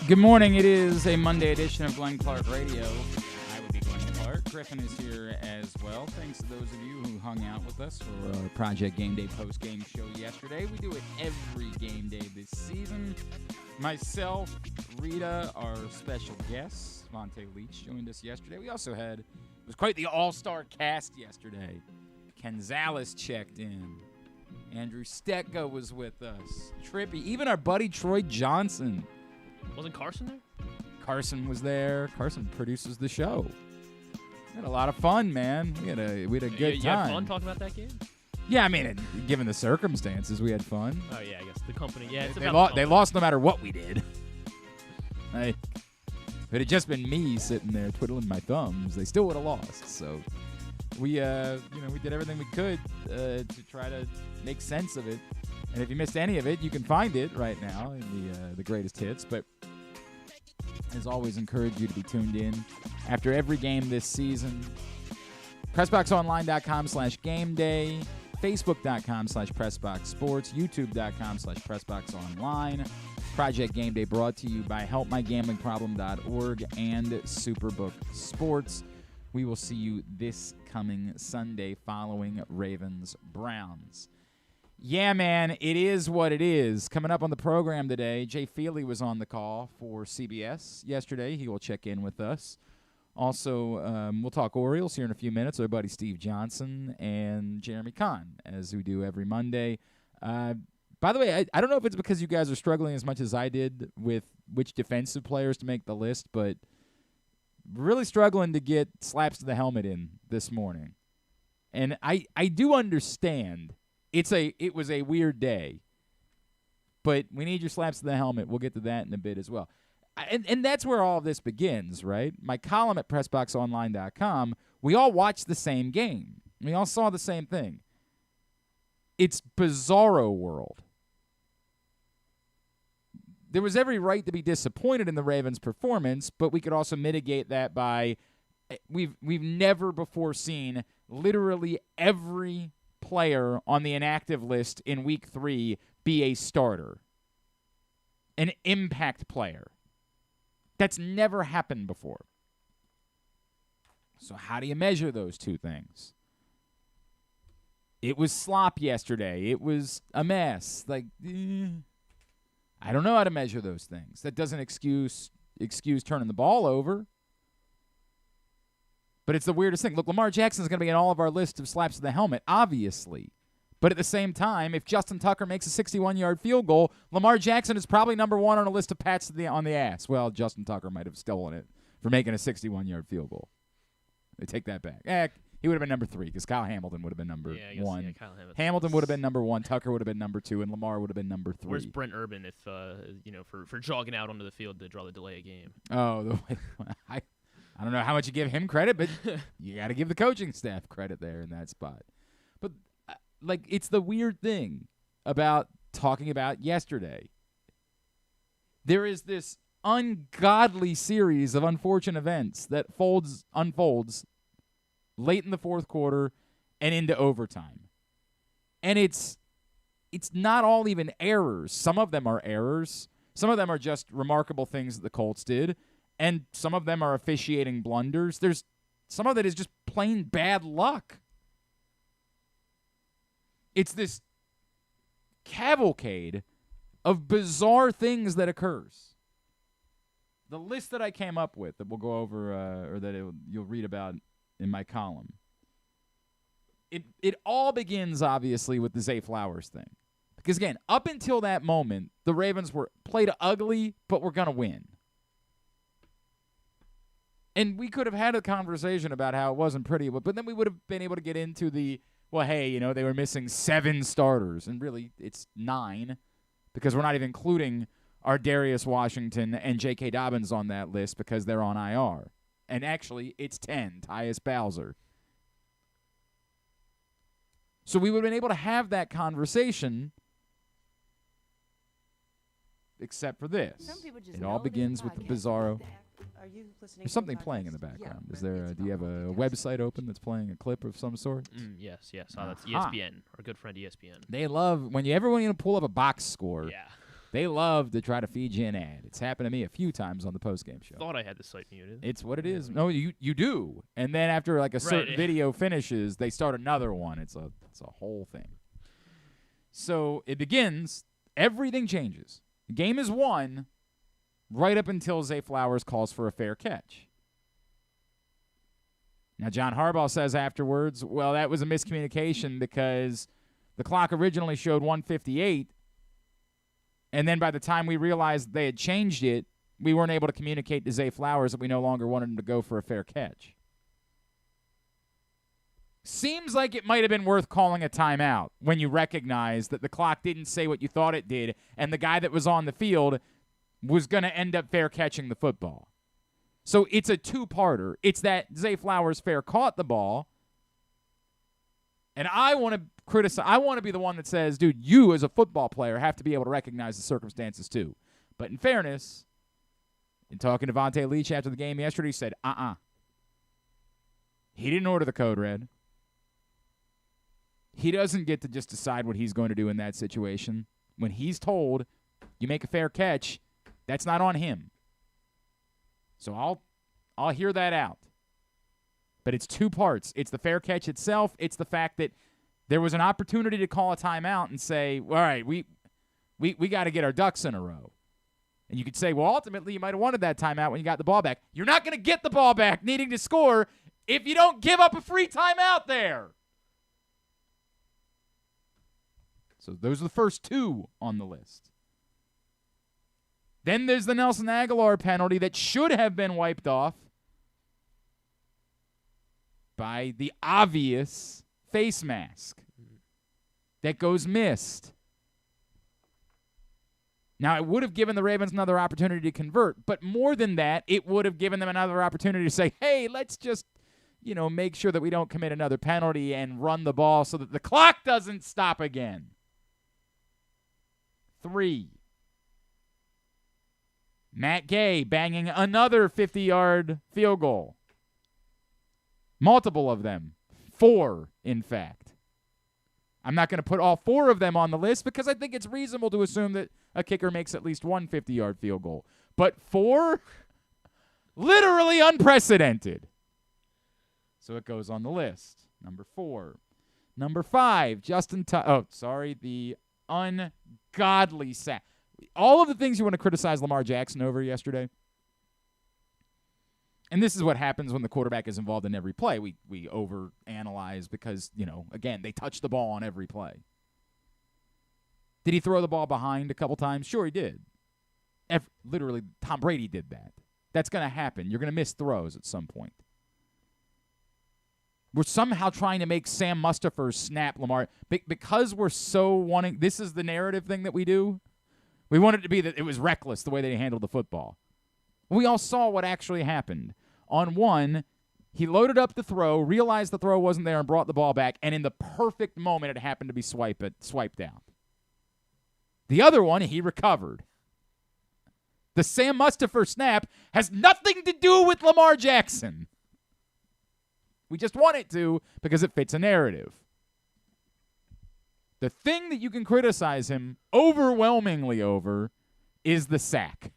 Good morning. It is a Monday edition of Glenn Clark Radio. I would be Glenn Clark. Griffin is here as well. Thanks to those of you who hung out with us for our Project Game Day post-game show yesterday. We do it every game day this season. Myself, Rita, our special guest, Monte Leach, joined us yesterday. We also had, it was quite the all-star cast yesterday. Gonzalez checked in. Andrew Stecca was with us. Trippy. Even our buddy Troy Johnson. Wasn't Carson there? Carson was there. Carson produces the show. We had a lot of fun, man. We had a good time. You had fun talking about that game? Yeah, I mean, given the circumstances, we had fun. Oh, yeah, I guess the company. Yeah, it's they lost no matter what we did. Like, if it had just been me sitting there twiddling my thumbs, they still would have lost. So we did everything we could to try to make sense of it. And if you missed any of it, you can find it right now in the greatest hits. But as always, encourage you to be tuned in after every game this season. PressBoxOnline.com/gameday, Facebook.com/PressBoxSports, YouTube.com/PressBoxOnline. Project Game Day brought to you by HelpMyGamblingProblem.org and Superbook Sports. We will see you this coming Sunday following Ravens-Browns. Yeah, man, it is what it is. Coming up on the program today, Jay Feely was on the call for CBS yesterday. He will check in with us. Also, we'll talk Orioles here in a few minutes. Our buddy Steve Johnson and Jeremy Conn, as we do every Monday. By the way, I don't know if it's because you guys are struggling as much as I did with which defensive players to make the list, but really struggling to get slaps to the helmet in this morning. And I do understand. It was a weird day, but we need your slaps to the helmet. We'll get to that in a bit as well. And that's where all of this begins, right? My column at PressBoxOnline.com, we all watched the same game. We all saw the same thing. It's bizarro world. There was every right to be disappointed in the Ravens' performance, but we could also mitigate that by we've never before seen literally every player on the inactive list in Week 3 be a starter, an impact player. That's never happened before. So how do you measure those two things? It was slop yesterday. It was a mess. I don't know how to measure those things. That doesn't excuse turning the ball over. But it's the weirdest thing. Look, Lamar Jackson's going to be in all of our list of slaps to the helmet, obviously. But at the same time, if Justin Tucker makes a 61-yard field goal, Lamar Jackson is probably number one on a list of pats on the ass. Well, Justin Tucker might have stolen it for making a 61-yard field goal. They take that back. He would have been number 3 because Kyle Hamilton would have been number 1. Yeah, Kyle Hamilton would have been number 1. Tucker would have been number 2, and Lamar would have been number 3. Where's Brent Urban if for jogging out onto the field to draw the delay of game? Oh, I don't know how much you give him credit, but you got to give the coaching staff credit there in that spot. But, it's the weird thing about talking about yesterday. There is this ungodly series of unfortunate events that unfolds late in the fourth quarter and into overtime. And it's not all even errors. Some of them are errors. Some of them are just remarkable things that the Colts did. And some of them are officiating blunders. There's some of it is just plain bad luck. It's this cavalcade of bizarre things that occurs. The list that I came up with that we'll go over, or that you'll read about in my column, it all begins, obviously, with the Zay Flowers thing. Because, again, up until that moment, the Ravens played ugly, but were going to win. And we could have had a conversation about how it wasn't pretty, but then we would have been able to get into they were missing 7 starters. And really, it's 9 because we're not even including our Darius Washington and J.K. Dobbins on that list because they're on IR. And actually, it's 10, Tyus Bowser. So we would have been able to have that conversation, except for this. It all begins with the bizarro. Are you listening? There's something playing in the background. Yeah, is there? Do you have a website open that's playing a clip of some sort? Yes. Oh, that's ESPN. Our good friend ESPN. They love when you ever want to pull up a box score. Yeah. They love to try to feed you an ad. It's happened to me a few times on the postgame show. Thought I had the site muted. It's what it is. No, you do. And then after like a certain video finishes, they start another one. It's a whole thing. So it begins. Everything changes. The game is won right up until Zay Flowers calls for a fair catch. Now, John Harbaugh says afterwards, well, that was a miscommunication because the clock originally showed 1:58, and then by the time we realized they had changed it, we weren't able to communicate to Zay Flowers that we no longer wanted him to go for a fair catch. Seems like it might have been worth calling a timeout when you recognize that the clock didn't say what you thought it did, and the guy that was on the field was going to end up fair catching the football. So it's a two-parter. It's that Zay Flowers fair caught the ball, and I want to criticize. I want to be the one that says, dude, you as a football player have to be able to recognize the circumstances too. But in fairness, in talking to Vontae Leach after the game yesterday, he said, he didn't order the code red. He doesn't get to just decide what he's going to do in that situation. When he's told, you make a fair catch, that's not on him. So I'll hear that out. But it's two parts. It's the fair catch itself. It's the fact that there was an opportunity to call a timeout and say, all right, we got to get our ducks in a row. And you could say, well, ultimately you might have wanted that timeout when you got the ball back. You're not going to get the ball back needing to score if you don't give up a free timeout there. So those are the first two on the list. Then there's the Nelson Aguilar penalty that should have been wiped off by the obvious face mask that goes missed. Now, it would have given the Ravens another opportunity to convert, but more than that, it would have given them another opportunity to say, hey, let's just, make sure that we don't commit another penalty and run the ball so that the clock doesn't stop again. 3. Matt Gay banging another 50-yard field goal. Multiple of them. 4, in fact. I'm not going to put all 4 of them on the list because I think it's reasonable to assume that a kicker makes at least one 50-yard field goal. But 4? Literally unprecedented. So it goes on the list. Number 4. Number 5, the ungodly sack. All of the things you want to criticize Lamar Jackson over yesterday, and this is what happens when the quarterback is involved in every play. We overanalyze because, again, they touch the ball on every play. Did he throw the ball behind a couple times? Sure, he did. Literally, Tom Brady did that. That's going to happen. You're going to miss throws at some point. We're somehow trying to make Sam Mustipher snap Lamar. Because we're so wanting – this is the narrative thing that we do. We want it to be that it was reckless the way they handled the football. We all saw what actually happened. On one, he loaded up the throw, realized the throw wasn't there, and brought the ball back, and in the perfect moment it happened to be swiped out. The other one, he recovered. The Sam Mustipher snap has nothing to do with Lamar Jackson. We just want it to because it fits a narrative. The thing that you can criticize him overwhelmingly over is the sack.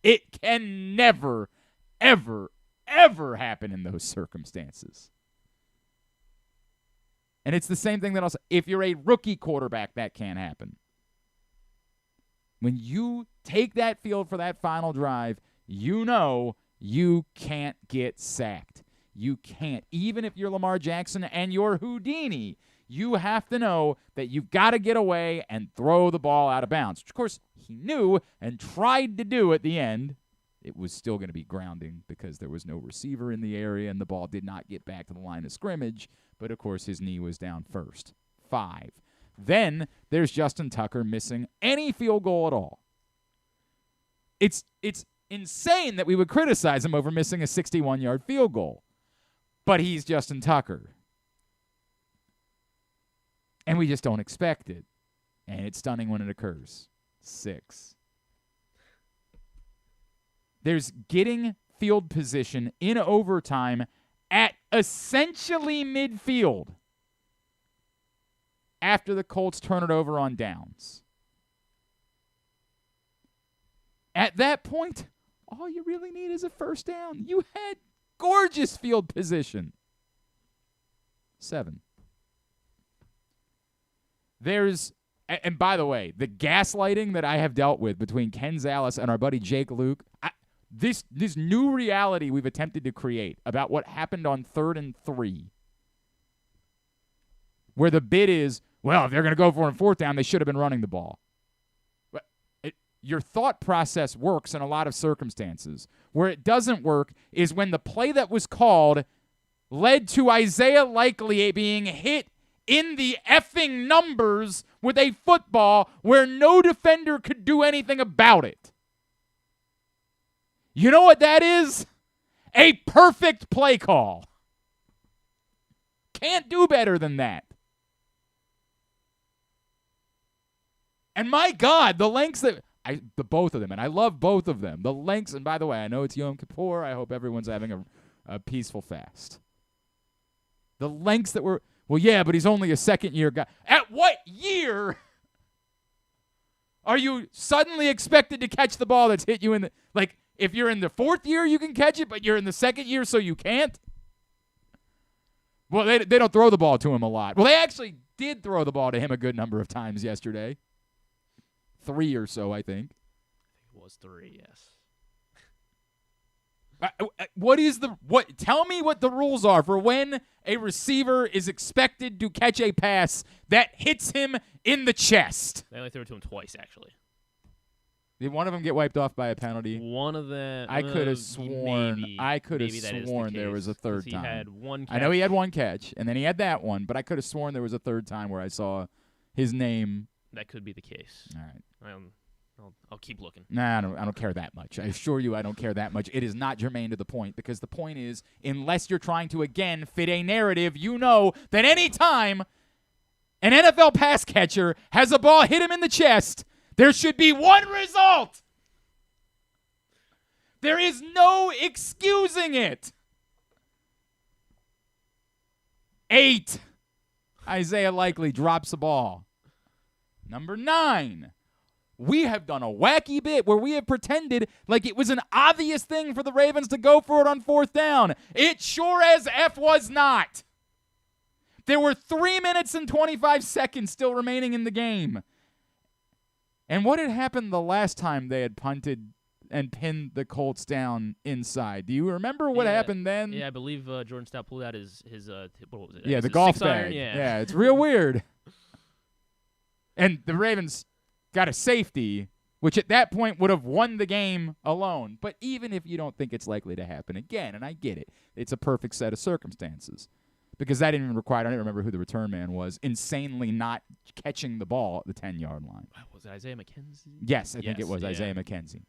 It can never, ever, ever happen in those circumstances. And it's the same thing that also, if you're a rookie quarterback, that can't happen. When you take that field for that final drive, you know you can't get sacked. You can't. Even if you're Lamar Jackson and you're Houdini, you have to know that you've got to get away and throw the ball out of bounds, which, of course, he knew and tried to do at the end. It was still going to be grounding because there was no receiver in the area and the ball did not get back to the line of scrimmage. But, of course, his knee was down first. 5. Then there's Justin Tucker missing any field goal at all. It's insane that we would criticize him over missing a 61-yard field goal. But he's Justin Tucker. And we just don't expect it. And it's stunning when it occurs. 6. There's getting field position in overtime at essentially midfield after the Colts turn it over on downs. At that point, all you really need is a first down. You had gorgeous field position. 7. And by the way, the gaslighting that I have dealt with between Ken Zales and our buddy Jake Luke, this new reality we've attempted to create about what happened on 3rd and 3, where the bid is, well, if they're going to go for it on 4th down, they should have been running the ball. But your thought process works in a lot of circumstances. Where it doesn't work is when the play that was called led to Isaiah Likely being hit in the effing numbers with a football where no defender could do anything about it. You know what that is? A perfect play call. Can't do better than that. And my God, the lengths that the both of them, and I love both of them. The lengths, and by the way, I know it's Yom Kippur. I hope everyone's having a peaceful fast. The lengths that were, well, yeah, but he's only a second-year guy. At what year are you suddenly expected to catch the ball that's hit you in the, like, if you're in the 4th year, you can catch it, but you're in the 2nd year, so you can't? Well, they don't throw the ball to him a lot. Well, they actually did throw the ball to him a good number of times yesterday. 3 or so, I think. It was 3, yes. Tell me what the rules are for when a receiver is expected to catch a pass that hits him in the chest. They only threw it to him twice, actually. Did one of them get wiped off by a penalty? One of them. I could have sworn. There was a third time. He had one catch. I know he had one catch, and then he had that one, but I could have sworn there was a third time where I saw his name. That could be the case. All right. I'll keep looking. Nah, I don't care that much. I assure you I don't care that much. It is not germane to the point, because the point is, unless you're trying to, again, fit a narrative, you know that any time an NFL pass catcher has a ball hit him in the chest, there should be one result. There is no excusing it. 8. Isaiah Likely drops the ball. Number 9. We have done a wacky bit where we have pretended like it was an obvious thing for the Ravens to go for it on 4th down. It sure as F was not. There were 3 minutes and 25 seconds still remaining in the game. And what had happened the last time they had punted and pinned the Colts down inside? Do you remember what happened then? Yeah, I believe Jordan Stout pulled out his what was it? Yeah, the his golf 6 bag. iron? Yeah, it's real weird. And the Ravens got a safety, which at that point would have won the game alone. But even if you don't think it's likely to happen again, and I get it, it's a perfect set of circumstances. Because that didn't even require, I don't remember who the return man was, insanely not catching the ball at the 10-yard line. Was it Isaiah McKenzie? Yes, I think it was Isaiah McKenzie.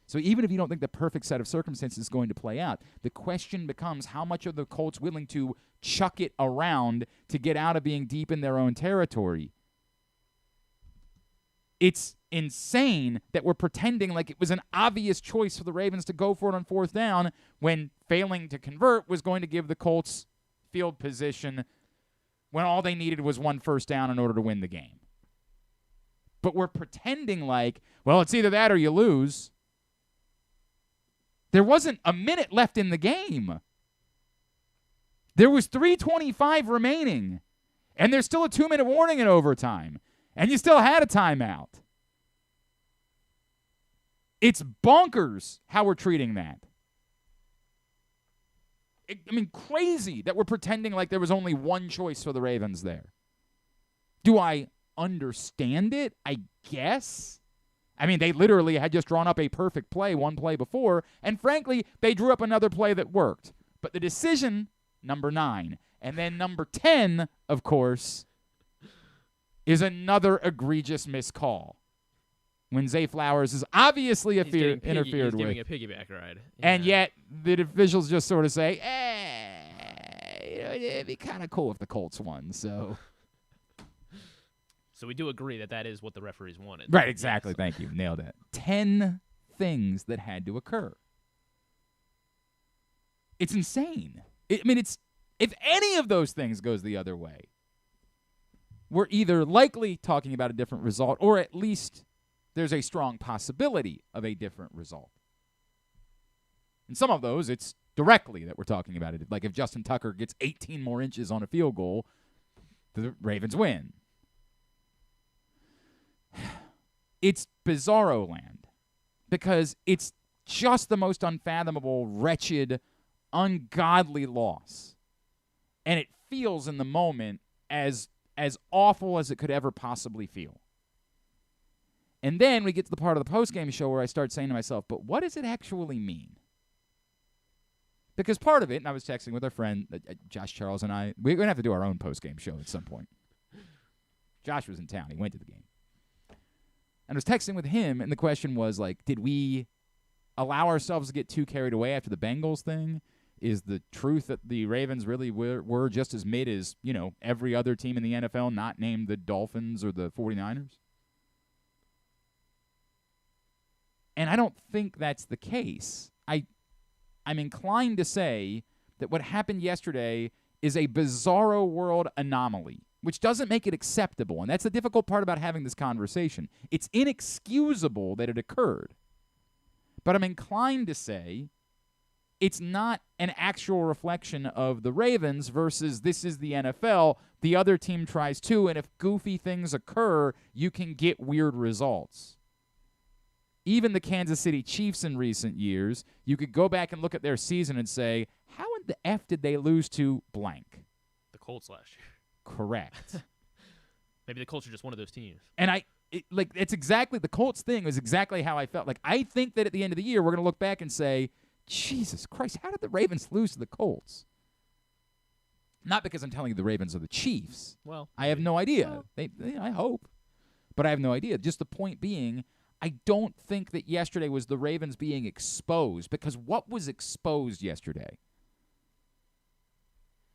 So even if you don't think the perfect set of circumstances is going to play out, the question becomes how much are the Colts willing to chuck it around to get out of being deep in their own territory? It's insane that we're pretending like it was an obvious choice for the Ravens to go for it on 4th down when failing to convert was going to give the Colts field position when all they needed was one first down in order to win the game. But we're pretending like, well, it's either that or you lose. There wasn't a minute left in the game. There was 3:25 remaining, and there's still a 2-minute warning in overtime, and you still had a timeout. It's bonkers how we're treating that. Crazy that we're pretending like there was only one choice for the Ravens there. Do I understand it? I guess. They literally had just drawn up a perfect play one play before, and frankly, they drew up another play that worked. But the decision, number 9, and then number 10, of course, is another egregious miscall. When Zay Flowers is obviously interfered with. He's giving a piggyback ride. And yet, the officials just sort of say, it'd be kind of cool if the Colts won, so. So we do agree that is what the referees wanted. Right, exactly. Yes. Thank you. Nailed it. 10 things that had to occur. It's insane. It's if any of those things goes the other way, we're either likely talking about a different result or at least there's a strong possibility of a different result. And some of those, it's directly that we're talking about it. Like if Justin Tucker gets 18 more inches on a field goal, the Ravens win. It's bizarro land because it's just the most unfathomable, wretched, ungodly loss. And it feels in the moment as awful as it could ever possibly feel. And then we get to the part of the postgame show where I start saying to myself, but what does it actually mean? Because part of it, and I was texting with our friend, Josh Charles and I, we're going to have to do our own postgame show at some point. Josh was in town. He went to the game. And I was texting with him, and the question was, like, did we allow ourselves to get too carried away after the Bengals thing? Is the truth that the Ravens really were just as mid as, every other team in the NFL, not named the Dolphins or the 49ers? And I don't think that's the case. I'm inclined to say that what happened yesterday is a bizarro world anomaly, which doesn't make it acceptable. And that's the difficult part about having this conversation. It's inexcusable that it occurred. But I'm inclined to say it's not an actual reflection of the Ravens versus this is the NFL. The other team tries too, and if goofy things occur, you can get weird results. Even the Kansas City Chiefs in recent years, you could go back and look at their season and say, how in the F did they lose to blank? The Colts last year. Correct. Maybe the Colts are just one of those teams. And it's exactly, the Colts thing was exactly how I felt. Like, I think that at the end of the year, we're going to look back and say, Jesus Christ, how did the Ravens lose to the Colts? Not because I'm telling you the Ravens are the Chiefs. Well, I have no idea. I hope. But I have no idea. Just the point being, I don't think that yesterday was the Ravens being exposed, because what was exposed yesterday?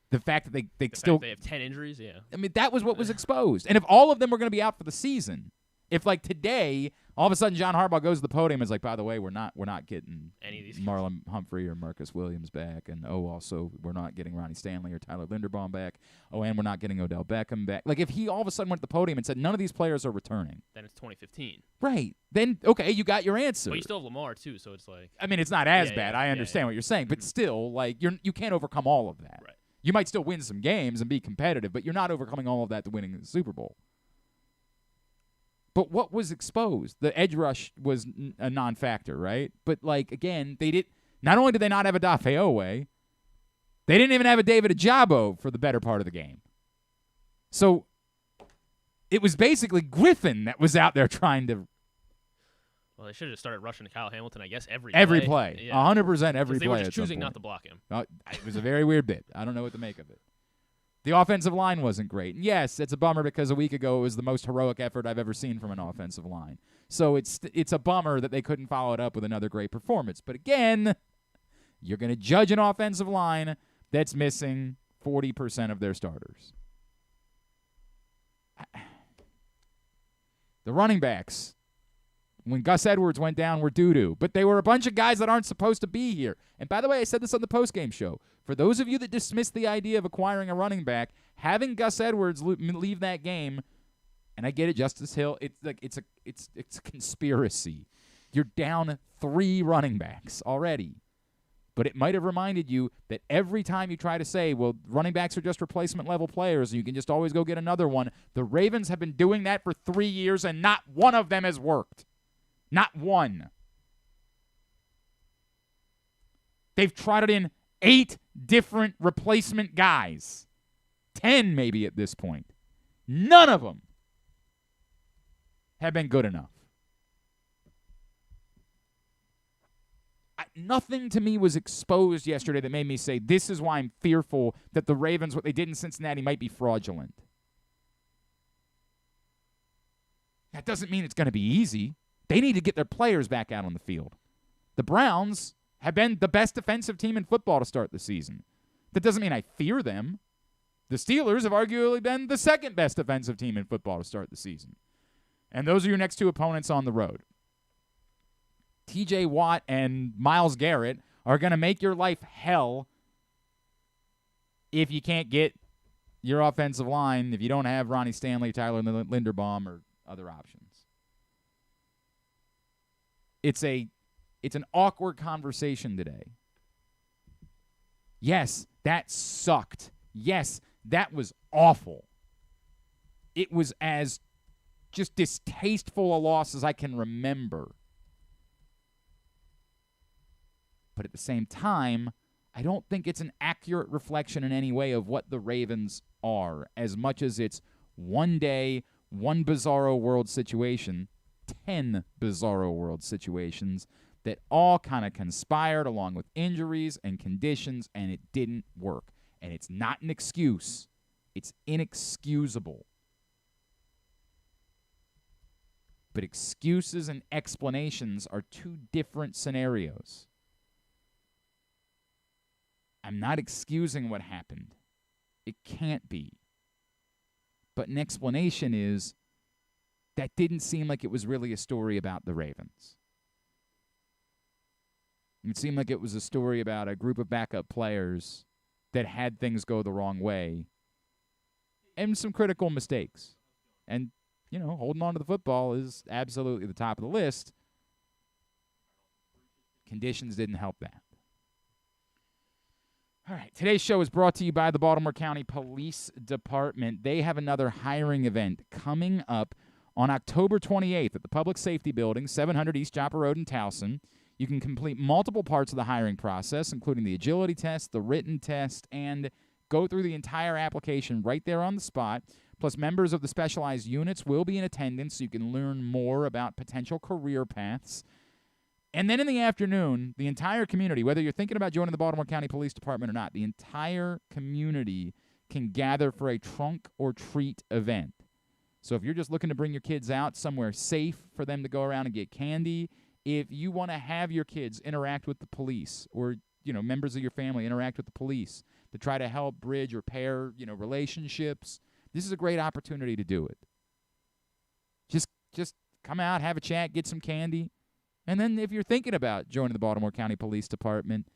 The fact that they still they have 10 injuries, yeah. I mean, that was what was exposed. And if all of them were going to be out for the season, if like today, all of a sudden John Harbaugh goes to the podium and is like, by the way, we're not getting any of these Marlon Humphrey or Marcus Williams back, and also we're not getting Ronnie Stanley or Tyler Linderbaum back. Oh, and we're not getting Odell Beckham back. Like if he all of a sudden went to the podium and said none of these players are returning, then it's 2015. Right. Then okay, you got your answer. But you still have Lamar too, so it's like, I mean, it's not as bad. I understand what you're saying, but still, like you can't overcome all of that. Right. You might still win some games and be competitive, but you're not overcoming all of that to winning the Super Bowl. But what was exposed? The edge rush was a non-factor, right? But, like, again, not only did they not have a Dafeowe, they didn't even have a David Ajabo for the better part of the game. So it was basically Griffin that was out there trying to. Well, they should have started rushing to Kyle Hamilton, I guess, every play. Yeah. 100% every play. They were just choosing not to block him. It was a very weird bit. I don't know what to make of it. The offensive line wasn't great. And yes, it's a bummer because a week ago it was the most heroic effort I've ever seen from an offensive line. So it's a bummer that they couldn't follow it up with another great performance. But again, you're going to judge an offensive line that's missing 40% of their starters. The running backs, when Gus Edwards went down, were doo-doo. But they were a bunch of guys that aren't supposed to be here. And by the way, I said this on the postgame show. For those of you that dismiss the idea of acquiring a running back, having Gus Edwards leave that game, and I get it, Justice Hill, it's a conspiracy. You're down 3 running backs already. But it might have reminded you that every time you try to say, well, running backs are just replacement-level players, and you can just always go get another one, the Ravens have been doing that for 3 years, and not one of them has worked. Not one. They've trotted in 8 different replacement guys. 10 maybe at this point. None of them have been good enough. Nothing to me was exposed yesterday that made me say, this is why I'm fearful that the Ravens, what they did in Cincinnati, might be fraudulent. That doesn't mean it's going to be easy. They need to get their players back out on the field. The Browns have been the best defensive team in football to start the season. That doesn't mean I fear them. The Steelers have arguably been the second best defensive team in football to start the season. And those are your next 2 opponents on the road. TJ Watt and Myles Garrett are going to make your life hell if you can't get your offensive line, if you don't have Ronnie Stanley, Tyler Linderbaum, or other options. It's an awkward conversation today. Yes, that sucked. Yes, that was awful. It was as just distasteful a loss as I can remember. But at the same time, I don't think it's an accurate reflection in any way of what the Ravens are, as much as it's one day, one bizarro world situation, 10 bizarro world situations that all kind of conspired along with injuries and conditions, and it didn't work. And it's not an excuse. It's inexcusable. But excuses and explanations are two different scenarios. I'm not excusing what happened. It can't be. But an explanation is that didn't seem like it was really a story about the Ravens. It seemed like it was a story about a group of backup players that had things go the wrong way and some critical mistakes. And, holding on to the football is absolutely the top of the list. Conditions didn't help that. All right, today's show is brought to you by the Baltimore County Police Department. They have another hiring event coming up on October 28th at the Public Safety Building, 700 East Joppa Road in Towson. You can complete multiple parts of the hiring process, including the agility test, the written test, and go through the entire application right there on the spot. Plus, members of the specialized units will be in attendance so you can learn more about potential career paths. And then in the afternoon, the entire community, whether you're thinking about joining the Baltimore County Police Department or not, the entire community can gather for a trunk or treat event. So if you're just looking to bring your kids out somewhere safe for them to go around and get candy, if you want to have your kids interact with the police or, members of your family interact with the police to try to help bridge or pair, relationships, this is a great opportunity to do it. Just come out, have a chat, get some candy. And then if you're thinking about joining the Baltimore County Police Department,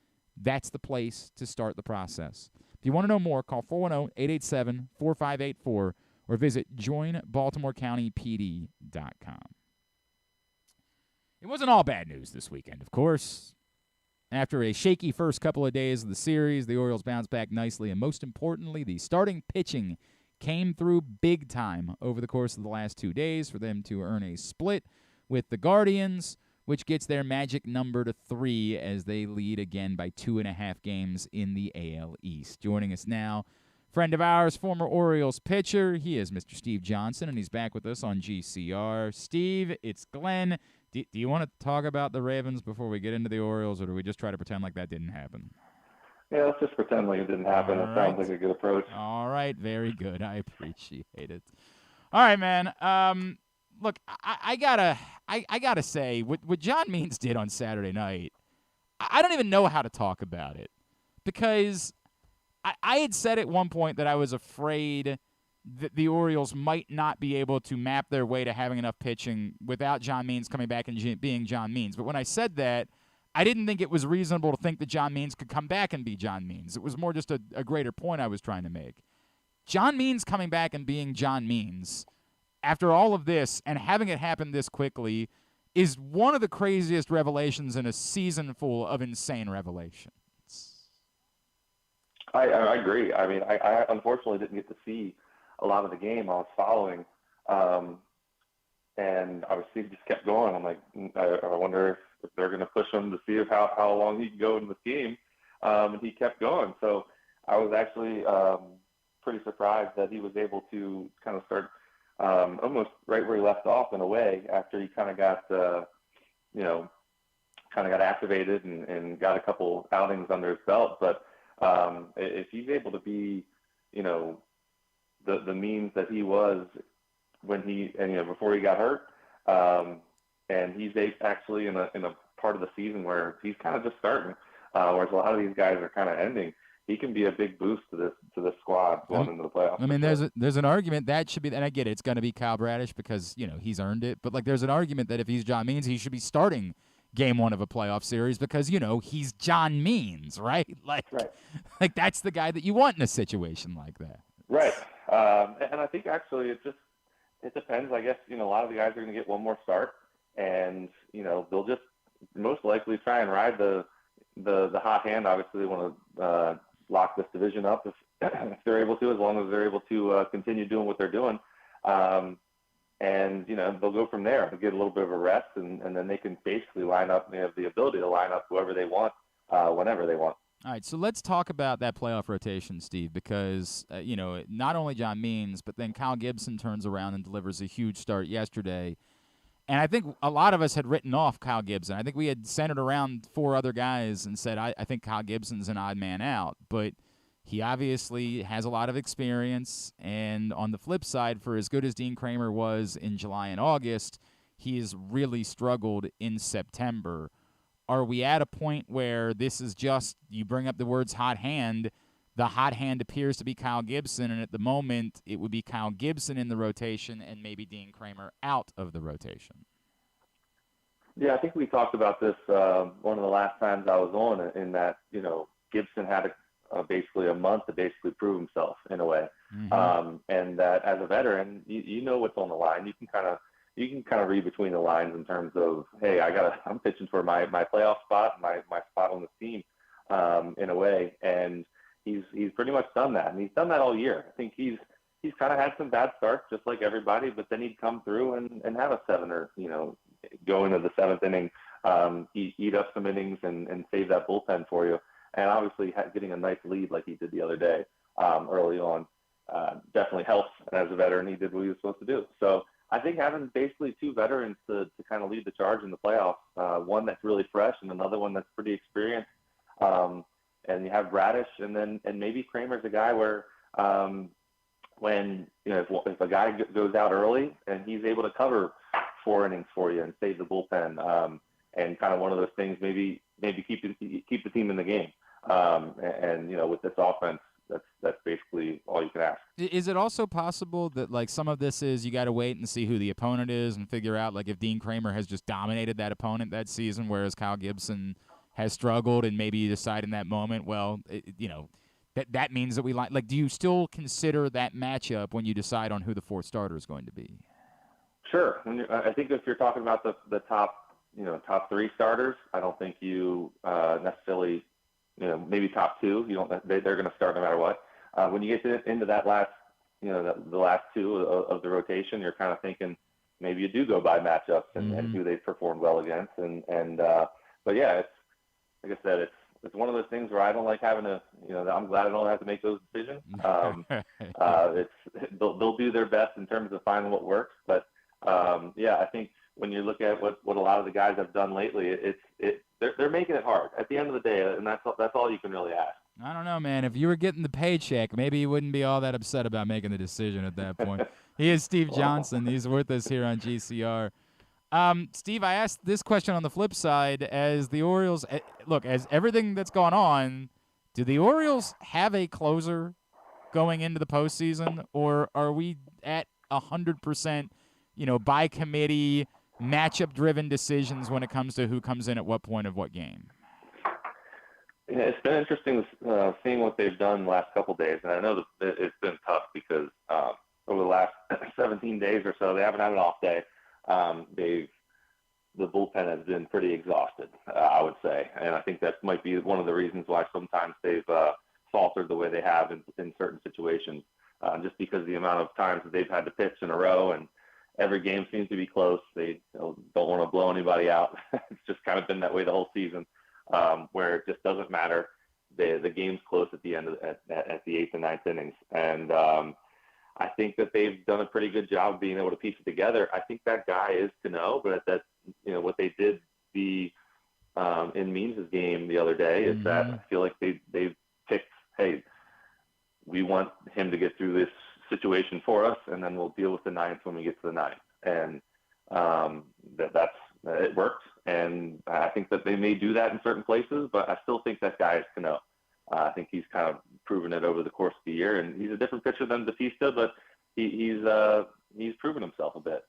that's the place to start the process. If you want to know more, call 410-887-4584 or visit joinbaltimorecountypd.com. It wasn't all bad news this weekend, of course. After a shaky first couple of days of the series, the Orioles bounced back nicely, and most importantly, the starting pitching came through big time over the course of the last 2 days for them to earn a split with the Guardians, which gets their magic number to 3 as they lead again by 2.5 games in the AL East. Joining us now, friend of ours, former Orioles pitcher. He is Mr. Steve Johnson, and he's back with us on GCR. Steve, it's Glenn. Do you want to talk about the Ravens before we get into the Orioles, or do we just try to pretend like that didn't happen? Yeah, let's just pretend like it didn't happen. It sounds like a good approach. All right, very good. I appreciate it. All right, man. Look, I gotta say, what John Means did on Saturday night, I don't even know how to talk about it, because I had said at one point that I was afraid that the Orioles might not be able to map their way to having enough pitching without John Means coming back and being John Means. But when I said that, I didn't think it was reasonable to think that John Means could come back and be John Means. It was more just a greater point I was trying to make. John Means coming back and being John Means, after all of this and having it happen this quickly, is one of the craziest revelations in a season full of insane revelations. I agree. I mean, I unfortunately didn't get to see a lot of the game I was following, and obviously it just kept going. I'm like, I wonder if they're going to push him to see how long he can go in this game, and he kept going. So I was actually pretty surprised that he was able to kind of start almost right where he left off in a way after he kind of got activated and got a couple outings under his belt. But if he's able to be, the Means that he was when before he got hurt, and he's actually in a part of the season where he's kind of just starting, whereas a lot of these guys are kind of ending. He can be a big boost to this squad going into the playoffs. I mean, there's an argument that should be, and I get it, it's going to be Kyle Bradish because he's earned it. But there's an argument that if he's John Means, he should be starting game 1 of a playoff series because he's John Means, right? Right. Like that's the guy that you want in a situation like that. Right. And I think actually it depends. I guess a lot of the guys are going to get one more start, and they'll just most likely try and ride the hot hand. Obviously, they want to lock this division up if they're able to, as long as they're able to continue doing what they're doing. And they'll go from there. They'll get a little bit of a rest, and then they can basically line up. They have the ability to line up whoever they want, whenever they want. All right, so let's talk about that playoff rotation, Steve, because, not only John Means, but then Kyle Gibson turns around and delivers a huge start yesterday. And I think a lot of us had written off Kyle Gibson. I think we had centered around 4 other guys and said, I think Kyle Gibson's an odd man out. But he obviously has a lot of experience. And on the flip side, for as good as Dean Kramer was in July and August, he has really struggled in September. Are we at a point where this is just, you bring up the words hot hand, the hot hand appears to be Kyle Gibson, and at the moment it would be Kyle Gibson in the rotation and maybe Dean Kramer out of the rotation? Yeah, I think we talked about this one of the last times I was on, in that, Gibson had basically a month to basically prove himself in a way. Mm-hmm. And that as a veteran, you know what's on the line. You can kind of read between the lines in terms of, hey, I'm pitching for my playoff spot, my spot on the team, in a way. And he's pretty much done that, and he's done that all year. I think he's kind of had some bad starts, just like everybody, but then he'd come through and have a 7 or go into the 7th inning, eat up some innings and save that bullpen for you. And obviously getting a nice lead like he did the other day early on definitely helps. And as a veteran, he did what he was supposed to do. So I think having basically 2 veterans to kind of lead the charge in the playoffs, one that's really fresh and another one that's pretty experienced. And you have Bradish, and maybe Kramer's a guy where when if a guy goes out early and he's able to cover 4 innings for you and save the bullpen, and kind of one of those things, maybe keep the team in the game. And with this offense, that's basically all you can ask. Is it also possible that, like, some of this is you got to wait and see who the opponent is and figure out, like, if Dean Kramer has just dominated that opponent that season, whereas Kyle Gibson has struggled, and maybe you decide in that moment, well, that means that we like. Do you still consider that matchup when you decide on who the 4th starter is going to be? Sure. I think if you're talking about the top 3 starters, I don't think you necessarily. Maybe top 2. They're going to start no matter what. When you get into that last, the last 2 of the rotation, you're kind of thinking maybe you do go by matchups and who they've performed well against. But yeah, it's like I said, it's one of those things where I don't like having to. I'm glad I don't have to make those decisions. They'll do their best in terms of finding what works. But yeah, I think when you look at what a lot of the guys have done lately, they're making it hard at the end of the day, and that's all you can really ask. I don't know, man. If you were getting the paycheck, maybe you wouldn't be all that upset about making the decision at that point. He is Steve Johnson. He's with us here on GCR. Steve, I asked this question on the flip side. As the Orioles, as everything that's gone on, do the Orioles have a closer going into the postseason, or are we at 100%, by committee, matchup-driven decisions when it comes to who comes in at what point of what game? Yeah, it's been interesting seeing what they've done the last couple of days, and I know that it's been tough because over the last 17 days or so, they haven't had an off day. The bullpen has been pretty exhausted, I would say, and I think that might be one of the reasons why sometimes they've faltered the way they have in certain situations, just because of the amount of times that they've had to pitch in a row, and every game seems to be close. They don't want to blow anybody out. It's just kind of been that way the whole season, where it just doesn't matter. The game's close at the end at the 8th and 9th innings, and I think that they've done a pretty good job of being able to piece it together. I think that guy is Cano, but what they did in Means' game the other day is that I feel like they've picked, hey, we want him to get through this situation for us, and then we'll deal with the 9th when we get to the 9th. And it worked. And I think that they may do that in certain places, but I still think that guy is Cano. I think he's kind of proven it over the course of the year, and he's a different pitcher than Batista, but he's proven himself a bit.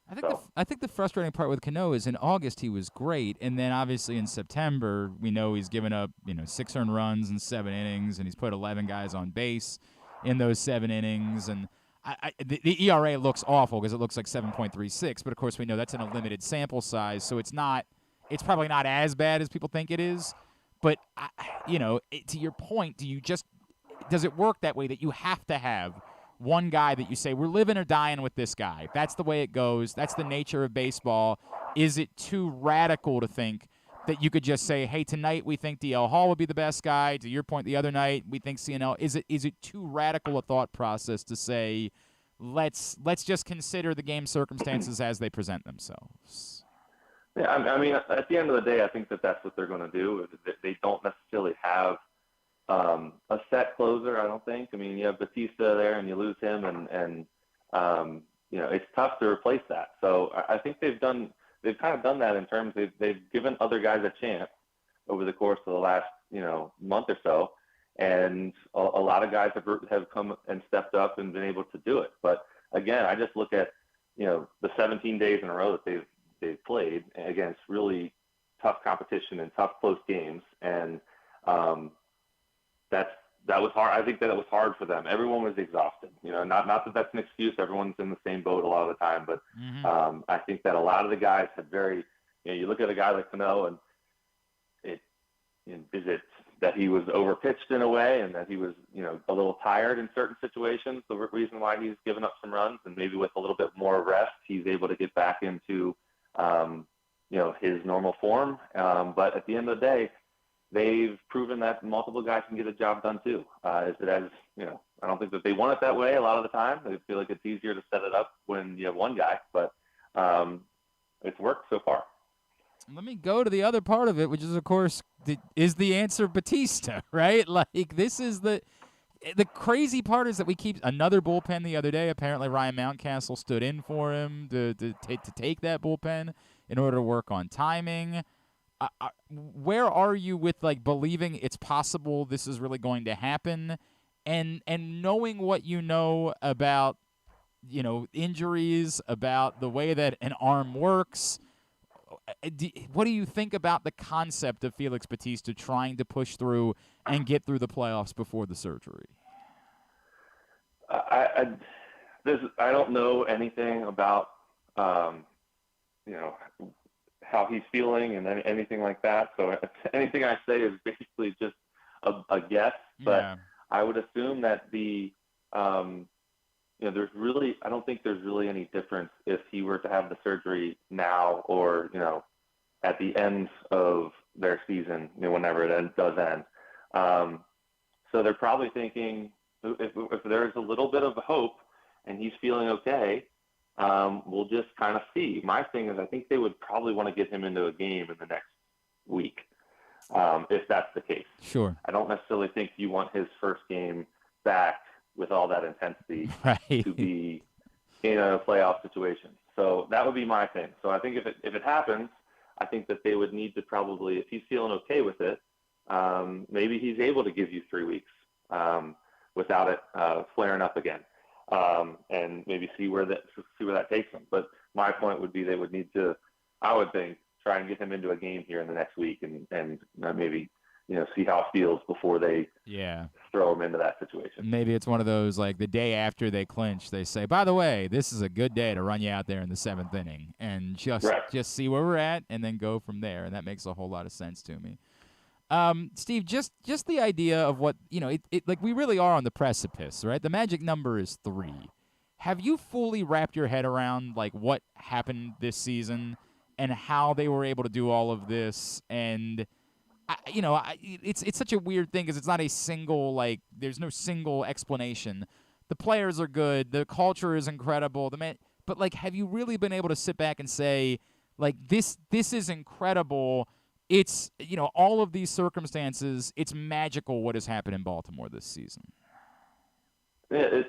I think the frustrating part with Cano is in August he was great, and then obviously in September we know he's given up 6 earned runs in 7 innings, and he's put 11 guys on base in those 7 innings, and the ERA looks awful because it looks like 7.36, but of course we know that's in a limited sample size, so it's not it's probably not as bad as people think it is. But, to your point, does it work that way that you have to have one guy that you say, we're living or dying with this guy? That's the way it goes. That's the nature of baseball. Is it too radical to think that you could just say, hey, tonight we think DL Hall would be the best guy. To your point, the other night we think CNL. Is it too radical a thought process to say, let's just consider the game circumstances as they present themselves? Yeah, I mean, at the end of the day, I think that's what they're going to do. They don't necessarily have a set closer, I don't think. I mean, you have Batista there, and you lose him, and it's tough to replace that. So I think they've kind of done that in terms they've given other guys a chance over the course of the last month or so, and a lot of guys have come and stepped up and been able to do it. But again, I just look at the 17 days in a row that they've played against really tough competition and tough close games, and that was hard. I think that it was hard for them. Everyone was exhausted. Not that that's an excuse. Everyone's in the same boat a lot of the time, but I think that a lot of the guys had you look at a guy like Cano, and is it that he was overpitched in a way, and that he was a little tired in certain situations, the reason why he's given up some runs, and maybe with a little bit more rest, he's able to get back into his normal form. But at the end of the day, they've proven that multiple guys can get a job done too. I don't think that they want it that way a lot of the time. They feel like it's easier to set it up when you have one guy, but it's worked so far. Let me go to the other part of it, which is, of course, is the answer Batista, right? Like, this is the crazy part is that we keep another bullpen the other day. Apparently, Ryan Mountcastle stood in for him to take that bullpen in order to work on timing. Where are you with believing it's possible this is really going to happen, and knowing what you know about injuries, about the way that an arm works? What do you think about the concept of Felix Batista trying to push through and get through the playoffs before the surgery? I don't know anything about how he's feeling and anything like that. So anything I say is basically just a guess. But yeah. I would assume that I don't think there's really any difference if he were to have the surgery now or, at the end of their season, whenever it does end. So they're probably thinking if there's a little bit of hope and he's feeling okay, we'll just kind of see. My thing is I think they would probably want to get him into a game in the next week, if that's the case. Sure. I don't necessarily think you want his first game back with all that intensity to be in a playoff situation. So that would be my thing. So I think if it happens, I think that they would need to probably, if he's feeling okay with it, maybe he's able to give you 3 weeks without it flaring up again, and maybe see where that takes him. But my point would be they would need to, I would think, try and get him into a game here in the next week and maybe see how it feels before they throw him into that situation. Maybe it's one of those, the day after they clinch, they say, by the way, this is a good day to run you out there in the 7th inning and just see where we're at and then go from there. And that makes a whole lot of sense to me. Steve, just the idea of what, we really are on the precipice, right? The magic number is 3. Have you fully wrapped your head around, what happened this season and how they were able to do all of this? And it's such a weird thing because it's not a single, there's no single explanation. The players are good. The culture is incredible. But, have you really been able to sit back and say, this is incredible? It's, all of these circumstances, it's magical what has happened in Baltimore this season. Yeah,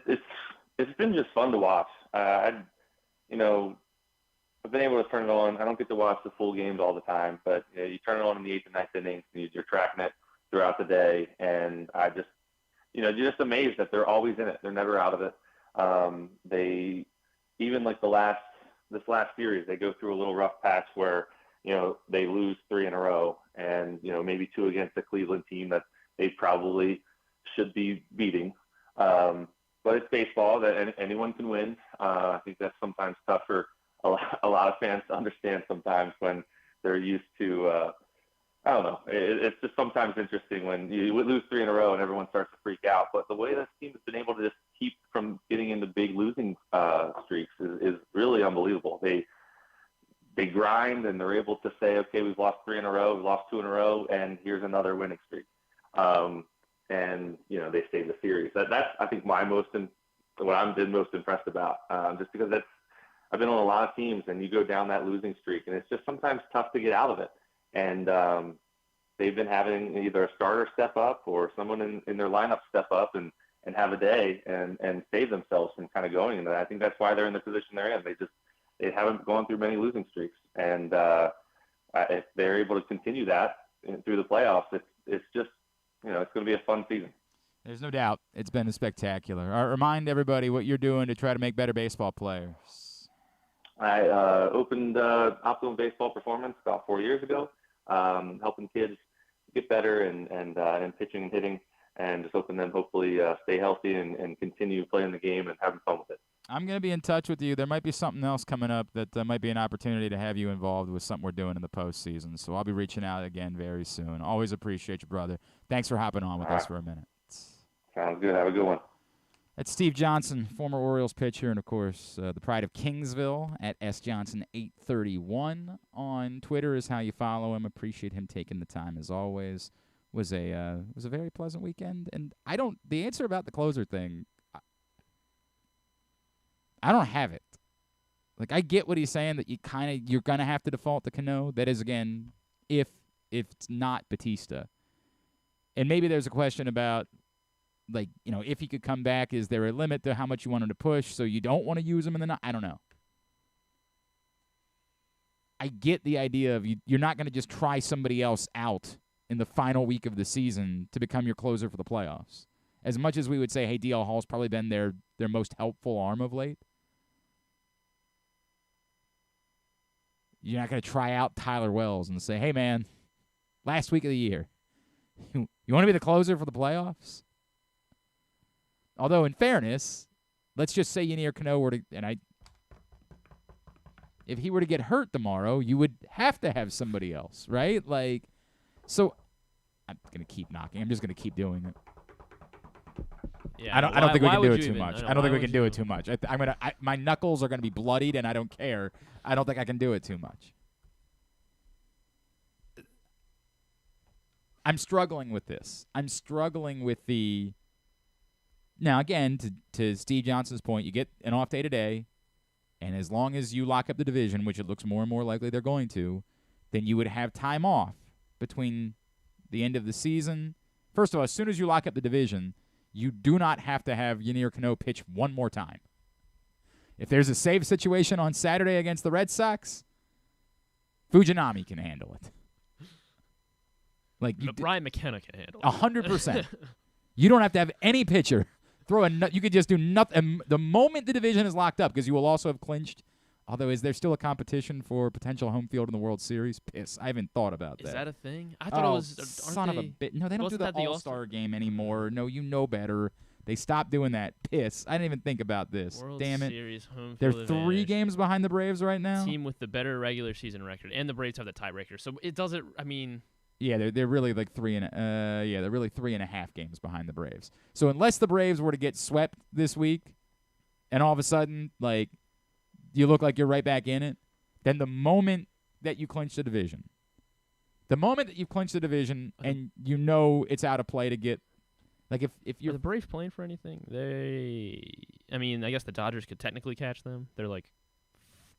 it's been just fun to watch. I've been able to turn it on. I don't get to watch the full games all the time, but you turn it on in the 8th and 9th innings, and you're tracking it throughout the day. And I just, you're just amazed that they're always in it. They're never out of it. They, even this last series, they go through a little rough patch where, they lose 3 in a row and, maybe 2 against the Cleveland team that they probably should be beating. But it's baseball, that anyone can win. I think that's sometimes tough for a lot of fans to understand sometimes when they're used to, just sometimes interesting when you would lose 3 in a row and everyone starts to freak out. But the way this team has been able to just keep from getting into big losing streaks is really unbelievable. They grind and they're able to say, okay, we've lost 3 in a row, we've lost 2 in a row, and here's another winning streak. And they stay in the series. That's I think what I've been most impressed about, just because I've been on a lot of teams, and you go down that losing streak, and it's just sometimes tough to get out of it. And they've been having either a starter step up or someone in their lineup step up and have a day and save themselves from kind of going into that. I think that's why they're in the position they're in. They haven't gone through many losing streaks, and if they're able to continue that through the playoffs, it's just it's going to be a fun season. There's no doubt it's been spectacular. Remind everybody what you're doing to try to make better baseball players. I opened Optimum Baseball Performance about 4 years ago, helping kids get better and pitching and hitting, and just helping them hopefully stay healthy and continue playing the game and having fun with it. I'm going to be in touch with you. There might be something else coming up that might be an opportunity to have you involved with something we're doing in the postseason. So I'll be reaching out again very soon. Always appreciate you, brother. Thanks for hopping on with us for a minute. Sounds good. Have a good one. That's Steve Johnson, former Orioles pitcher, and, of course, the pride of Kingsville at sjohnson831 on Twitter is how you follow him. Appreciate him taking the time, as always. Was a very pleasant weekend. And the answer about the closer thing, I don't have it. Like, I get what he's saying, that you're going to have to default to Cano. That is, again, if it's not Batista. And maybe there's a question about, like, if he could come back, is there a limit to how much you want him to push so you don't want to use him in the night? I don't know. I get the idea of you're not going to just try somebody else out in the final week of the season to become your closer for the playoffs. As much as we would say, hey, DL Hall's probably been their most helpful arm of late, you're not going to try out Tyler Wells and say, hey, man, last week of the year, you want to be the closer for the playoffs? Although, in fairness, let's just say Ynier Cano were to if he were to get hurt tomorrow, you would have to have somebody else, right? Like, so I'm going to keep knocking. I'm just going to keep doing it. Yeah, I don't think we can do it too even, much. I don't think we can do it too much. My knuckles are going to be bloodied, and I don't care. I don't think I can do it too much. I'm struggling with this. I'm struggling with the. Now, again, to Steve Johnson's point, you get an off day today, and as long as you lock up the division, which it looks more and more likely they're going to, then you would have time off between the end of the season. First of all, as soon as you lock up the division, you do not have to have Ynier Cano pitch one more time. If there's a save situation on Saturday against the Red Fujinami can handle it. Like Brian McKenna can handle it. 100%. You don't have to have any pitcher throw a nut. You could just do nothing. The moment the division is locked up, because you will also have clinched. Although, is there still a competition for potential home field in the World Series? Piss. I haven't thought about that. Is that a thing? I thought it was. Son of a bit. No, they don't do the All-Star game anymore. No, you know better. They stopped doing that. Piss. I didn't even think about this. World Damn it. Series home They're field 3 advantage. games behind the Braves right now. Team with the better regular season record, and the Braves have the tiebreaker. So it doesn't. I mean. Yeah, they're really like they're really 3.5 games behind the Braves. So unless the Braves were to get swept this week, and all of a sudden, like, you look like you're right back in it, then the moment that you clinch the division, and you know it's out of play to get, like, if you're Are the Braves playing for anything? I mean, I guess the Dodgers could technically catch them. They're like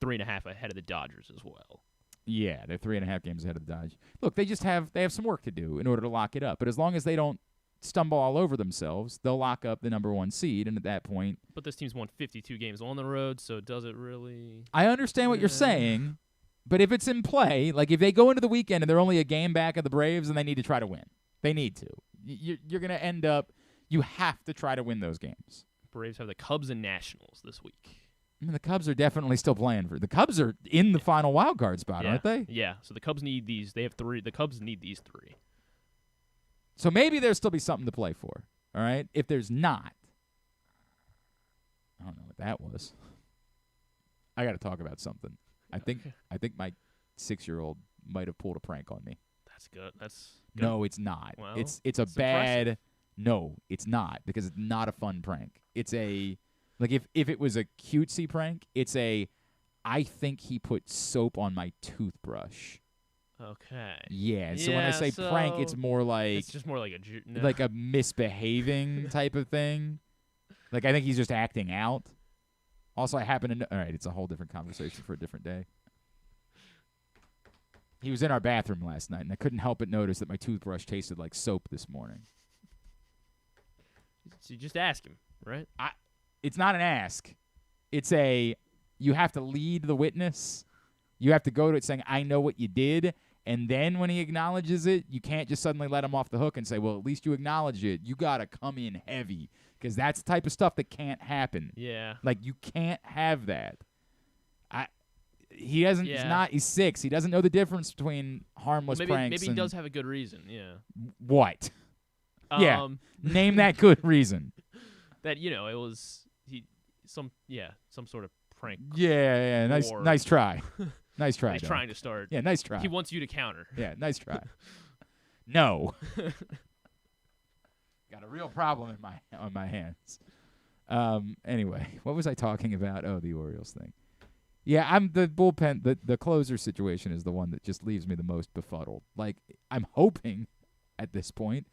3.5 ahead of the Dodgers as well. Yeah, they're 3.5 games ahead of the Dodgers. Look, they have some work to do in order to lock it up. But as long as they don't stumble all over themselves, they'll lock up the number 1 seed, and at that point. But this team's won 52 games on the road, so does it really? I understand what you're saying, but if it's in play, like if they go into the weekend and they're only a game back of the Braves, and they need to try to win, they need to. You're going to end up. You have to try to win those games. Braves have the Cubs and Nationals this week. I mean, the Cubs are definitely still playing for. The Cubs are in the final wild card spot, aren't they? Yeah. So the Cubs need these. They have 3. The Cubs need these 3. So maybe there'll still be something to play for. All right. If there's not, I don't know what that was. I got to talk about something. I think my 6-year-old might have pulled a prank on me. That's good. That's good. No, it's not. Well, it's a it's bad. impressive. No, it's not, because it's not a fun prank. It's a like if it was a cutesy prank, it's a I think he put soap on my toothbrush. Okay. Yeah. So when I say prank, it's more like it's just more like a like a misbehaving type of thing. Like I think he's just acting out. Also, I happen to know. All right, it's a whole different conversation for a different day. He was in our bathroom last night, and I couldn't help but notice that my toothbrush tasted like soap this morning. So you just ask him, right? It's not an ask. It's you have to lead the witness. You have to go to it saying, I know what you did. And then when he acknowledges it, you can't just suddenly let him off the hook and say, well, at least you acknowledge it. You got to come in heavy, because that's the type of stuff that can't happen. Yeah. Like, you can't have that. He doesn't. Yeah. He's 6. He doesn't know the difference between harmless pranks. Maybe he does have a good reason. Yeah. What? Yeah. Name that good reason. That it was some sort of prank. Yeah. Nice try. Nice try. He's trying to start. Yeah, nice try. He wants you to counter. Yeah, nice try. No. Got a real problem on my hands. Anyway, what was I talking about? Oh, the Orioles thing. Yeah, I'm the bullpen. The closer situation is the one that just leaves me the most befuddled. Like, I'm hoping at this point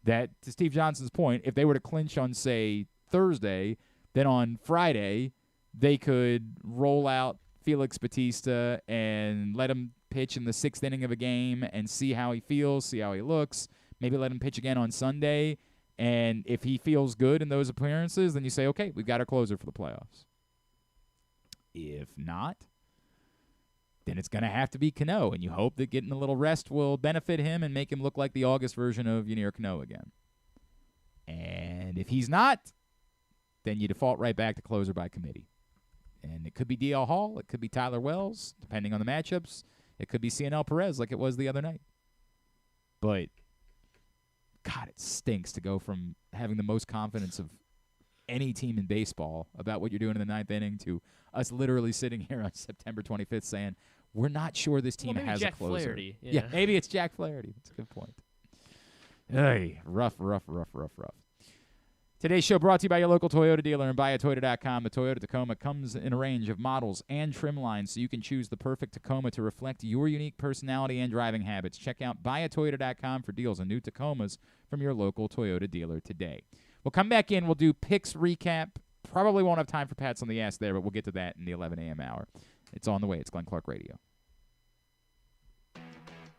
that, to Steve Johnson's point, if they were to clinch on, say, Thursday, then on Friday they could roll out Felix Bautista and let him pitch in the 6th inning of a game and see how he feels, see how he looks. Maybe let him pitch again on Sunday. And if he feels good in those appearances, then you say, okay, we've got our closer for the playoffs. If not, then it's going to have to be Cano, and you hope that getting a little rest will benefit him and make him look like the August version of Yunier Cano again. And if he's not, then you default right back to closer by committee. And it could be D.L. Hall. It could be Tyler Wells, depending on the matchups. It could be CNL Perez like it was the other night. But, God, it stinks to go from having the most confidence of any team in baseball about what you're doing in the 9th inning to us literally sitting here on September 25th saying, we're not sure this team has Jack a closer. Flaherty. Yeah, maybe it's Jack Flaherty. That's a good point. Hey, rough. Today's show brought to you by your local Toyota dealer and buyatoyota.com. The Toyota Tacoma comes in a range of models and trim lines, so you can choose the perfect Tacoma to reflect your unique personality and driving habits. Check out buyatoyota.com for deals on new Tacomas from your local Toyota dealer today. We'll come back in. We'll do picks recap. Probably won't have time for pats on the ass there, but we'll get to that in the 11 a.m. hour. It's on the way. It's Glenn Clark Radio.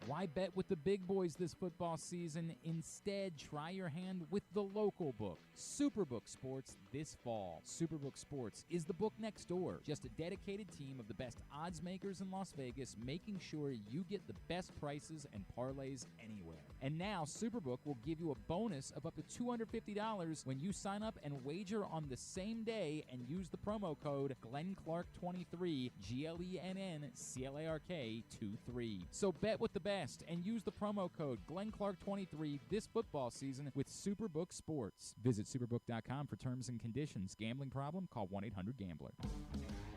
Why bet with the big boys this football season? Instead, try your hand with the local book, Superbook Sports, this fall. Superbook Sports is the book next door. Just a dedicated team of the best odds makers in Las Vegas, making sure you get the best prices and parlays anywhere. And now, Superbook will give you a bonus of up to $250 when you sign up and wager on the same day and use the promo code GlennClark23, GLENNCLARK23. So bet with the best and use the promo code GlennClark23 this football season with Superbook Sports. Visit superbook.com for terms and conditions. Gambling problem? Call 1-800-GAMBLER.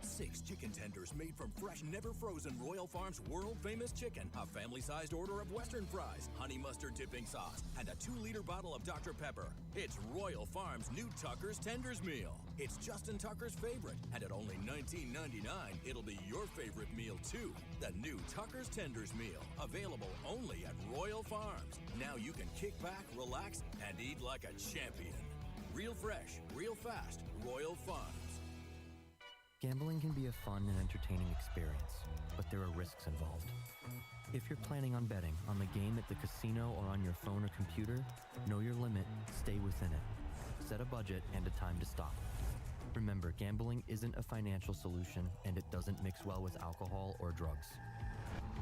6 chicken tenders made from fresh, never frozen Royal Farms world-famous chicken, a family-sized order of Western fries, honey mustard dipping sauce, and a 2-liter bottle of Dr. Pepper. It's Royal Farms' new Tucker's Tenders Meal. It's Justin Tucker's favorite, and at only $19.99, it'll be your favorite meal, too. The new Tucker's Tenders Meal, available only at Royal Farms. Now you can kick back, relax, and eat like a champion. Real fresh, real fast, Royal Farms. Gambling can be a fun and entertaining experience, but there are risks involved. If you're planning on betting on the game at the casino or on your phone or computer, know your limit, stay within it. Set a budget and a time to stop. Remember, gambling isn't a financial solution, and it doesn't mix well with alcohol or drugs.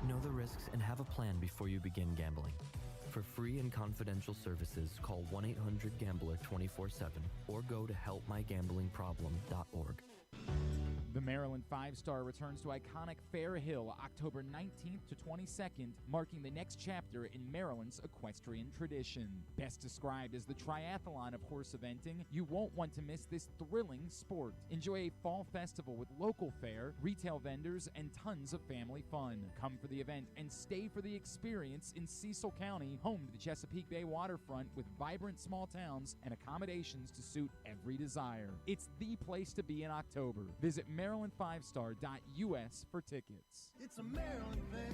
Know the risks and have a plan before you begin gambling. For free and confidential services, call 1-800-GAMBLER 24/7 or go to helpmygamblingproblem.org. The Maryland Five-Star returns to iconic Fair Hill October 19th to 22nd, marking the next chapter in Maryland's equestrian tradition. Best described as the triathlon of horse eventing, you won't want to miss this thrilling sport. Enjoy a fall festival with local fare, retail vendors, and tons of family fun. Come for the event and stay for the experience in Cecil County, home to the Chesapeake Bay waterfront with vibrant small towns and accommodations to suit every desire. It's the place to be in October. Visit MarylandFivestar.us for tickets. It's a Maryland thing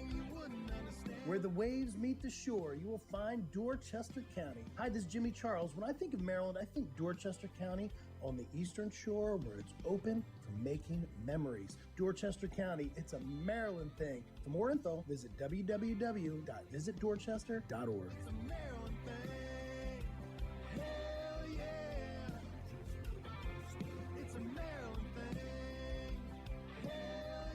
you wouldn't understand. Where the waves meet the shore, you will find Dorchester County. Hi, this is Jimmy Charles. When I think of Maryland, I think Dorchester County on the eastern shore where it's open for making memories. Dorchester County, it's a Maryland thing. For more info, visit www.visitdorchester.org. It's a Maryland thing. Hell yeah. It's a Maryland thing. Hell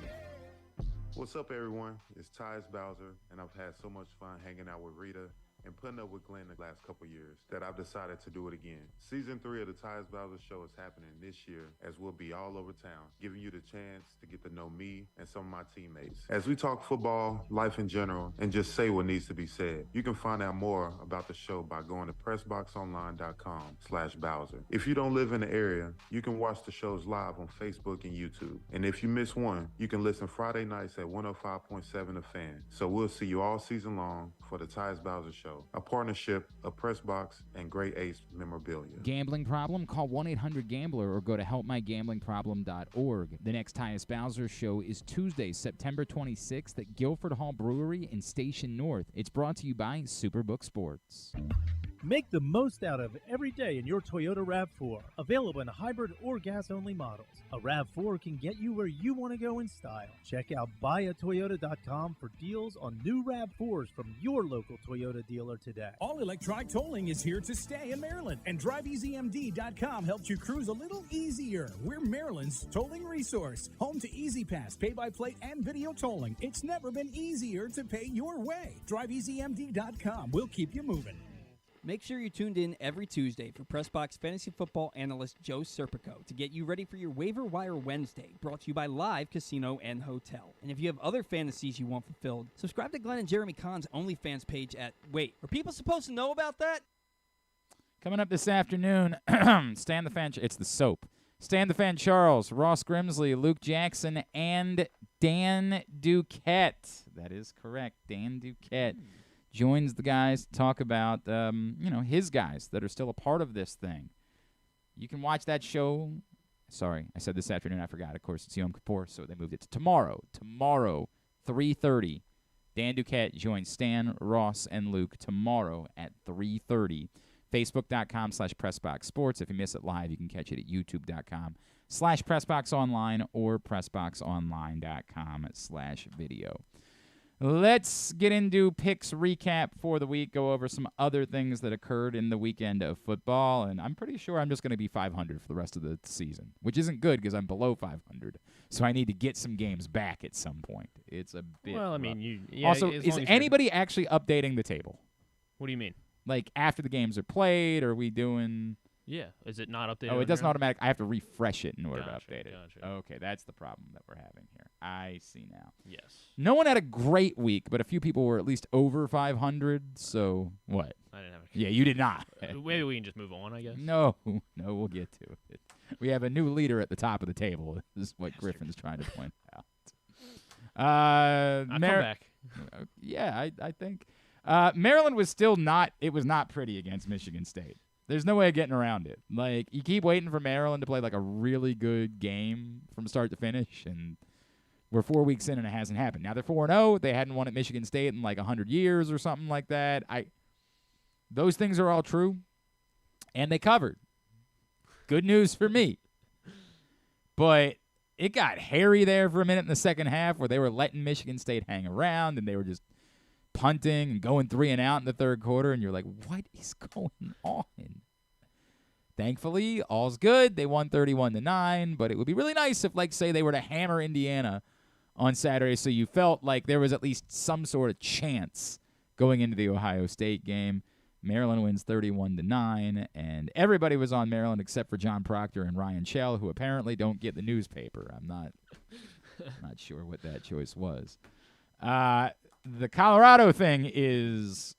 yeah. What's up, everyone? It's Tyus Bowser, and I've had so much fun hanging out with Rita and putting up with Glenn the last couple years that I've decided to do it again. Season 3 of the Tyus Bowser Show is happening this year, as we'll be all over town, giving you the chance to get to know me and some of my teammates. As we talk football, life in general, and just say what needs to be said. You can find out more about the show by going to PressBoxOnline.com/Bowser. If you don't live in the area, you can watch the shows live on Facebook and YouTube. And if you miss one, you can listen Friday nights at 105.7 The Fan. So we'll see you all season long for the Tyus Bowser Show, a partnership of PressBox and Great Ace Memorabilia. Gambling problem? Call 1-800-GAMBLER or go to helpmygamblingproblem.org. The next Tyus Bowser Show is Tuesday, September 26th at Guilford Hall Brewery in Station North. It's brought to you by Superbook Sports. Make the most out of every day in your Toyota RAV4. Available in hybrid or gas-only models. A RAV4 can get you where you want to go in style. Check out buyatoyota.com for deals on new RAV4s from your local Toyota dealer today. All electronic tolling is here to stay in Maryland, and DriveEasyMD.com helps you cruise a little easier. We're Maryland's tolling resource, home to EasyPass, pay-by-plate, and video tolling. It's never been easier to pay your way. DriveEasyMD.com. We'll keep you moving. Make sure you're tuned in every Tuesday for PressBox Fantasy Football Analyst Joe Serpico to get you ready for your Waiver Wire Wednesday, brought to you by Live Casino and Hotel. And if you have other fantasies you want fulfilled, subscribe to Glenn and Jeremy Conn's OnlyFans page at... Wait, are people supposed to know about that? Coming up this afternoon, Stan the Fan... It's the soap. Stan the Fan Charles, Ross Grimsley, Luke Jackson, and Dan Duquette. That is correct, Dan Duquette. Joins the guys to talk about, his guys that are still a part of this thing. You can watch that show. Sorry, I said this afternoon. I forgot. Of course, it's Yom Kippur, so they moved it to tomorrow. Tomorrow, 3:30. Dan Duquette joins Stan, Ross, and Luke tomorrow at 3:30. Facebook.com/PressBoxSports. If you miss it live, you can catch it at YouTube.com/PressBoxOnline or PressBoxOnline.com/video. Let's get into picks recap for the week, go over some other things that occurred in the weekend of football, and I'm pretty sure I'm just going to be 500 for the rest of the season, which isn't good because I'm below 500, so I need to get some games back at some point. It's a bit Well, I rough. mean, yeah, Also, as is long as anybody actually updating the table? What do you mean? Like, after the games are played, are we doing... Yeah. Is it not updated? Oh, it doesn't on your end? automatically. I have to refresh it in order Gotcha, to update it. gotcha. Okay, that's the problem that we're having here. I see now. Yes. No one had a great week, but a few people were at least over 500, so what? I didn't have a Yeah, you did not. Maybe we can just move on, I guess. No, we'll get to it. We have a new leader at the top of the table. This is what Griffin's trying to point out. I'll come back. Yeah, I think. Maryland was still not – it was not pretty against Michigan State. There's no way of getting around it. Like, you keep waiting for Maryland to play, like, a really good game from start to finish, and we're 4 weeks in and it hasn't happened. Now, they're 4-0. They hadn't won at Michigan State in, like, 100 years or something like that. Those things are all true, and they covered. Good news for me. But it got hairy there for a minute in the second half where they were letting Michigan State hang around, and they were just punting and going 3 and out in the third quarter, and you're like, what is going on? Thankfully, all's good. They won 31-9, but it would be really nice if, like, say they were to hammer Indiana on Saturday, so you felt like there was at least some sort of chance going into the Ohio State game. Maryland wins 31-9, and everybody was on Maryland except for John Proctor and Ryan Shell, who apparently don't get the newspaper. I'm not sure what that choice was. The Colorado thing is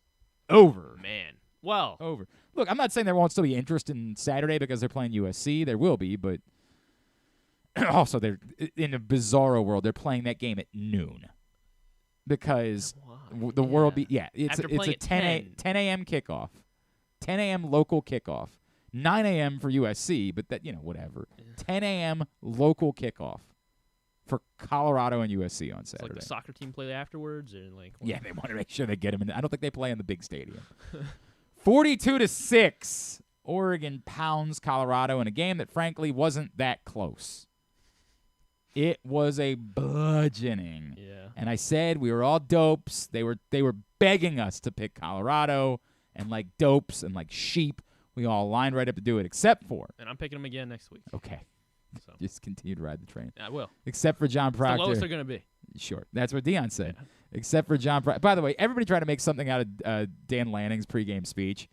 over. Man. Well. Over. Look, I'm not saying there won't still be interest in Saturday because they're playing USC. There will be, but also they're in a bizarro world. They're playing that game at noon because the world it's a 10 a.m. kickoff. 10 a.m. local kickoff. 9 a.m. for USC, but that, whatever. 10 a.m. local kickoff for Colorado and USC on Saturday. Like the soccer team play afterwards? Or Yeah, they want to make sure they get them in. I don't think they play in the big stadium. 42-6, Oregon pounds Colorado in a game that, frankly, wasn't that close. It was a bludgeoning. Yeah. And I said we were all dopes. They were begging us to pick Colorado, and like dopes and like sheep, we all lined right up to do it, except for. And I'm picking them again next week. Okay. So. Just continue to ride the train. I will. Except for John Proctor. It's the lowest they're going to be. Sure. That's what Dion said. Yeah. Except for John Proctor. By the way, everybody trying to make something out of Dan Lanning's pregame speech.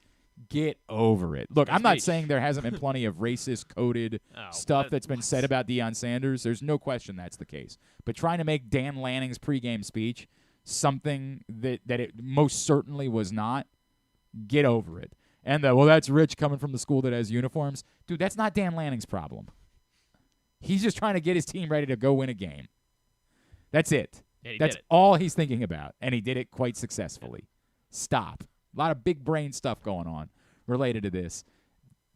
Get over it. Look, I'm not saying there hasn't been plenty of racist-coded stuff that's been said about Deion Sanders. There's no question that's the case. But trying to make Dan Lanning's pregame speech something that it most certainly was not, get over it. And that's Rich coming from the school that has uniforms. Dude, that's not Dan Lanning's problem. He's just trying to get his team ready to go win a game. That's it. Yeah, that's all he's thinking about, and he did it quite successfully. Stop. A lot of big brain stuff going on related to this.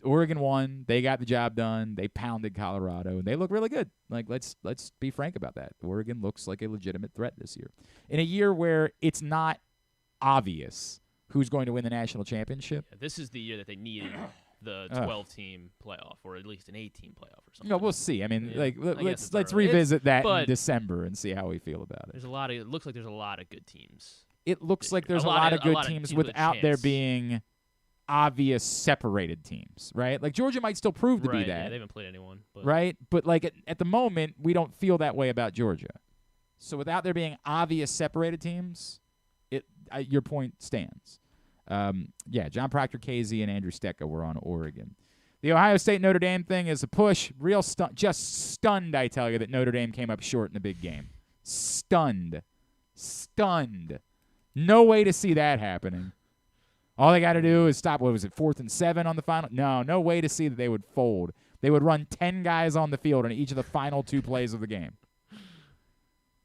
Oregon won. They got the job done. They pounded Colorado, and they look really good. Like, let's be frank about that. Oregon looks like a legitimate threat this year. In a year where it's not obvious who's going to win the national championship. Yeah, this is the year that they needed the 12-team playoff, or at least an 8-team playoff or something. No, we'll see. I mean, let's revisit that in December and see how we feel about it. It looks like there's a lot of good teams. It looks like there's a lot of good teams without there being obvious separated teams, right? Like Georgia might still prove to be that. Yeah, they haven't played anyone. But. Right? But like at the moment, we don't feel that way about Georgia. So without there being obvious separated teams, your point stands. John Proctor, KZ, and Andrew Stecca were on Oregon. The Ohio State-Notre Dame thing is a push. Just stunned, I tell you, that Notre Dame came up short in a big game. Stunned. No way to see that happening. All they got to do is stop, 4th and 7 on the final? No way to see that they would fold. They would run 10 guys on the field on each of the final 2 plays of the game.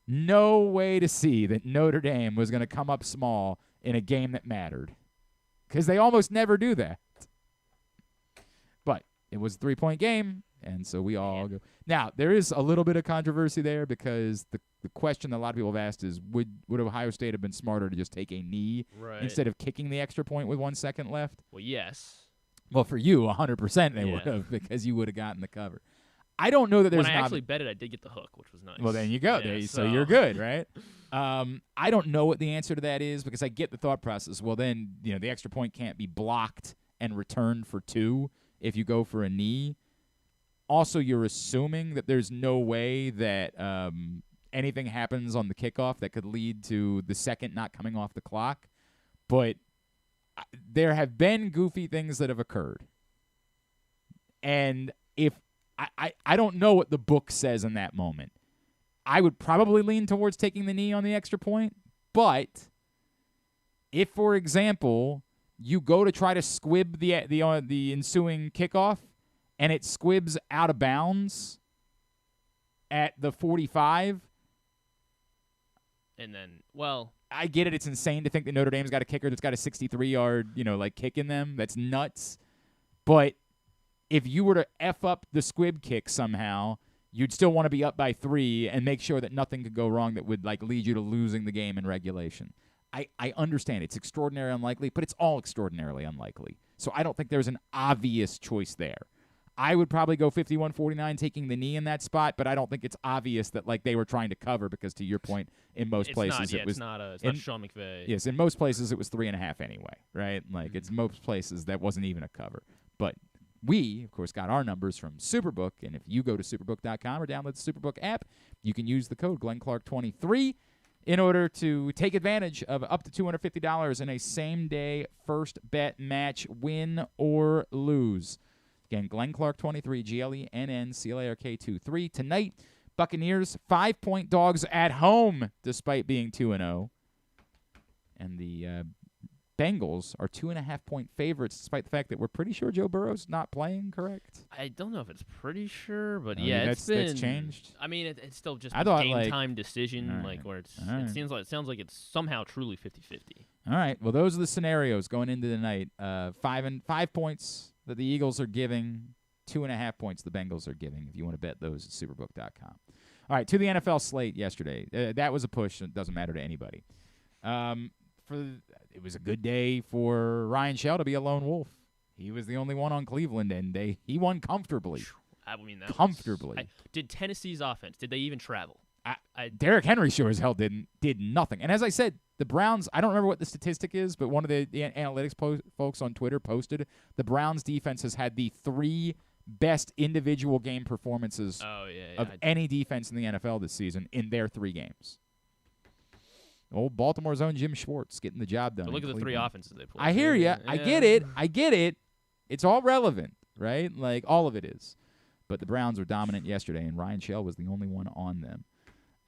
No way to see that Notre Dame was going to come up small in a game that mattered. Because they almost never do that. But it was a 3-point game, and so we all go. Now, there is a little bit of controversy there because the question that a lot of people have asked is, would Ohio State have been smarter to just take a knee instead of kicking the extra point with 1 second left? Well, yes. Well, for you, 100% they would have, because you would have gotten the cover. I don't know that there's when I actually bet it, I did get the hook, which was nice. Well, then you go. Yeah, so you're good, right? I don't know what the answer to that is because I get the thought process. Well, then, the extra point can't be blocked and returned for 2 if you go for a knee. Also, you're assuming that there's no way that anything happens on the kickoff that could lead to the second not coming off the clock. But there have been goofy things that have occurred. And if I don't know what the book says in that moment. I would probably lean towards taking the knee on the extra point. But if, for example, you go to try to squib the ensuing kickoff and it squibs out of bounds at the 45. And then, I get it. It's insane to think that Notre Dame's got a kicker that's got a 63-yard, kick in them. That's nuts. But if you were to F up the squib kick somehow, you'd still want to be up by 3 and make sure that nothing could go wrong that would lead you to losing the game in regulation. I understand it's extraordinarily unlikely, but it's all extraordinarily unlikely. So I don't think there's an obvious choice there. I would probably go 51-49 taking the knee in that spot, but I don't think it's obvious that they were trying to cover because, to your point, in most places it was not Sean McVay. Yes, in most places it was 3.5 anyway, right? It's most places that wasn't even a cover. But we, of course, got our numbers from Superbook, and if you go to superbook.com or download the Superbook app, you can use the code GlennClark23, in order to take advantage of up to $250 in a same-day first bet match, win or lose. Again, Glenn Clark 23, GLENN, CLARK 23. Buccaneers 5-point dogs at home despite being 2-0. And the Bengals are 2.5-point favorites despite the fact that we're pretty sure Joe Burrow's not playing, correct? I don't know if it's pretty sure, but that's changed. I mean, it's still just I a thought, game time decision, right. where it's. All right. It sounds like it's somehow truly 50-50. All right. Well, those are the scenarios going into the night. 5 points that the Eagles are giving, 2.5 points the Bengals are giving. If you want to bet those at superbook.com. All right, to the NFL slate yesterday. That was a push. It doesn't matter to anybody. It was a good day for Ryan Shell to be a lone wolf. He was the only one on Cleveland, and he won comfortably. I mean, comfortably. Did Tennessee's offense? Did they even travel? Derrick Henry sure as hell did nothing. And as I said, the Browns, I don't remember what the statistic is, but one of the analytics folks on Twitter posted the Browns defense has had the 3 best individual game performances of any defense in the NFL this season in their 3 games. Old Baltimore's own Jim Schwartz getting the job done. But look at the 3 offenses they played. I hear you. I get it. It's all relevant, right? Like, all of it is. But the Browns were dominant yesterday, and Ryan Shell was the only one on them.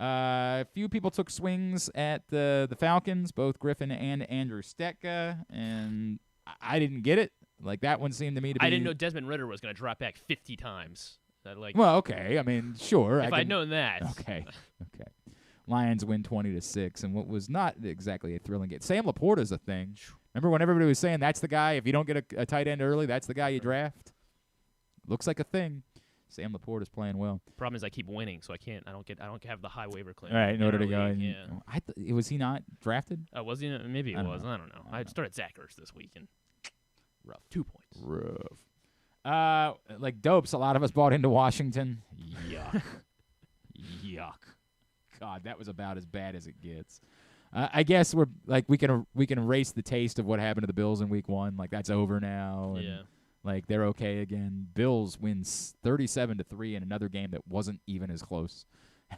A few people took swings at the Falcons, both Griffin and Andrew Stetka, and I didn't get it. Like, that one seemed to me to be... I didn't know Desmond Ridder was going to drop back 50 times. Well, okay. I mean, sure. If I'd known that. Okay. Lions win 20-6, and what was not exactly a thrilling game. Sam Laporta's a thing. Remember when everybody was saying that's the guy, if you don't get a tight end early, that's the guy you draft? Looks like a thing. Sam Laporta's playing well. Problem is I keep winning, so I don't have the high waiver claim. All right, in order to go. Yeah. Was he not drafted? Was he? Maybe he was. I don't know. I started Zach Ertz this week, and rough. 2 points. Rough. Like dopes, a lot of us bought into Washington. Yuck. Yuck. God, that was about as bad as it gets. I guess we can erase the taste of what happened to the Bills in Week 1. Like, that's over now. And, yeah. Like, they're okay again. Bills wins 37-3 in another game that wasn't even as close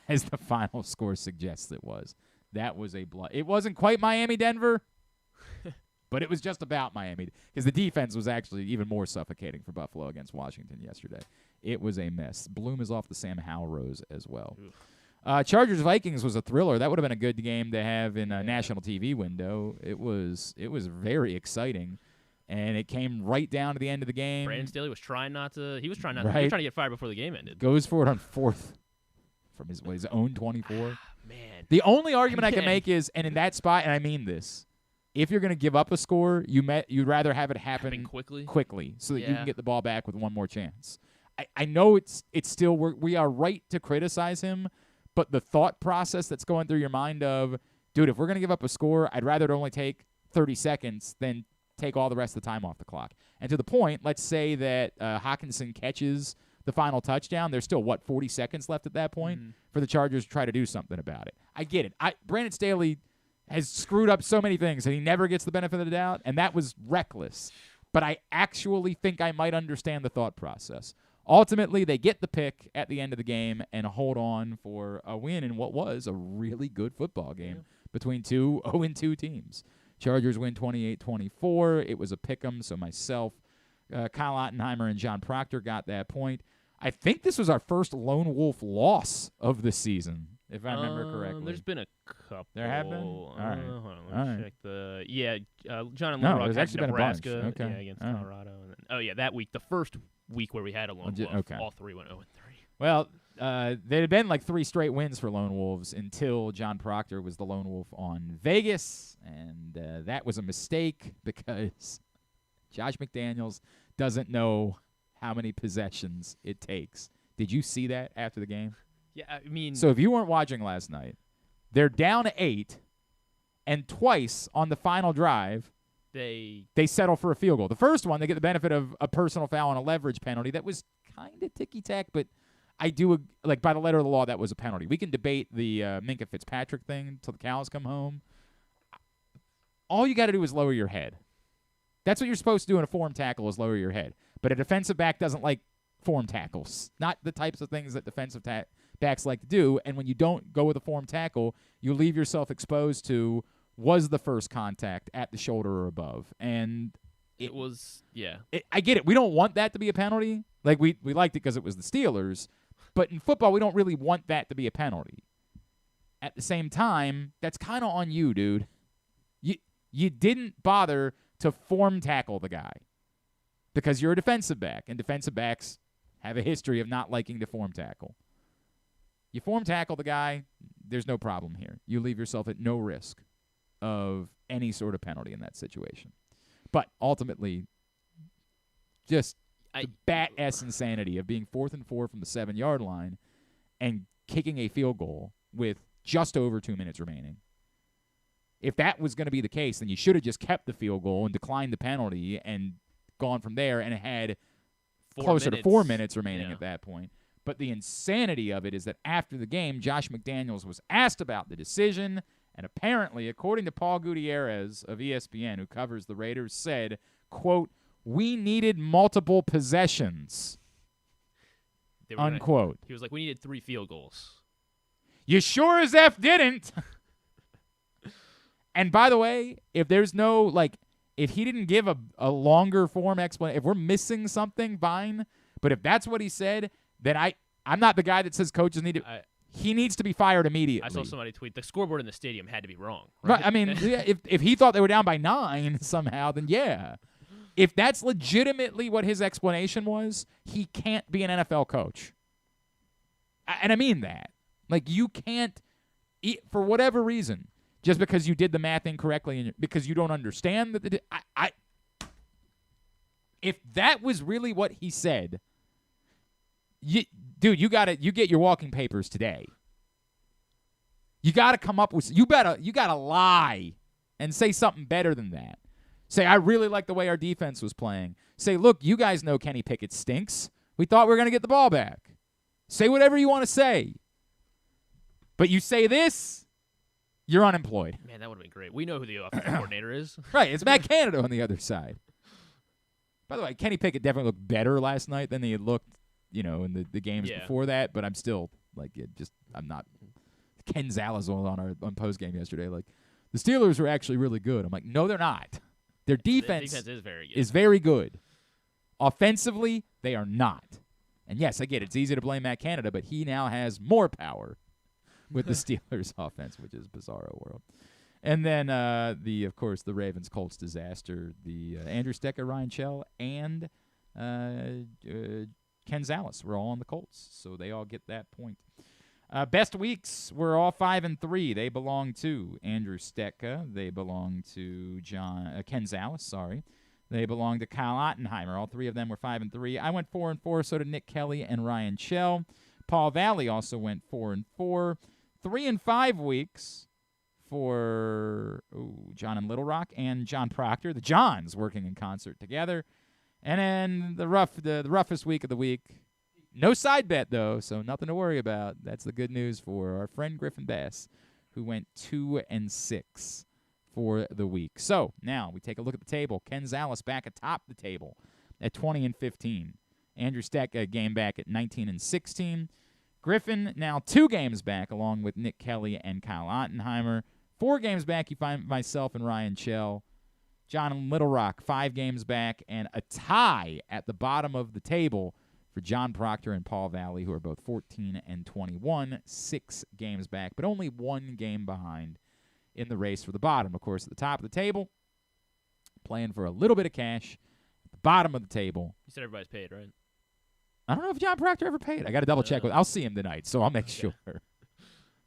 as the final score suggests it was. That was a blood. It wasn't quite Miami-Denver, but it was just about Miami because the defense was actually even more suffocating for Buffalo against Washington yesterday. It was a mess. Bloom is off the Sam Howell rose as well. Chargers-Vikings was a thriller. That would have been a good game to have in a national TV window. It was very exciting, and it came right down to the end of the game. Brandon Staley was trying not to. He was trying to get fired before the game ended. Goes for it on 4th from his own 24. Man. The only argument I can make is, and in that spot, and I mean this, if you're going to give up a score, you'd rather have it happen quickly so that you can get the ball back with one more chance. I know it's still we are right to criticize him, but the thought process that's going through your mind of, dude, if we're going to give up a score, I'd rather it only take 30 seconds than take all the rest of the time off the clock. And to the point, let's say that Hawkinson catches the final touchdown. There's still, 40 seconds left at that point for the Chargers to try to do something about it. I get it. Brandon Staley has screwed up so many things, and he never gets the benefit of the doubt, and that was reckless. But I actually think I might understand the thought process. Ultimately, they get the pick at the end of the game and hold on for a win in what was a really good football game between two 0-2 teams. Chargers win 28-24. It was a pick'em, so myself, Kyle Ottenheimer, and John Proctor got that point. I think this was our first lone wolf loss of the season, if I remember correctly. There's been a couple. There have been? All right. Hold on, let me check the. John and Little Rock had Nebraska against Colorado. And then, that week, the first week where we had a lone wolf, all 3 went 0-3. Well, there had been like 3 straight wins for lone wolves until John Proctor was the lone wolf on Vegas, and that was a mistake because Josh McDaniels doesn't know how many possessions it takes. Did you see that after the game? Yeah, I mean... So if you weren't watching last night, they're down 8, and twice on the final drive, they settle for a field goal. The first one, they get the benefit of a personal foul and a leverage penalty. That was kind of ticky-tack, but I do, by the letter of the law, that was a penalty. We can debate the Minkah Fitzpatrick thing until the cows come home. All you got to do is lower your head. That's what you're supposed to do in a form tackle is lower your head. But a defensive back doesn't like form tackles, not the types of things that defensive backs like to do. And when you don't go with a form tackle, you leave yourself exposed to, was the first contact at the shoulder or above. And it was, yeah. I get it. We don't want that to be a penalty. Like, we liked it because it was the Steelers. But in football, we don't really want that to be a penalty. At the same time, that's kind of on you, dude. You didn't bother to form tackle the guy because you're a defensive back, and defensive backs have a history of not liking to form tackle. You form tackle the guy, there's no problem here. You leave yourself at no risk of any sort of penalty in that situation. But ultimately, just the bat-ass insanity of being 4th and 4 from the 7-yard line and kicking a field goal with just over 2 minutes remaining. If that was going to be the case, then you should have just kept the field goal and declined the penalty and gone from there and had closer to 4 minutes remaining at that point. But the insanity of it is that after the game, Josh McDaniels was asked about the decision, and apparently, according to Paul Gutierrez of ESPN, who covers the Raiders, said, quote, "We needed multiple possessions," unquote. He was like, we needed 3 field goals. You sure as F didn't. And by the way, if there's no, like, if he didn't give a longer form explanation, if we're missing something, fine. But if that's what he said, then I'm not the guy that says coaches need to. He needs to be fired immediately. I saw somebody tweet, the scoreboard in the stadium had to be wrong. Right? I mean, if he thought they were down by 9 somehow, then yeah. If that's legitimately what his explanation was, he can't be an NFL coach. And I mean that. Like, you can't, for whatever reason, just because you did the math incorrectly and because you don't understand that if that was really what he said, dude, you get your walking papers today. You got to come up with, you got to lie and say something better than that. Say, I really like the way our defense was playing. Say, look, you guys know Kenny Pickett stinks. We thought we were going to get the ball back. Say whatever you want to say. But you say this, you're unemployed. Man, that would have been great. We know who the offensive coordinator is. Right, it's Matt Canada on the other side. By the way, Kenny Pickett definitely looked better last night than he had looked, in the games before that. But I'm still I'm not. Ken Zales on post game yesterday. Like, the Steelers were actually really good. I'm like, no, they're not. Their defense is very good. Offensively, they are not. And yes, I get it. It's easy to blame Matt Canada, but he now has more power with the Steelers' offense, which is bizarro world. And then, of course, the Ravens-Colts disaster, the Andrew Stecker, Ryan Shell, and Ken Zales were all on the Colts, so they all get that point. Best weeks were all 5-3. They belong to Andrew Stetka. They belong to Ken Zales, sorry. They belong to Kyle Ottenheimer. All 3 of them were 5-3. I went 4-4, so did Nick Kelly and Ryan Shell. Paul Valley also went 4-4. 3-5 weeks for John and Little Rock and John Proctor. The Johns working in concert together. And then the roughest week of the week. No side bet, though, so nothing to worry about. That's the good news for our friend Griffin Bass, who went 2-6 for the week. So now we take a look at the table. Ken Zales back atop the table at 20-15. Andrew Steck a game back at 19-16. Griffin now 2 games back, along with Nick Kelly and Kyle Ottenheimer. 4 games back, you find myself and Ryan Shell. John and Little Rock 5 games back, and a tie at the bottom of the table for John Proctor and Paul Valley, who are both 14-21, 6 games back, but only 1 game behind in the race for the bottom. Of course, at the top of the table, playing for a little bit of cash. At the bottom of the table. You said everybody's paid, right? I don't know if John Proctor ever paid. I got to double check. I'll see him tonight, so I'll make sure.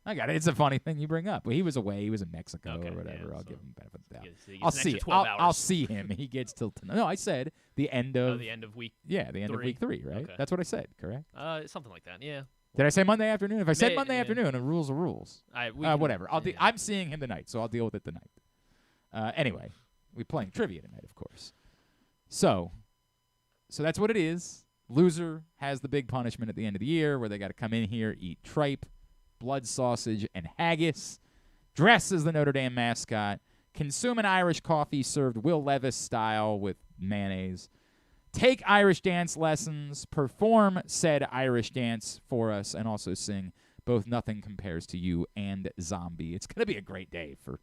I got it. It's a funny thing you bring up. Well, he was away. He was in Mexico or whatever. Yeah, I'll give him benefit of the doubt. I'll see him. He gets till tonight. No, I said the end of week. Yeah, the end of week 3, right? Okay. That's what I said, correct? Something like that. Yeah. Did I say Monday afternoon? If I said Monday afternoon, the rules are rules. Whatever. I'm seeing him tonight, so I'll deal with it tonight. Anyway, we're playing trivia tonight, of course. So that's what it is. Loser has the big punishment at the end of the year where they got to come in here, eat tripe, blood sausage, and haggis, dress as the Notre Dame mascot, consume an Irish coffee served Will Levis style with mayonnaise, take Irish dance lessons, perform said Irish dance for us, and also sing both Nothing Compares to You and Zombie. It's going to be a great day for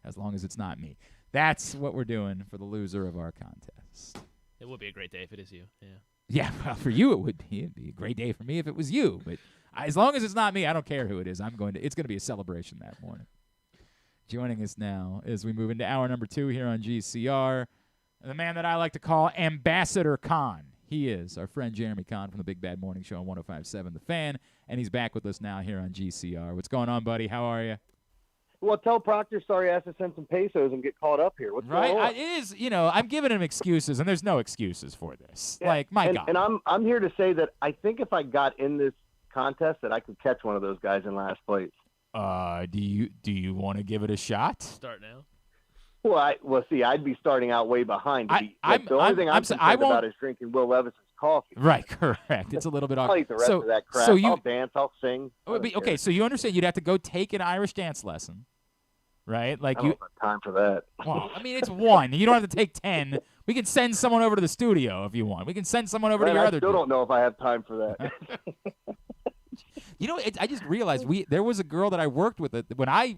as long as it's not me. That's what we're doing for the loser of our contest. It would be a great day if it is you. Yeah. Yeah, well, for you it would be. It'd be a great day for me if it was you. But as long as it's not me, I don't care who it is. It's going to be a celebration that morning. Joining us now as we move into hour number 2 here on GCR, the man that I like to call Ambassador Conn. He is our friend Jeremy Conn from the Big Bad Morning Show on 105.7 The Fan, and he's back with us now here on GCR. What's going on, buddy? How are you? Well, tell Proctor sorry I have to send some pesos and get caught up here. What's going on? It is, I'm giving him excuses, and there's no excuses for this. Yeah. God. And I'm here to say that I think if I got in this contest that I could catch one of those guys in last place. Do you want to give it a shot? Start now. Well, see, I'd be starting out way behind. The only thing I'm concerned about is drinking Will Levis's coffee. Right, correct. It's a little bit I'll eat the rest of that crap. I'll dance, I'll sing. Okay, so you understand you'd have to go take an Irish dance lesson, right? I don't have time for that. Well, I mean, it's one. You don't have to take 10. We can send someone over to the studio if you want. We can send someone over to your other. I still don't know if I have time for that. I just realized there was a girl that I worked with when I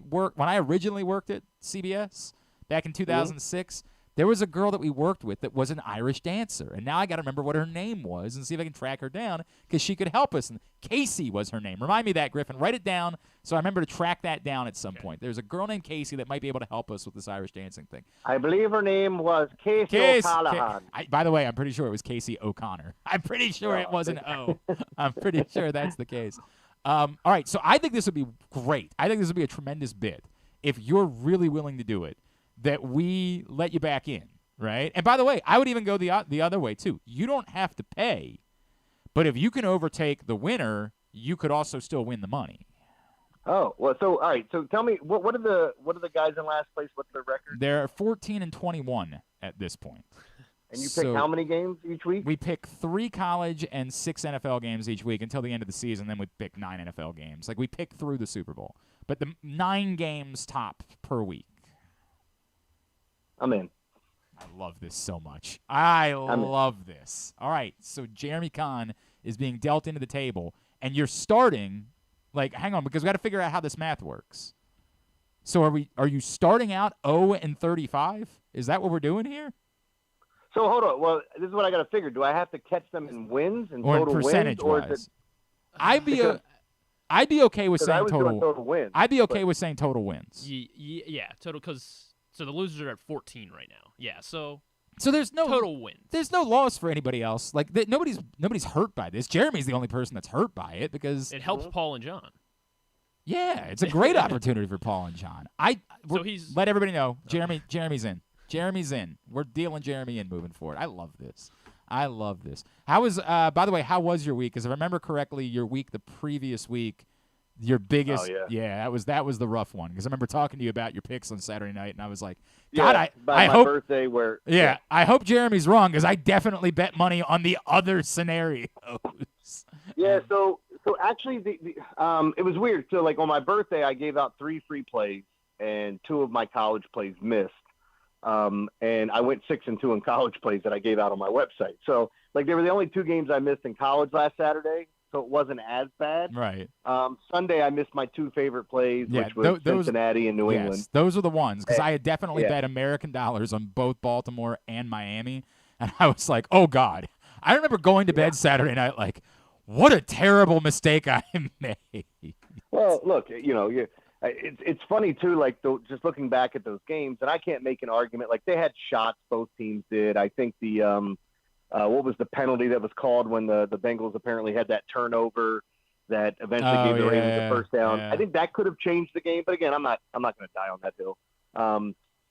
originally worked at CBS back in 2006. There was a girl that we worked with that was an Irish dancer, and now I got to remember what her name was and see if I can track her down because she could help us. And Casey was her name. Remind me of that, Griffin. Write it down so I remember to track that down at some point. There's a girl named Casey that might be able to help us with this Irish dancing thing. I believe her name was Casey O'Callaghan. By the way, I'm pretty sure it was Casey O'Connor. I'm pretty sure it was an O. I'm pretty sure that's the case. All right, so I think this would be great. I think this would be a tremendous bid if you're really willing to do it, that we let you back in, right? And by the way, I would even go the other way, too. You don't have to pay, but if you can overtake the winner, you could also still win the money. Oh, well, so, all right, so tell me, what are the guys in last place? What's their record? They're 14-21 at this point. And you pick how many games each week? We pick 3 college and 6 NFL games each week until the end of the season. Then we pick 9 NFL games. Like, we pick through the Super Bowl. But the 9 games top per week. I'm in. I love this so much. I love this. All right, so Jeremy Conn is being dealt into the table, and you're starting, hang on, because we got to figure out how this math works. So are you starting out 0-35? Is that what we're doing here? So hold on. Well, this is what I got to figure. Do I have to catch them in wins and or total in percentage wins, wise? I'd be okay with saying total wins. I'd be okay with saying total wins. Yeah, total because the losers are at 14 right now. Yeah, so there's no total wins. There's no loss for anybody else. Nobody's hurt by this. Jeremy's the only person that's hurt by it because it helps Paul and John. Yeah, it's a great opportunity for Paul and John. Let everybody know Jeremy's in. Jeremy's in. We're dealing Jeremy in moving forward. I love this. How was, by the way, how was your week? Because if I remember correctly, your week the previous week, your biggest, that was the rough one. Because I remember talking to you about your picks on Saturday night, and I was like, God, I hope my birthday where I hope Jeremy's wrong because I definitely bet money on the other scenarios. Yeah, so actually, it was weird. So on my birthday, I gave out 3 free plays, and 2 of my college plays missed. And I went 6-2 in college plays that I gave out on my website. So they were the only 2 games I missed in college last Saturday. So it wasn't as bad. Right. Sunday I missed my 2 favorite plays, which was Cincinnati and New England. Those are the ones because I had definitely bet American dollars on both Baltimore and Miami. And I was like, oh, God. I remember going to bed Saturday night what a terrible mistake I made. Well, look, it's funny too, just looking back at those games, and I can't make an argument. They had shots, both teams did. I think the what was the penalty that was called when the Bengals apparently had that turnover that eventually gave the Ravens a first down. Yeah. I think that could have changed the game, but again, I'm not going to die on that hill.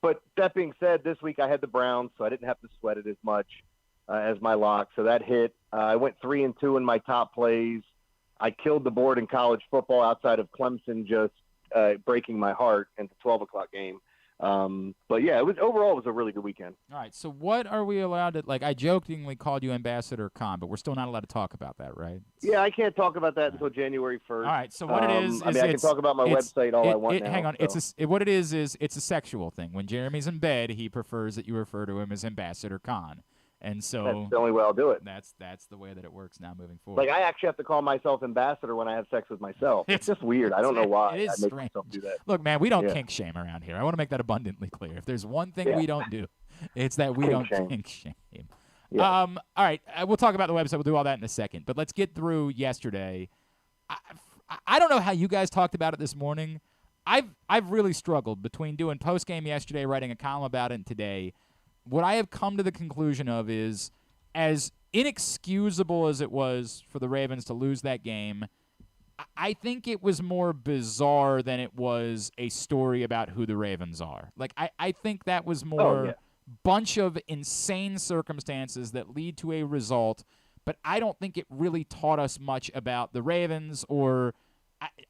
But that being said, this week I had the Browns, so I didn't have to sweat it as much as my lock. So that hit. I went 3-2 in my top plays. I killed the board in college football outside of Clemson just breaking my heart in the 12 o'clock game. But yeah, it was a really good weekend. All right. So what are we allowed to, I jokingly called you Ambassador Conn, but we're still not allowed to talk about that, right? Yeah, I can't talk about that until January 1st. All right. So what it is I can talk about my website all I want now. Hang on. So. What it is it's a sexual thing. When Jeremy's in bed, he prefers that you refer to him as Ambassador Conn. And so that's the only way I'll do it. That's the way that it works now moving forward. Like, I actually have to call myself ambassador when I have sex with myself. It's just weird. I don't know why it is I make strange. myself do that. Look, man, we don't kink shame around here. I want to make that abundantly clear. If there's one thing we don't do, it's that we don't kink shame. Yeah. All right, we'll talk about the website. We'll do all that in a second. But let's get through yesterday. I don't know how you guys talked about it this morning. I've really struggled between doing post-game yesterday, writing a column about it, and today. What I have come to the conclusion of is, as inexcusable as it was for the Ravens to lose that game, I think it was more bizarre than it was a story about who the Ravens are. Like, I think that was more bunch of insane circumstances that lead to a result, but I don't think it really taught us much about the Ravens, or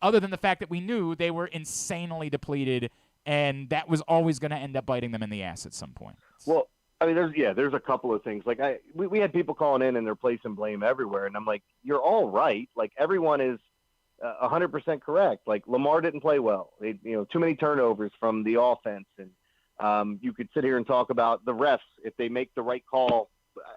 other than the fact that we knew they were insanely depleted, and that was always going to end up biting them in the ass at some point. Well, I mean, there's a couple of things. Like, we had people calling in and they're placing blame everywhere, and I'm like, you're all right. Like, everyone is 100% correct. Like, Lamar didn't play well. Too many turnovers from the offense, and you could sit here and talk about the refs if they make the right call.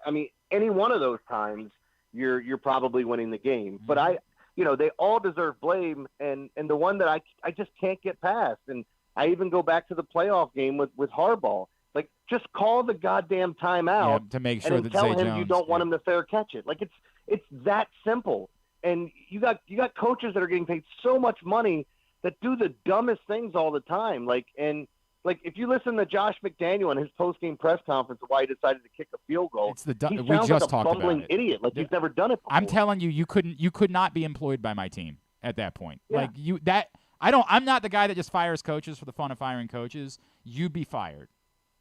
I mean, any one of those times, you're probably winning the game. Mm-hmm. But they all deserve blame, and the one that I just can't get past, and I even go back to the playoff game with Harbaugh. Like, just call the goddamn timeout to make sure and that tell Zay him Jones, you don't want him to fair catch it. Like, it's that simple. And you got coaches that are getting paid so much money that do the dumbest things all the time. Like, if you listen to Josh McDaniel in his post-game press conference of why he decided to kick a field goal, he sounds like a bumbling idiot. Like, he's never done it before. I'm telling you, you could not be employed by my team at that point. Yeah. Like, I'm not the guy that just fires coaches for the fun of firing coaches. You'd be fired.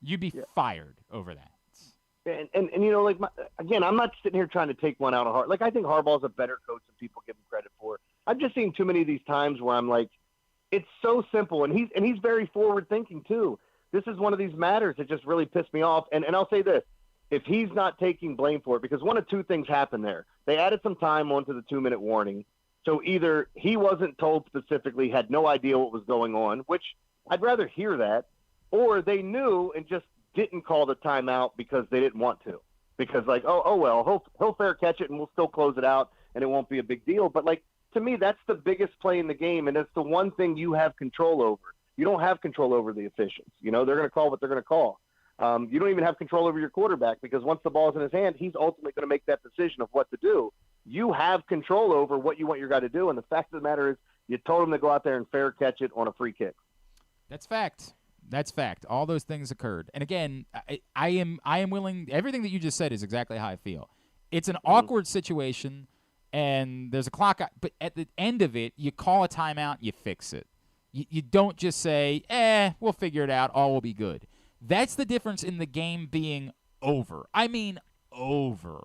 You'd be fired over that. And like, again, I'm not sitting here trying to take one out of Harbaugh. Like, I think Harbaugh's a better coach than people give him credit for. I've just seen too many of these times where I'm like, it's so simple, and he's very forward thinking too. This is one of these matters that just really pissed me off. And I'll say this: if he's not taking blame for it, because one of two things happened there. They added some time onto the 2-minute warning. So either he wasn't told specifically, had no idea what was going on, which I'd rather hear that, or they knew and just didn't call the timeout because they didn't want to. Because, like, oh well, he'll fair catch it and we'll still close it out and it won't be a big deal. But, like, to me, that's the biggest play in the game, and it's the one thing you have control over. You don't have control over the officials. They're going to call what they're going to call. You don't even have control over your quarterback, because once the ball's in his hand, he's ultimately going to make that decision of what to do. You have control over what you want your guy to do, and the fact of the matter is you told him to go out there and fair catch it on a free kick. That's fact. That's fact. All those things occurred. And again, I am willing. Everything that you just said is exactly how I feel. It's an awkward situation, and there's a clock. But at the end of it, you call a timeout, you fix it. You don't just say, we'll figure it out. All will be good. That's the difference in the game being over. I mean, over.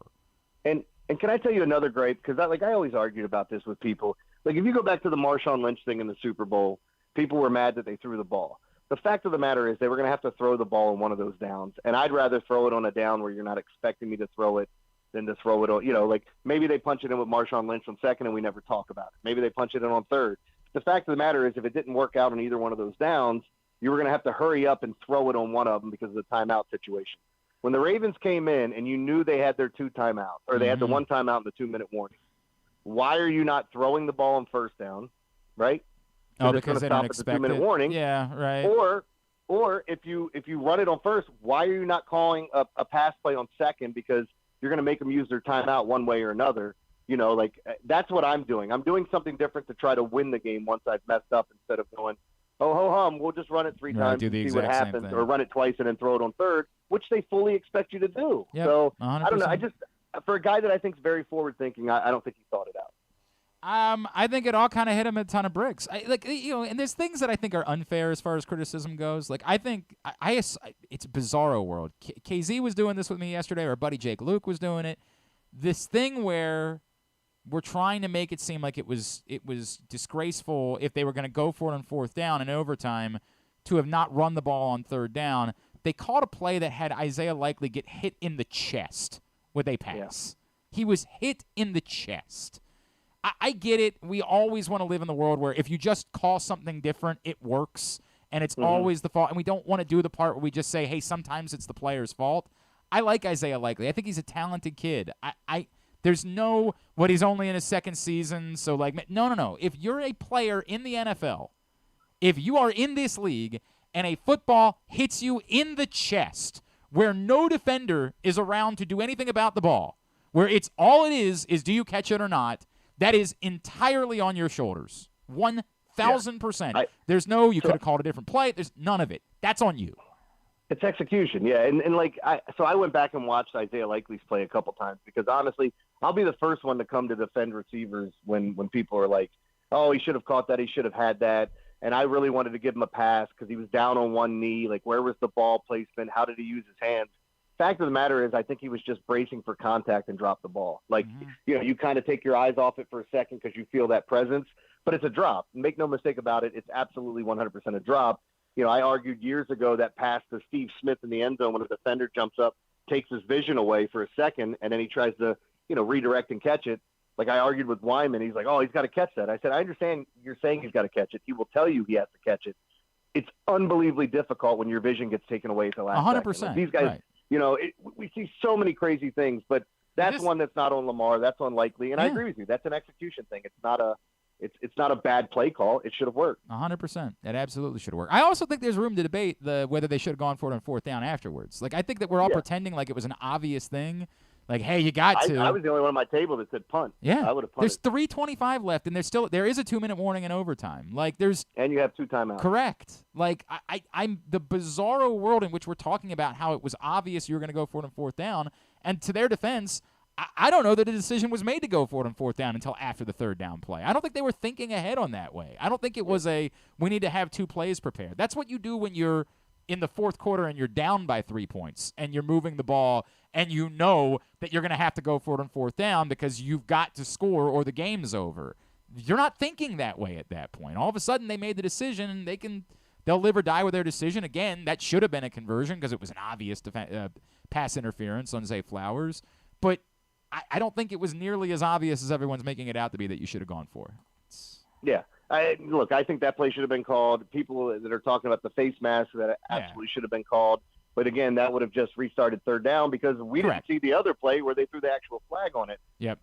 And can I tell you another gripe? Because I always argued about this with people. Like, if you go back to the Marshawn Lynch thing in the Super Bowl, people were mad that they threw the ball. The fact of the matter is they were going to have to throw the ball on one of those downs, and I'd rather throw it on a down where you're not expecting me to throw it than to throw it on, like maybe they punch it in with Marshawn Lynch on second and we never talk about it. Maybe they punch it in on third. The fact of the matter is if it didn't work out on either one of those downs, you were going to have to hurry up and throw it on one of them because of the timeout situation. When the Ravens came in and you knew they had their 2 timeouts, or they had the 1 timeout and the 2-minute warning, why are you not throwing the ball on first down, right? Because they don't expect it. 2-minute warning. Yeah, right. Or if you run it on first, why are you not calling a pass play on second? Because you're going to make them use their timeout one way or another. That's what I'm doing. I'm doing something different to try to win the game once I've messed up, instead of going, we'll just run it 3 times and see what happens, or run it twice and then throw it on third, which they fully expect you to do. Yep, so 100%. I don't know. For a guy that I think is very forward thinking, I don't think he thought it out. I think it all kind of hit him a ton of bricks. And there's things that I think are unfair as far as criticism goes. Like, I think it's bizarro world. KZ was doing this with me yesterday, or our buddy Jake Luke was doing it. This thing where we're trying to make it seem like it was disgraceful if they were going to go for it on 4th down in overtime to have not run the ball on 3rd down. They called a play that had Isaiah Likely get hit in the chest with a pass. Yeah. He was hit in the chest. I get it. We always want to live in the world where if you just call something different, it works, and it's always the fault. And we don't want to do the part where we just say, hey, sometimes it's the player's fault. I like Isaiah Likely. I think he's a talented kid. There's no what he's only in his second season, so like no. If you're a player in the NFL, if you are in this league and a football hits you in the chest where no defender is around to do anything about the ball, where it's all it is do you catch it or not, that is entirely on your shoulders. 1,000%. There's no you could have called a different play. There's none of it. That's on you. It's execution, yeah. And like I went back and watched Isaiah Likely's play a couple times because honestly, I'll be the first one to come to defend receivers when people are like, oh, he should have caught that, he should have had that. And I really wanted to give him a pass because he was down on one knee. Like, where was the ball placement? How did he use his hands? Fact of the matter is, I think he was just bracing for contact and dropped the ball. Like, you kind of take your eyes off it for a second because you feel that presence, but it's a drop. Make no mistake about it. It's absolutely 100% a drop. I argued years ago that pass to Steve Smith in the end zone when a defender jumps up, takes his vision away for a second, and then he tries to, redirect and catch it. Like I argued with Wyman, he's like, oh, he's got to catch that. I said, I understand you're saying he's got to catch it. He will tell you he has to catch it. It's unbelievably difficult when your vision gets taken away at the last 100%. second. Like these guys, right. We see so many crazy things, but that's one that's not on Lamar. That's on Likely. And I agree with you. That's an execution thing. It's not a bad play call. It should have worked. 100%. It absolutely should have worked. I also think there's room to debate whether they should have gone for it on fourth down afterwards. Like I think that we're all pretending like it was an obvious thing. Like, hey, you got to. I was the only one on my table that said punt. Yeah, I would have punted. There's 3:25 left, and there is a 2-minute warning in overtime. Like and you have 2 timeouts. Correct. Like I'm the bizarro world in which we're talking about how it was obvious you were going to go for it on fourth down, and to their defense, I don't know that a decision was made to go for it on fourth down until after the third down play. I don't think they were thinking ahead on that way. I don't think it was we need to have 2 plays prepared. That's what you do when you're in the fourth quarter and you're down by 3 points and you're moving the ball and you know that you're going to have to go for it on fourth down because you've got to score or the game's over. You're not thinking that way at that point. All of a sudden they made the decision and they'll live or die with their decision. Again, that should have been a conversion because it was an obvious pass interference on Zay Flowers. But I don't think it was nearly as obvious as everyone's making it out to be that you should have gone for. Yeah. I think that play should have been called. People that are talking about the face mask, that absolutely should have been called. But again, that would have just restarted third down because we didn't see the other play where they threw the actual flag on it. Yep.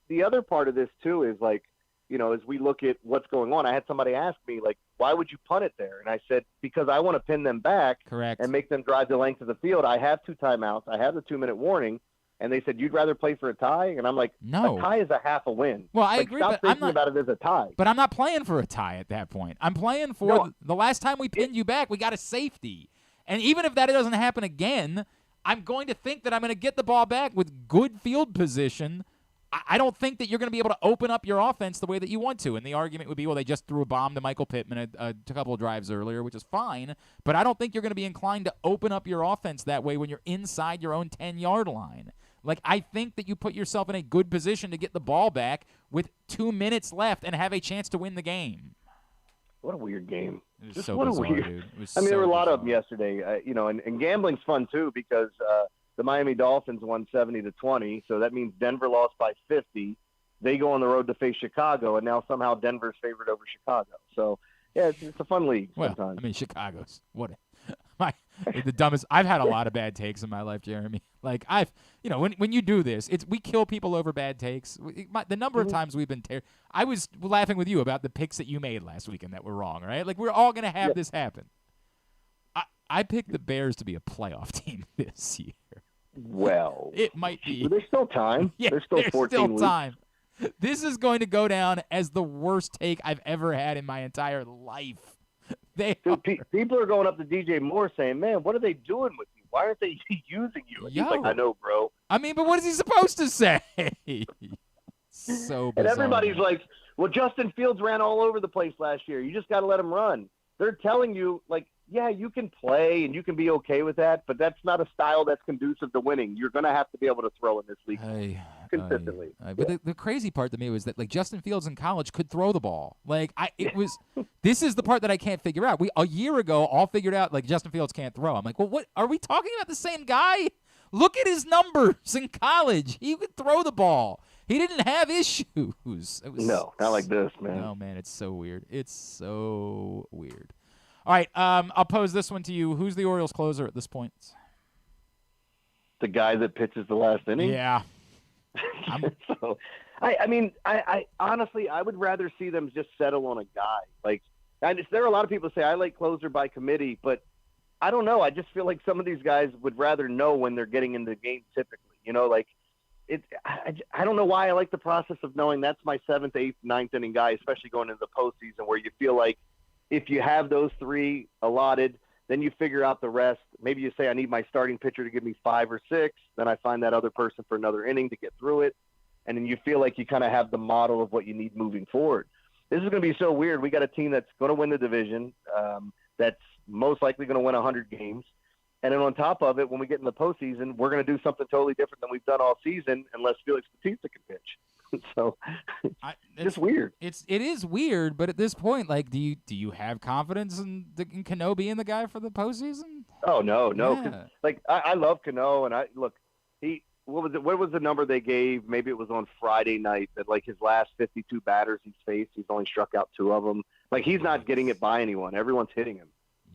The other part of this too is like, as we look at what's going on, I had somebody ask me like, why would you punt it there? And I said, because I want to pin them back and make them drive the length of the field. I have 2 timeouts. I have the 2-minute warning. And they said, you'd rather play for a tie? And I'm like, no. A tie is a half a win. Well, I agree, stop thinking about it as a tie. But I'm not playing for a tie at that point. I'm playing for the last time we pinned you back, we got a safety. And even if that doesn't happen again, I'm going to think that I'm going to get the ball back with good field position. I don't think that you're going to be able to open up your offense the way that you want to. And the argument would be, well, they just threw a bomb to Michael Pittman a couple of drives earlier, which is fine. But I don't think you're going to be inclined to open up your offense that way when you're inside your own 10-yard line. Like, I think that you put yourself in a good position to get the ball back with 2 minutes left and have a chance to win the game. What a weird game. Just so bizarre, dude. There were a lot of them yesterday, and gambling's fun too because the Miami Dolphins won 70-20, so that means Denver lost by 50. They go on the road to face Chicago, and now somehow Denver's favored over Chicago. So, yeah, it's a fun league sometimes. I mean, Chicago's the dumbest. I've had a lot of bad takes in my life, Jeremy. Like when you do this, we kill people over bad takes. The number of times we've been I was laughing with you about the picks that you made last weekend that were wrong, right? Like we're all going to have this happen. I picked the Bears to be a playoff team this year. Well, it might be. There's still time. Yeah, there's still 14 weeks. Time. This is going to go down as the worst take I've ever had in my entire life. People are going up to DJ Moore saying, man, what are they doing with you? Why aren't they using you? And he's like, I know, bro. I mean, but what is he supposed to say? So bizarre. And everybody's like, well, Justin Fields ran all over the place last year. You just got to let him run. They're telling you, like, yeah, you can play and you can be okay with that, but that's not a style that's conducive to winning. You're going to have to be able to throw in this league consistently. But the crazy part to me was that, like, Justin Fields in college could throw the ball. Like, this is the part that I can't figure out. A year ago, all figured out, like, Justin Fields can't throw. I'm like, well, what? Are we talking about the same guy? Look at his numbers in college. He could throw the ball. He didn't have issues. No, not like this, man. No, man, it's so weird. It's so weird. All right, I'll pose this one to you. Who's the Orioles closer at this point? the guy that pitches the last inning. Yeah. So, I honestly, I would rather see them just settle on a guy. Like, there are a lot of people say I like closer by committee, but I don't know. I just feel like some of these guys would rather know when they're getting into the game typically. Like I don't know why I like the process of knowing that's my 7th, 8th, 9th inning guy, especially going into the postseason where you feel like if you have those 3 allotted, then you figure out the rest. Maybe you say I need my starting pitcher to give me 5 or 6. Then I find that other person for another inning to get through it. And then you feel like you kind of have the model of what you need moving forward. This is going to be so weird. We got a team that's going to win the division, that's most likely going to win 100 games. And then on top of it, when we get in the postseason, we're going to do something totally different than we've done all season unless Felix Bautista can pitch. So it's weird. It is weird, but at this point, like, do you have confidence in Cano being the guy for the postseason? Oh, no. Yeah. Like, I love Cano, and what was the number they gave? Maybe it was on Friday night that, like, his last 52 batters he's faced, he's only struck out 2 of them. Like, he's not getting it by anyone. Everyone's hitting him.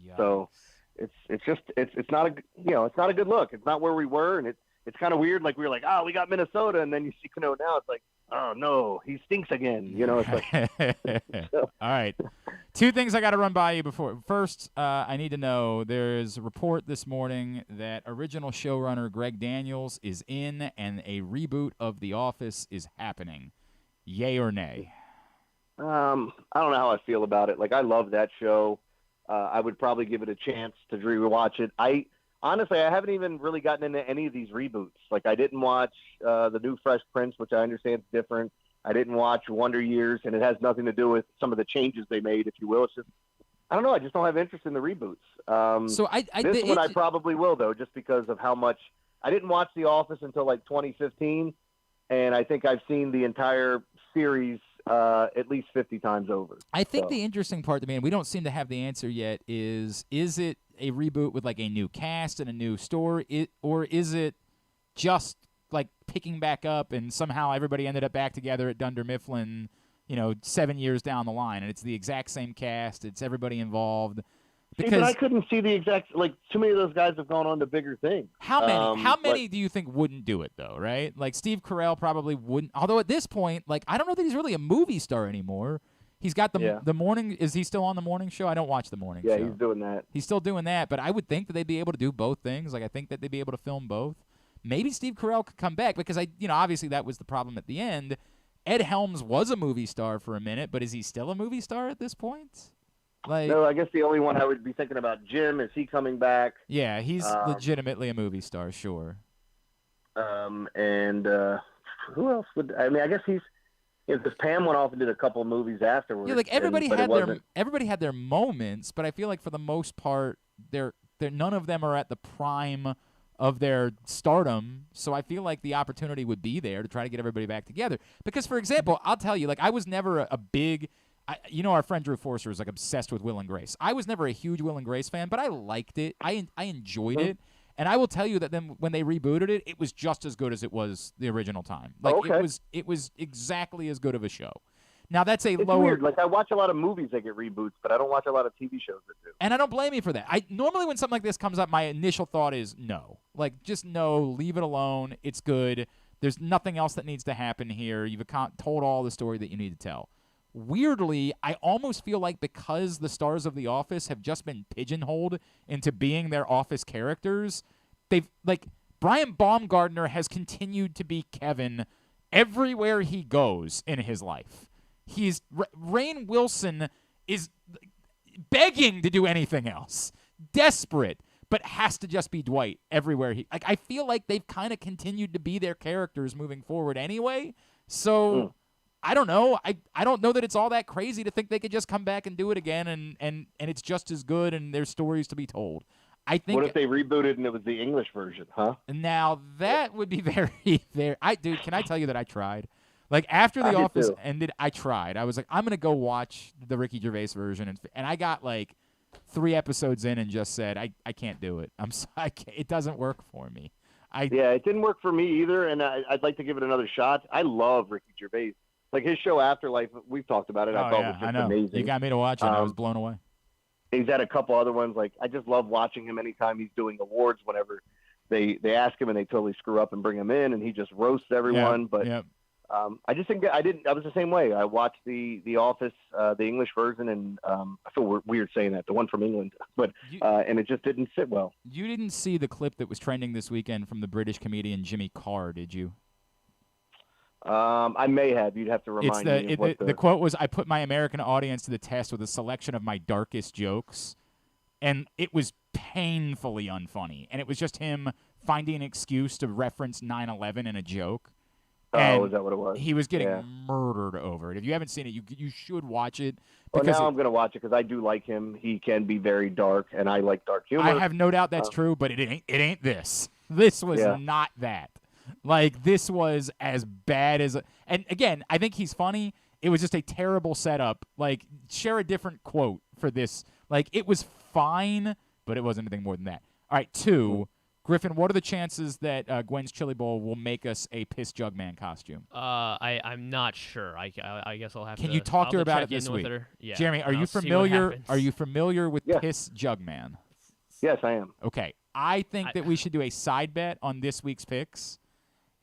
Yikes. So it's not a good look. It's not where we were, and it's kind of weird. Like, we were like, we got Minnesota, and then you see Cano now. It's like, oh no, he stinks again. It's like. All right. 2 things I got to run by you before. First, I need to know, there's a report this morning that original showrunner Greg Daniels is in and a reboot of The Office is happening. Yay or nay? I don't know how I feel about it. Like, I love that show. I would probably give it a chance to rewatch it. Honestly, I haven't even really gotten into any of these reboots. Like, I didn't watch the new Fresh Prince, which I understand is different. I didn't watch Wonder Years, and it has nothing to do with some of the changes they made, if you will. It's just, I don't know. I just don't have interest in the reboots. This one I probably will, though, just because of how much – I didn't watch The Office until, like, 2015, and I think I've seen the entire series at least 50 times over. I think the interesting part to me, and we don't seem to have the answer yet, is it a reboot with like a new cast and a new story, or is it just like picking back up and somehow everybody ended up back together at Dunder Mifflin, 7 years down the line, and it's the exact same cast, it's everybody involved. But I couldn't see the exact, like, too many of those guys have gone on to bigger things. How many do you think wouldn't do it, though, right? Like, Steve Carell probably wouldn't. Although at this point, like, I don't know that he's really a movie star anymore. He's got the morning. Is he still on the morning show? I don't watch the morning show. Yeah, he's doing that. He's still doing that, but I would think that they'd be able to do both things. Like, I think that they'd be able to film both. Maybe Steve Carell could come back because, obviously that was the problem at the end. Ed Helms was a movie star for a minute, but is he still a movie star at this point? No, I guess the only one I would be thinking about, Jim, is he coming back? Yeah, he's legitimately a movie star, sure. And who else would? I mean, I guess because Pam went off and did a couple of movies afterwards. Yeah, like everybody had their moments, but I feel like for the most part, they're none of them are at the prime of their stardom. So I feel like the opportunity would be there to try to get everybody back together. Because, for example, I'll tell you, like, I was never a big. Our friend Drew Forster is like obsessed with Will and Grace. I was never a huge Will and Grace fan, but I liked it. I enjoyed it, and I will tell you that then when they rebooted it, it was just as good as it was the original time. Like it was exactly as good of a show. Now that's it's weird. Like I watch a lot of movies that get reboots, but I don't watch a lot of TV shows that do. And I don't blame you for that. Normally when something like this comes up, my initial thought is no. Like just no, leave it alone. It's good. There's nothing else that needs to happen here. You've told all the story that you need to tell. Weirdly, I almost feel like because the stars of The Office have just been pigeonholed into being their Office characters, Brian Baumgartner has continued to be Kevin everywhere he goes in his life. Rainn Wilson is begging to do anything else, desperate, but has to just be Dwight everywhere I feel like they've kind of continued to be their characters moving forward anyway, so... I don't know. I don't know that it's all that crazy to think they could just come back and do it again and it's just as good and there's stories to be told. I think. What if they rebooted and it was the English version, huh? Now that would be very, very. Dude, can I tell you that I tried? Like after The Office ended, I tried. I was like, I'm gonna go watch the Ricky Gervais version, and I got like 3 episodes in and just said I can't do it. It doesn't work for me. It didn't work for me either, and I'd like to give it another shot. I love Ricky Gervais. Like his show Afterlife, we've talked about it. I thought it was just amazing. You got me to watch it. And I was blown away. He's had a couple other ones. Like I just love watching him anytime he's doing awards. Whenever they ask him and they totally screw up and bring him in, and he just roasts everyone. But I just think I was the same way. I watched the Office, the English version, and I feel weird saying that, the one from England, but and it just didn't sit well. You didn't see the clip that was trending this weekend from the British comedian Jimmy Carr, did you? I may have. You'd have to remind me. The quote was, "I put my American audience to the test with a selection of my darkest jokes," and it was painfully unfunny. And it was just him finding an excuse to reference 9/11 in a joke. Oh, is that what it was? He was getting murdered over it. If you haven't seen it, you should watch it. Well, now I'm going to watch it because I do like him. He can be very dark, and I like dark humor. I have no doubt that's true, but it ain't this. This was not that. Like, this was as bad as – and, again, I think he's funny. It was just a terrible setup. Like, share a different quote for this. Like, it was fine, but it wasn't anything more than that. All right, 2 – Griffin, what are the chances that Gwen's Chili Bowl will make us a Piss Jug Man costume? I'm not sure. I guess I'll have to. Can you talk to her about it this week? Yeah, Jeremy, are you familiar? Are you familiar with Piss Jug Man? Yes, I am. Okay, I think that we should do a side bet on this week's picks,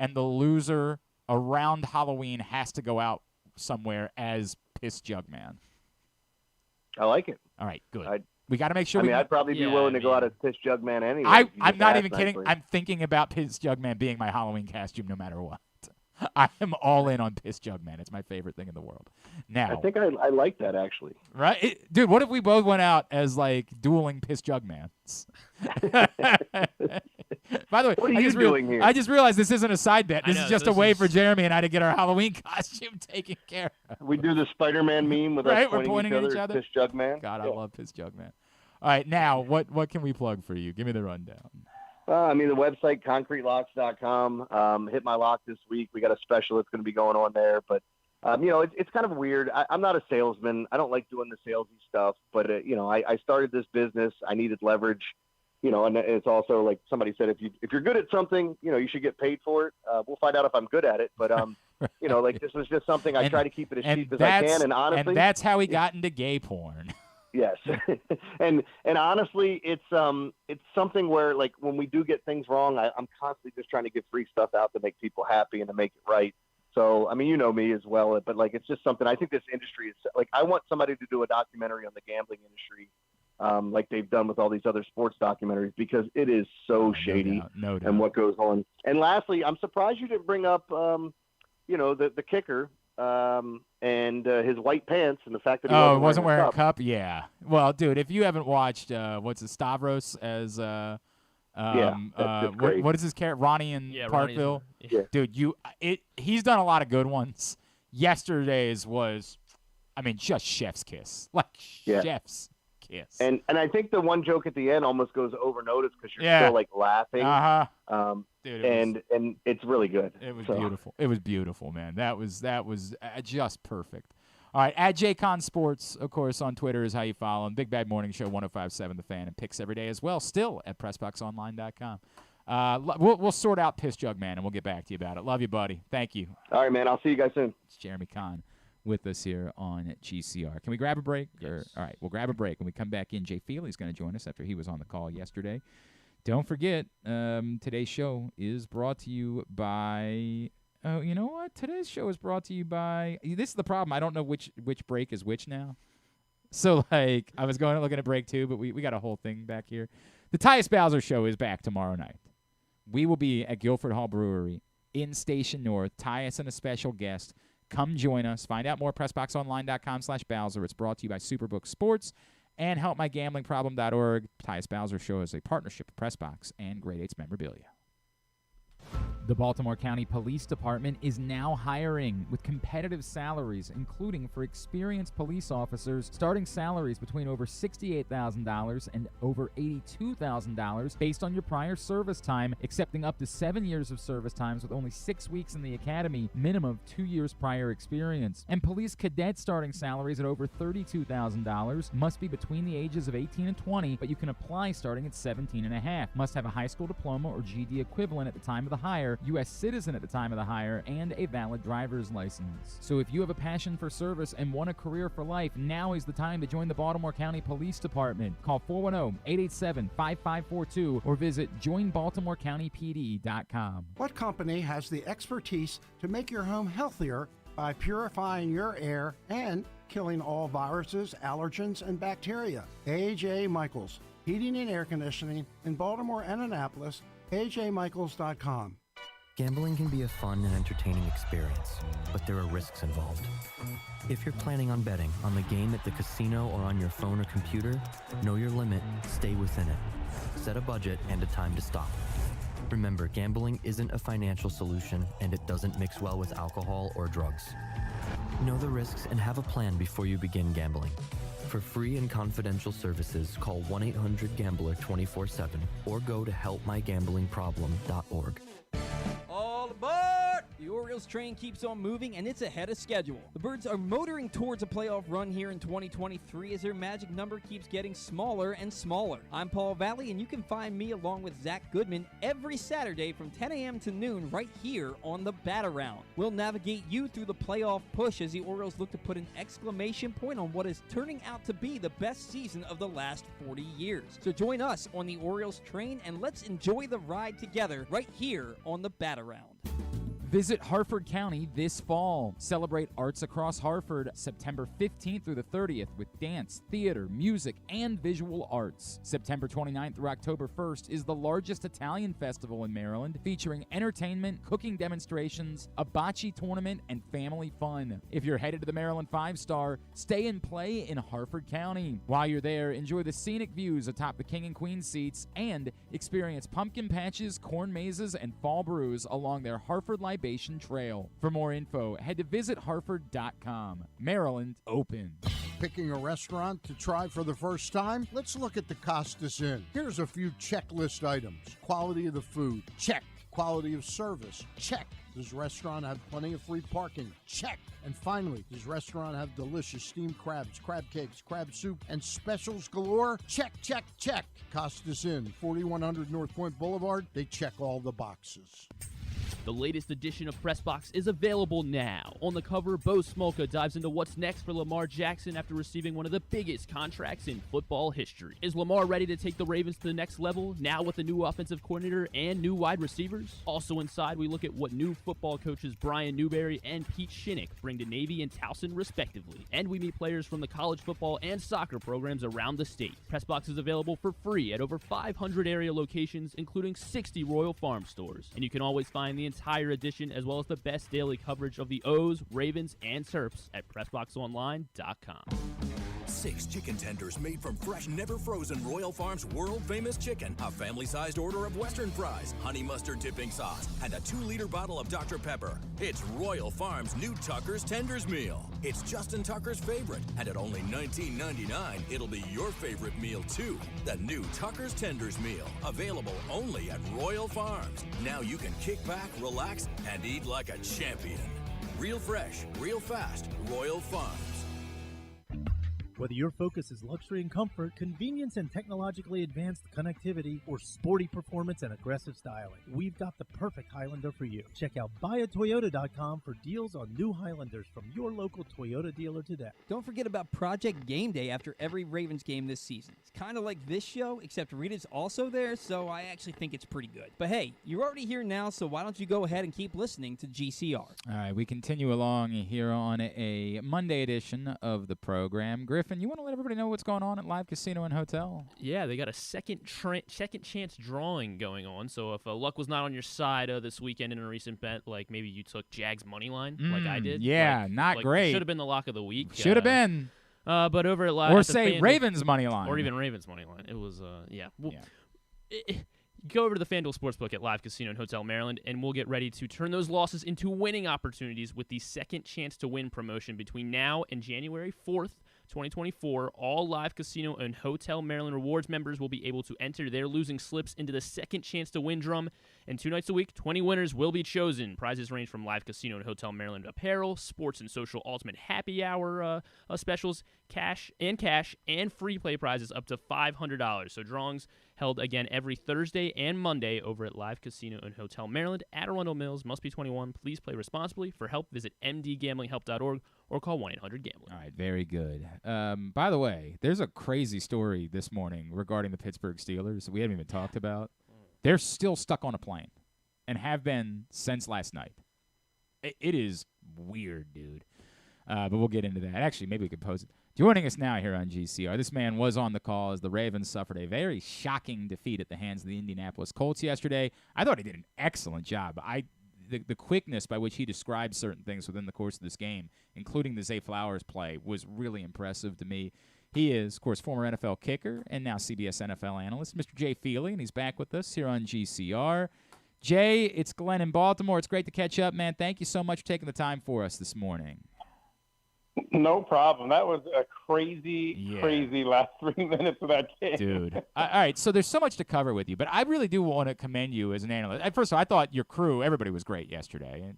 and the loser around Halloween has to go out somewhere as Piss Jug Man. I like it. All right, good. We got to make sure. I'd probably be willing to go out as Piss Jug Man anyway. I'm not even kidding. I'm thinking about Piss Jug Man being my Halloween costume no matter what. I am all in on Piss Jug Man. It's my favorite thing in the world. Now, I think I like that, actually. Right? Dude, what if we both went out as, like, dueling Piss Jug Mans? By the way, what are you doing here? I just realized this isn't a side bet. This is just a way for Jeremy and I to get our Halloween costume taken care of. We do the Spider-Man meme with us pointing at each other. Piss Jug Man. God, I love Piss Jug Man. All right, now, what can we plug for you? Give me the rundown. The website, concretelocks.com. Hit my lock this week. We got a special that's going to be going on there. But, it's kind of weird. I'm not a salesman. I don't like doing the salesy stuff. But, I started this business. I needed leverage. And it's also like somebody said, if you're good at something, you should get paid for it. We'll find out if I'm good at it. But, this was just something I try to keep it as cheap as I can. And honestly. And that's how he got into gay porn. Yes. and honestly, it's something where, like, when we do get things wrong, I'm constantly just trying to get free stuff out to make people happy and to make it right. So, you know me as well, but, like, it's just something. I think this industry is, like, I want somebody to do a documentary on the gambling industry, like they've done with all these other sports documentaries, because it is so shady. No doubt. And what goes on. And lastly, I'm surprised you didn't bring up, the kicker. And his white pants and the fact that he wasn't wearing a cup. Yeah. Well, dude, if you haven't watched Stavros as what is his character? Ronnie in Parkville. Dude, he's done a lot of good ones. Yesterday's was, just chef's kiss. Like chef's kiss. And I think the one joke at the end almost goes over notice because you're still like laughing. Dude, and it's really good. It was beautiful. It was beautiful, man. That was just perfect. All right, at JCon Sports, of course, on Twitter is how you follow him. Big Bad Morning Show, 105.7 The Fan, and picks every day as well. Still at PressBoxOnline.com. We'll sort out Piss Jug Man, and we'll get back to you about it. Love you, buddy. Thank you. All right, man. I'll see you guys soon. It's Jeremy Conn with us here on GCR. Can we grab a break? Yes. All right, we'll grab a break. When we come back in, Jay Feely's going to join us after he was on the call yesterday. Don't forget, today's show is brought to you by – oh, you know what? Today's show is brought to you by – this is the problem. I don't know which break is which now. So, like, I was looking at break 2, but we got a whole thing back here. The Tyus Bowser Show is back tomorrow night. We will be at Guilford Hall Brewery in Station North. Tyus and a special guest. Come join us. Find out more at PressBoxOnline.com/Bowser. It's brought to you by Superbook Sports and HelpMyGamblingProblem.org. Tyus Bowser Show is a partnership of PressBox and Grade 8's memorabilia. The Baltimore County Police Department is now hiring with competitive salaries, including for experienced police officers, starting salaries between over $68,000 and over $82,000 based on your prior service time, accepting up to 7 years of service times with only 6 weeks in the academy, minimum of 2 years prior experience. And police cadet starting salaries at over $32,000 must be between the ages of 18 and 20, but you can apply starting at 17 and a half. Must have a high school diploma or GED equivalent at the time of the hire, hire, U.S. citizen at the time of the hire, and a valid driver's license. So if you have a passion for service and want a career for life, now is the time to join the Baltimore County Police Department. Call 410-887-5542 or visit joinbaltimorecountypd.com. What company has the expertise to make your home healthier by purifying your air and killing all viruses, allergens, and bacteria? A.J. Michaels, Heating and Air Conditioning in Baltimore and Annapolis, ajmichaels.com. Gambling can be a fun and entertaining experience, but there are risks involved. If you're planning on betting on the game at the casino or on your phone or computer, know your limit, stay within it. Set a budget and a time to stop. Remember, gambling isn't a financial solution, and it doesn't mix well with alcohol or drugs. Know the risks and have a plan before you begin gambling. For free and confidential services, call 1-800-GAMBLER 24/7 or go to helpmygamblingproblem.org. All aboard! The Orioles train keeps on moving, and it's ahead of schedule. The Birds are motoring towards a playoff run here in 2023 as their magic number keeps getting smaller and smaller. I'm Paul Valley, and you can find me along with Zach Goodman every Saturday from 10 a.m. to noon right here on the Bat-Around. We'll navigate you through the playoff push as the Orioles look to put an exclamation point on what is turning out to be the best season of the last 40 years. So join us on the Orioles train, and let's enjoy the ride together right here on the Bat-Around. Visit Harford County this fall. Celebrate Arts Across Harford September 15th through the 30th with dance, theater, music, and visual arts. September 29th through October 1st is the largest Italian festival in Maryland, featuring entertainment, cooking demonstrations, a bocce tournament, and family fun. If you're headed to the Maryland 5-Star, stay and play in Harford County. While you're there, enjoy the scenic views atop the King and Queen seats and experience pumpkin patches, corn mazes, and fall brews along their Harford Libation Trail. For more info, head to visitharford.com. Maryland open. Picking a restaurant to try for the first time? Let's look at the Costas Inn. Here's a few checklist items. Quality of the food? Check. Quality of service? Check. Does restaurant have plenty of free parking? Check. And finally, does restaurant have delicious steamed crabs, crab cakes, crab soup, and specials galore? Check, check, check. Costas Inn, 4100 North Point Boulevard. They check all the boxes. The latest edition of PressBox is available now. On the cover, Bo Smolka dives into what's next for Lamar Jackson after receiving one of the biggest contracts in football history. Is Lamar ready to take the Ravens to the next level, now with a new offensive coordinator and new wide receivers? Also inside, we look at what new football coaches Brian Newberry and Pete Shinnick bring to Navy and Towson, respectively. And we meet players from the college football and soccer programs around the state. PressBox is available for free at over 500 area locations, including 60 Royal Farm stores. And you can always find the entire edition as well as the best daily coverage of the O's, Ravens, and Terps at PressBoxOnline.com. 6 chicken tenders made from fresh, never frozen Royal Farms world-famous chicken, a family-sized order of Western fries, honey mustard dipping sauce, and a 2-liter bottle of Dr. Pepper. It's Royal Farms' new Tucker's Tenders Meal. It's Justin Tucker's favorite, and at only $19.99, it'll be your favorite meal, too. The new Tucker's Tenders Meal, available only at Royal Farms. Now you can kick back, relax, and eat like a champion. Real fresh, real fast, Royal Farms. Whether your focus is luxury and comfort, convenience and technologically advanced connectivity, or sporty performance and aggressive styling, we've got the perfect Highlander for you. Check out buyatoyota.com for deals on new Highlanders from your local Toyota dealer today. Don't forget about Project Game Day after every Ravens game this season. It's kind of like this show, except Rita's also there, so I actually think it's pretty good. But hey, you're already here now, so why don't you go ahead and keep listening to GCR. All right, we continue along here on a Monday edition of the program. Griffin, you want to let everybody know what's going on at Live Casino and Hotel? Yeah, they got a second chance drawing going on. So if luck was not on your side this weekend in a recent bet, like maybe you took Jags money line, like I did. Yeah, not great. Should have been the lock of the week. Should have been. But over at Live, or say Ravens money line, or even Ravens money line. It was go over to the FanDuel Sportsbook at Live Casino and Hotel Maryland, and we'll get ready to turn those losses into winning opportunities with the second chance to win promotion between now and January 4th. 2024, all live casino and Hotel Maryland Rewards members will be able to enter their losing slips into the second chance to win drum. And 2 nights a week, 20 winners will be chosen. Prizes range from live casino and Hotel Maryland apparel, sports and social ultimate happy hour specials, cash, and free play prizes up to $500. So drawings held again every Thursday and Monday over at Live Casino and Hotel Maryland at Arundel Mills. Must be 21. Please play responsibly. For help, visit mdgamblinghelp.org or call 1-800-GAMBLER. All right, very good. By the way, there's a crazy story this morning regarding the Pittsburgh Steelers we haven't even talked about. They're still stuck on a plane and have been since last night. It is weird, dude. But we'll get into that. Actually, maybe we could pose it. Joining us now here on GCR, this man was on the call as the Ravens suffered a very shocking defeat at the hands of the Indianapolis Colts yesterday. I thought he did an excellent job. The quickness by which he described certain things within the course of this game, including the Zay Flowers play, was really impressive to me. He is, of course, former NFL kicker and now CBS NFL analyst, Mr. Jay Feely, and he's back with us here on GCR. Jay, it's Glenn in Baltimore. It's great to catch up, man. Thank you so much for taking the time for us this morning. No problem. That was a crazy last 3 minutes of that game. Dude. All right, so there's so much to cover with you, but I really do want to commend you as an analyst. First of all, I thought your crew, everybody was great yesterday.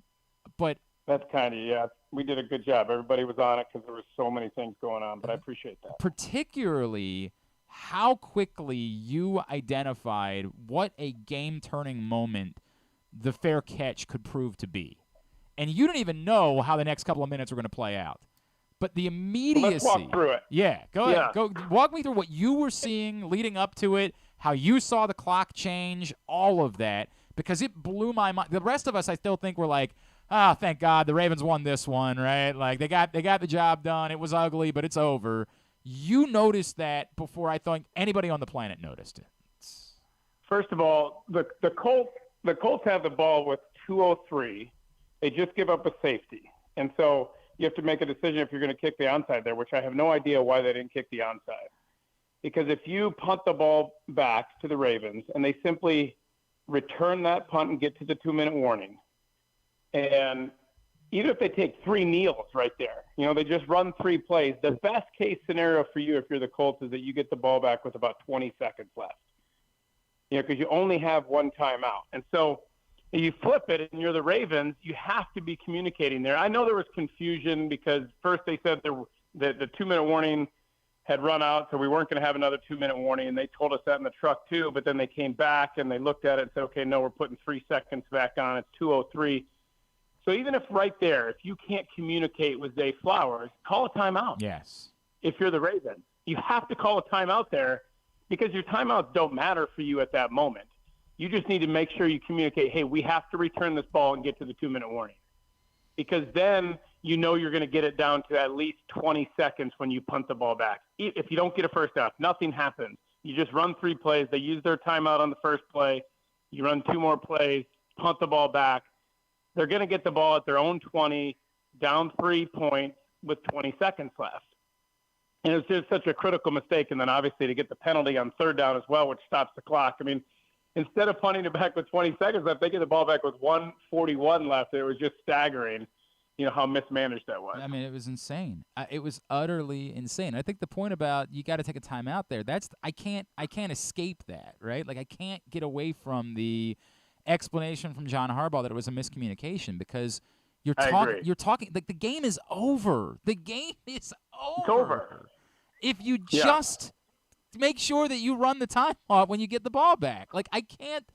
But that's kind of, yeah, we did a good job. Everybody was on it because there were so many things going on, but I appreciate that. Particularly how quickly you identified what a game-turning moment the fair catch could prove to be. And you didn't even know how the next couple of minutes were going to play out. But the immediacy. Let's walk through it. Yeah, go ahead. Go walk me through what you were seeing leading up to it, how you saw the clock change, all of that, because it blew my mind. The rest of us, I still think, were like, thank God the Ravens won this one, right? Like they got the job done. It was ugly, but it's over. You noticed that before I thought anybody on the planet noticed it. First of all, the Colts have the ball with 2:03. They just give up a safety, and so you have to make a decision if you're going to kick the onside there, which I have no idea why they didn't kick the onside. Because if you punt the ball back to the Ravens and they simply return that punt and get to the 2-minute warning, and even if they take 3 kneels right there, they just run 3 plays, the best case scenario for you if you're the Colts is that you get the ball back with about 20 seconds left. Because you only have 1 timeout. And so you flip it and you're the Ravens, you have to be communicating there. I know there was confusion because first they said the 2-minute warning had run out, so we weren't going to have another 2-minute warning, and they told us that in the truck too, but then they came back and they looked at it and said, okay, no, we're putting 3 seconds back on. It's 2:03. So even if right there, if you can't communicate with Zay Flowers, call a timeout. Yes. If you're the Ravens. You have to call a timeout there because your timeouts don't matter for you at that moment. You just need to make sure you communicate, hey, we have to return this ball and get to the 2-minute warning. Because then you're going to get it down to at least 20 seconds when you punt the ball back. If you don't get a first down, nothing happens. You just run 3 plays. They use their timeout on the first play. You run 2 more plays, punt the ball back. They're going to get the ball at their own 20, down 3 points with 20 seconds left. And it's just such a critical mistake. And then obviously to get the penalty on 3rd down as well, which stops the clock. I mean, instead of punting it back with 20 seconds left, they get the ball back with 1:41 left. It was just staggering, how mismanaged that was. I mean, it was insane. It was utterly insane. I think the point about you got to take a timeout there, I can't escape that, right? Like I can't get away from the explanation from John Harbaugh that it was a miscommunication because you're talking like the game is over. The game is over. It's over. If you just make sure that you run the time off when you get the ball back. Like, I can't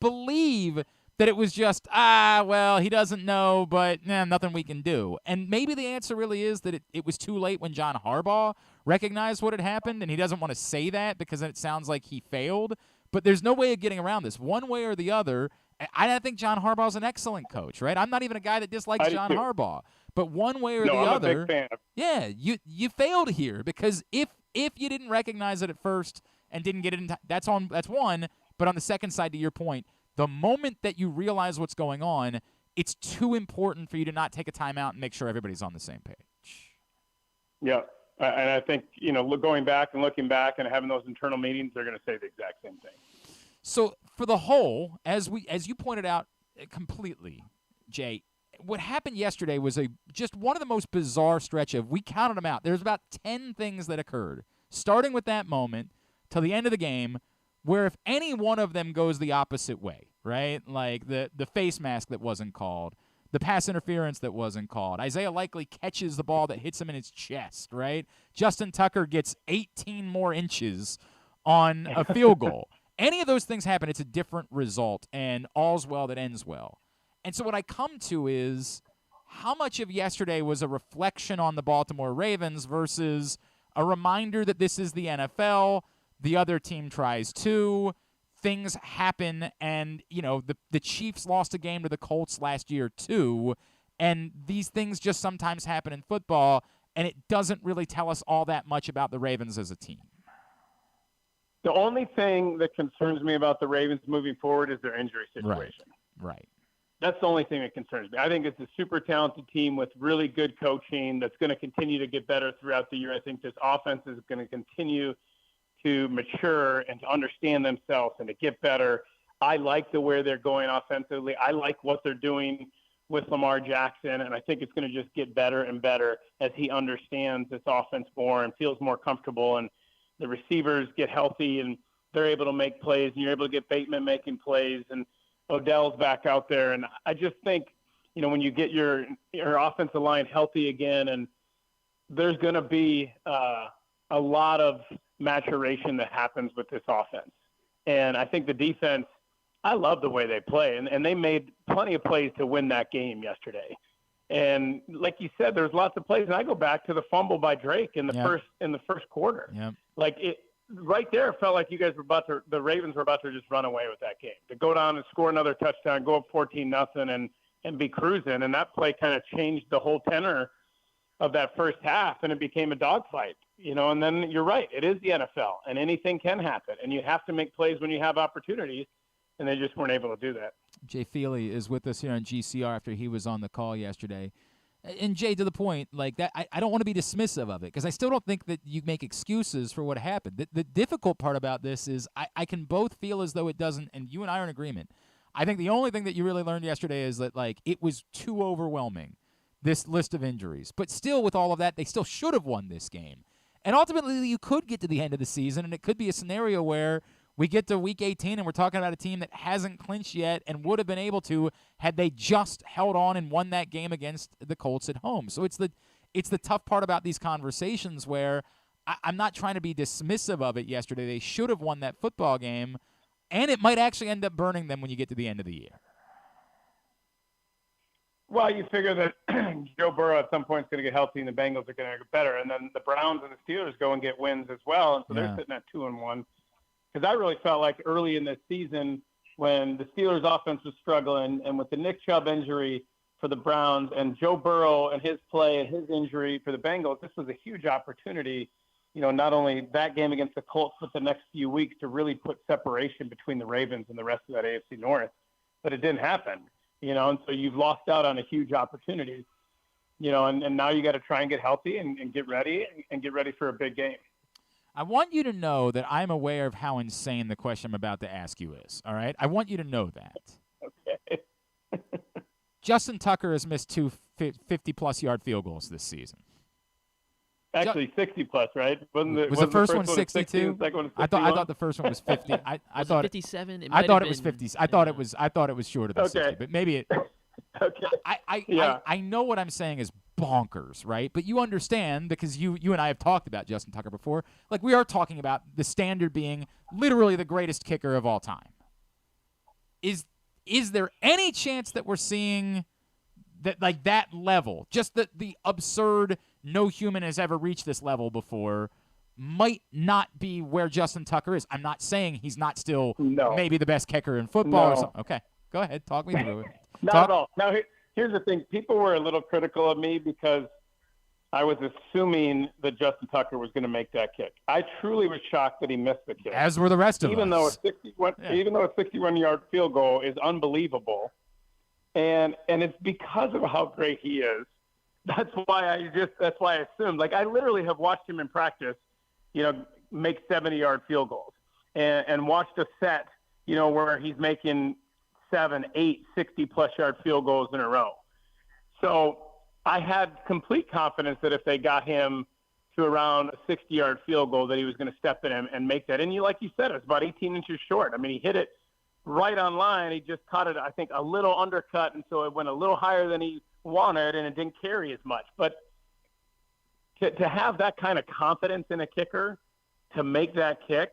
believe that it was just, he doesn't know, but nothing we can do. And maybe the answer really is that it was too late when John Harbaugh recognized what had happened, and he doesn't want to say that because then it sounds like he failed. But there's no way of getting around this. One way or the other, I think John Harbaugh's an excellent coach, right? I'm not even a guy that dislikes John Harbaugh. But one way or the other, I'm a big fan. You failed here because if you didn't recognize it at first and didn't get it in time, that's one. But on the second side, to your point, the moment that you realize what's going on, it's too important for you to not take a timeout and make sure everybody's on the same page. Yeah, and I think, going back and looking back and having those internal meetings, they're going to say the exact same thing. So for the whole, as you pointed out completely, Jay, what happened yesterday was just one of the most bizarre stretch of, we counted them out. There's about 10 things that occurred, starting with that moment till the end of the game, where if any one of them goes the opposite way, right? Like the face mask that wasn't called, the pass interference that wasn't called, Isaiah Likely catches the ball that hits him in his chest, right? Justin Tucker gets 18 more inches on a field goal. Any of those things happen, it's a different result, and all's well that ends well. And so what I come to is, how much of yesterday was a reflection on the Baltimore Ravens versus a reminder that this is the NFL, the other team tries too, things happen, and, the Chiefs lost a game to the Colts last year too, and these things just sometimes happen in football, and it doesn't really tell us all that much about the Ravens as a team. The only thing that concerns me about the Ravens moving forward is their injury situation. Right. That's the only thing that concerns me. I think it's a super talented team with really good coaching that's going to continue to get better throughout the year. I think this offense is going to continue to mature and to understand themselves and to get better. I like the way they're going offensively. I like what they're doing with Lamar Jackson, and I think it's going to just get better and better as he understands this offense more and feels more comfortable, and the receivers get healthy and they're able to make plays, and you're able to get Bateman making plays, and Odell's back out there. And I just think, when you get your offensive line healthy again, and there's going to be a lot of maturation that happens with this offense. And I think the defense, I love the way they play, and they made plenty of plays to win that game yesterday. And like you said, there's lots of plays, and I go back to the fumble by Drake in the first quarter. Yep. Like it right there, felt like the Ravens were about to just run away with that game, to go down and score another touchdown, go up 14-0, and be cruising. And that play kind of changed the whole tenor of that first half, and it became a dogfight. And then you're right, it is the NFL, and anything can happen, and you have to make plays when you have opportunities, and they just weren't able to do that. Jay Feely is with us here on GCR after he was on the call yesterday. And Jay, to the point, like that, I don't want to be dismissive of it, because I still don't think that you make excuses for what happened. The difficult part about this is I can both feel as though it doesn't, and you and I are in agreement. I think the only thing that you really learned yesterday is that, like, it was too overwhelming, this list of injuries. But still, with all of that, they still should have won this game. And ultimately, you could get to the end of the season, and it could be a scenario where we get to Week 18, and we're talking about a team that hasn't clinched yet and would have been able to had they just held on and won that game against the Colts at home. So it's the tough part about these conversations, where I'm not trying to be dismissive of it yesterday. They should have won that football game, and it might actually end up burning them when you get to the end of the year. Well, you figure that Joe Burrow at some point is going to get healthy, and the Bengals are going to get better, and then the Browns and the Steelers go and get wins as well, and so they're sitting at 2-1. Because I really felt like early in this season, when the Steelers' offense was struggling, and with the Nick Chubb injury for the Browns and Joe Burrow and his play and his injury for the Bengals, this was a huge opportunity. Not only that game against the Colts, but the next few weeks to really put separation between the Ravens and the rest of that AFC North. But it didn't happen. And so you've lost out on a huge opportunity, and now you got to try and get healthy and get ready and get ready for a big game. I want you to know that I'm aware of how insane the question I'm about to ask you is, all right? I want you to know that. Okay. Justin Tucker has missed 2 50-plus yard field goals this season. Actually, 60-plus, right? Was the first one 62? I thought the first one was 50. I thought 57. I thought it was 50. I thought it was shorter than 60, but maybe it. Okay. I know what I'm saying is bonkers, right? But you understand, because you and I have talked about Justin Tucker before. Like, we are talking about the standard being literally the greatest kicker of all time. Is there any chance that we're seeing that, like, that level, just the absurd, no human has ever reached this level before, might not be where Justin Tucker is? I'm not saying he's not still maybe the best kicker in football or something. Okay, go ahead. Talk me through it. Not at all. Now, here's the thing. People were a little critical of me because I was assuming that Justin Tucker was going to make that kick. I truly was shocked that he missed the kick. As were the rest of us. Even though a 61-yard field goal is unbelievable, and it's because of how great he is. That's why I assumed. Like, I literally have watched him in practice, make 70-yard field goals, and watched a set, where he's making 7, 8, 60-plus yard field goals in a row. So I had complete confidence that if they got him to around a 60-yard field goal, that he was going to step in and make that. And like you said, it was about 18 inches short. I mean, he hit it right on line. He just caught it, I think, a little undercut, and so it went a little higher than he wanted, and it didn't carry as much. But to have that kind of confidence in a kicker to make that kick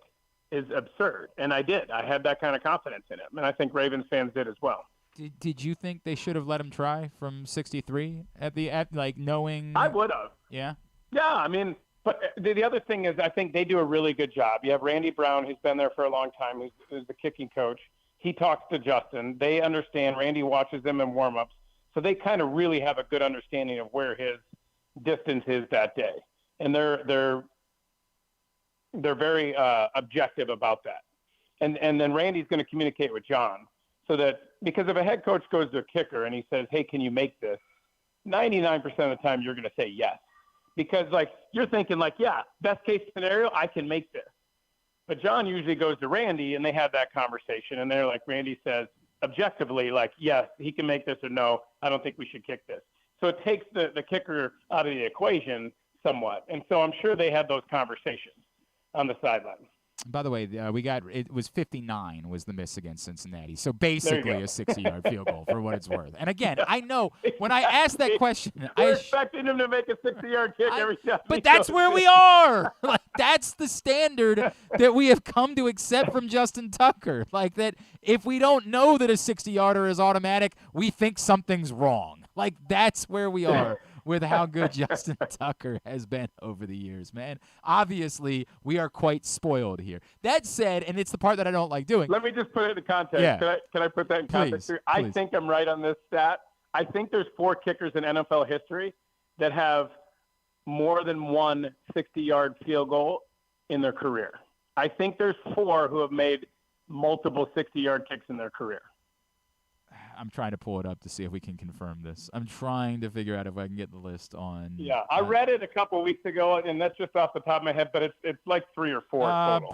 is absurd. And I did. I had that kind of confidence in him, and I think Ravens fans did as well. Did you think they should have let him try from 63 at like knowing? I would have. Yeah. Yeah, I mean, but the other thing is I think they do a really good job. You have Randy Brown, who's been there for a long time, who's the kicking coach. He talks to Justin. They understand. Randy watches them in warm-ups. So they kind of really have a good understanding of where his distance is that day. And they're very objective about that. And then Randy's going to communicate with John so that because if a head coach goes to a kicker and he says, hey, can you make this? 99% of the time you're going to say yes. Because, like, you're thinking, like, yeah, best case scenario, I can make this. But John usually goes to Randy, and they have that conversation. And they're like, Randy says, objectively, like, yes, he can make this, or no, I don't think we should kick this. So it takes the kicker out of the equation somewhat. And so I'm sure they had those conversations on the sideline. By the way, it was 59 was the miss against Cincinnati. So basically a 60-yard field goal for what it's worth. And again, I know when I asked that question, we're expecting him to make a 60-yard kick every time. But that's where we are. Like, that's the standard that we have come to accept from Justin Tucker. Like, that if we don't know that a 60-yarder is automatic, we think something's wrong. Like, that's where we are with how good Justin Tucker has been over the years, man. Obviously, we are quite spoiled here. That said, and it's the part that I don't like doing. Let me just put it in context. Yeah. Can I put that in context here? Please. I think I'm right on this stat. I think there's 4 kickers in NFL history that have more than one 60-yard field goal in their career. I think there's 4 who have made multiple 60-yard kicks in their career. I'm trying to pull it up to see if we can confirm this. I'm trying to figure out if I can get the list on. Yeah, I read it a couple of weeks ago, and that's just off the top of my head, but it's like 3 or 4 total.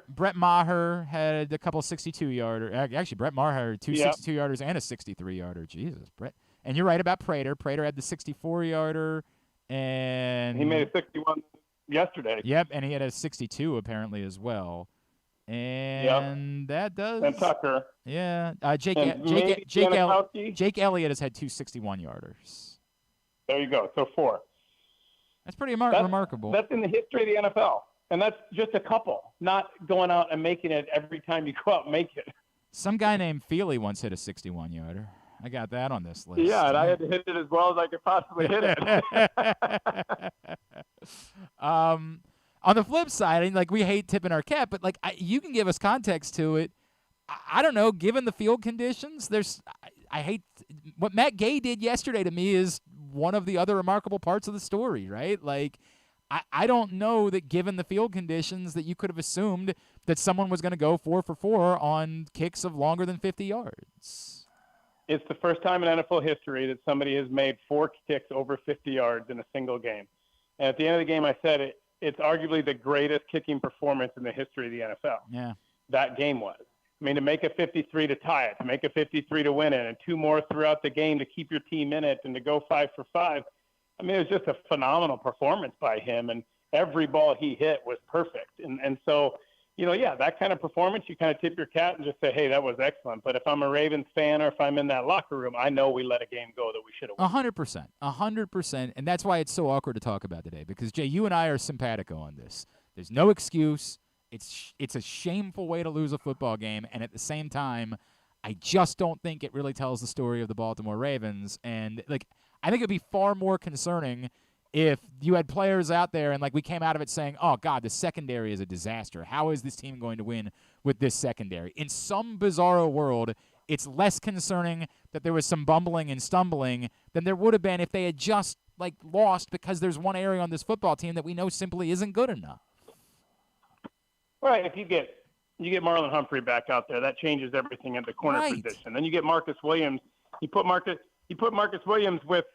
Brett Maher had a couple 62-yarder. Actually, Brett Maher had 2 62-yarders and a 63-yarder. Jesus, Brett. And you're right about Prater. Prater had the 64-yarder, and he made a 61 yesterday. Yep, and he had a 62 apparently as well. And that does. And Tucker. Yeah. Jake Elliott has had 2 61-yarders. There you go. So 4. That's pretty remarkable. That's in the history of the NFL. And that's just a couple, not going out and making it every time you go out and make it. Some guy named Feely once hit a 61-yarder. I got that on this list. Yeah, and I had to hit it as well as I could possibly hit it. On the flip side, and like we hate tipping our cap, but like you can give us context to it. I don't know. Given the field conditions, I hate what Matt Gay did yesterday. To me, is one of the other remarkable parts of the story, right? Like I don't know that given the field conditions that you could have assumed that someone was going to go 4 for 4 on kicks of longer than 50 yards. It's the first time in NFL history that somebody has made 4 kicks over 50 yards in a single game. And at the end of the game, I said it's arguably the greatest kicking performance in the history of the NFL. Yeah. That game was. I mean, to make a 53 to tie it, to make a 53 to win it, and 2 more throughout the game to keep your team in it and to go 5 for 5. I mean, it was just a phenomenal performance by him, and every ball he hit was perfect. And so, that kind of performance, you kind of tip your cap and just say, hey, that was excellent. But if I'm a Ravens fan or if I'm in that locker room, I know we let a game go that we should have won. 100%. And that's why it's so awkward to talk about today because, Jay, you and I are simpatico on this. There's no excuse. It's a shameful way to lose a football game. And at the same time, I just don't think it really tells the story of the Baltimore Ravens. And, I think it would be far more concerning if you had players out there and, we came out of it saying, oh, God, the secondary is a disaster. How is this team going to win with this secondary? In some bizarro world, it's less concerning that there was some bumbling and stumbling than there would have been if they had just, lost because there's one area on this football team that we know simply isn't good enough. Right. If you get Marlon Humphrey back out there, that changes everything at the corner position. Then you get Marcus Williams. You put Marcus Williams with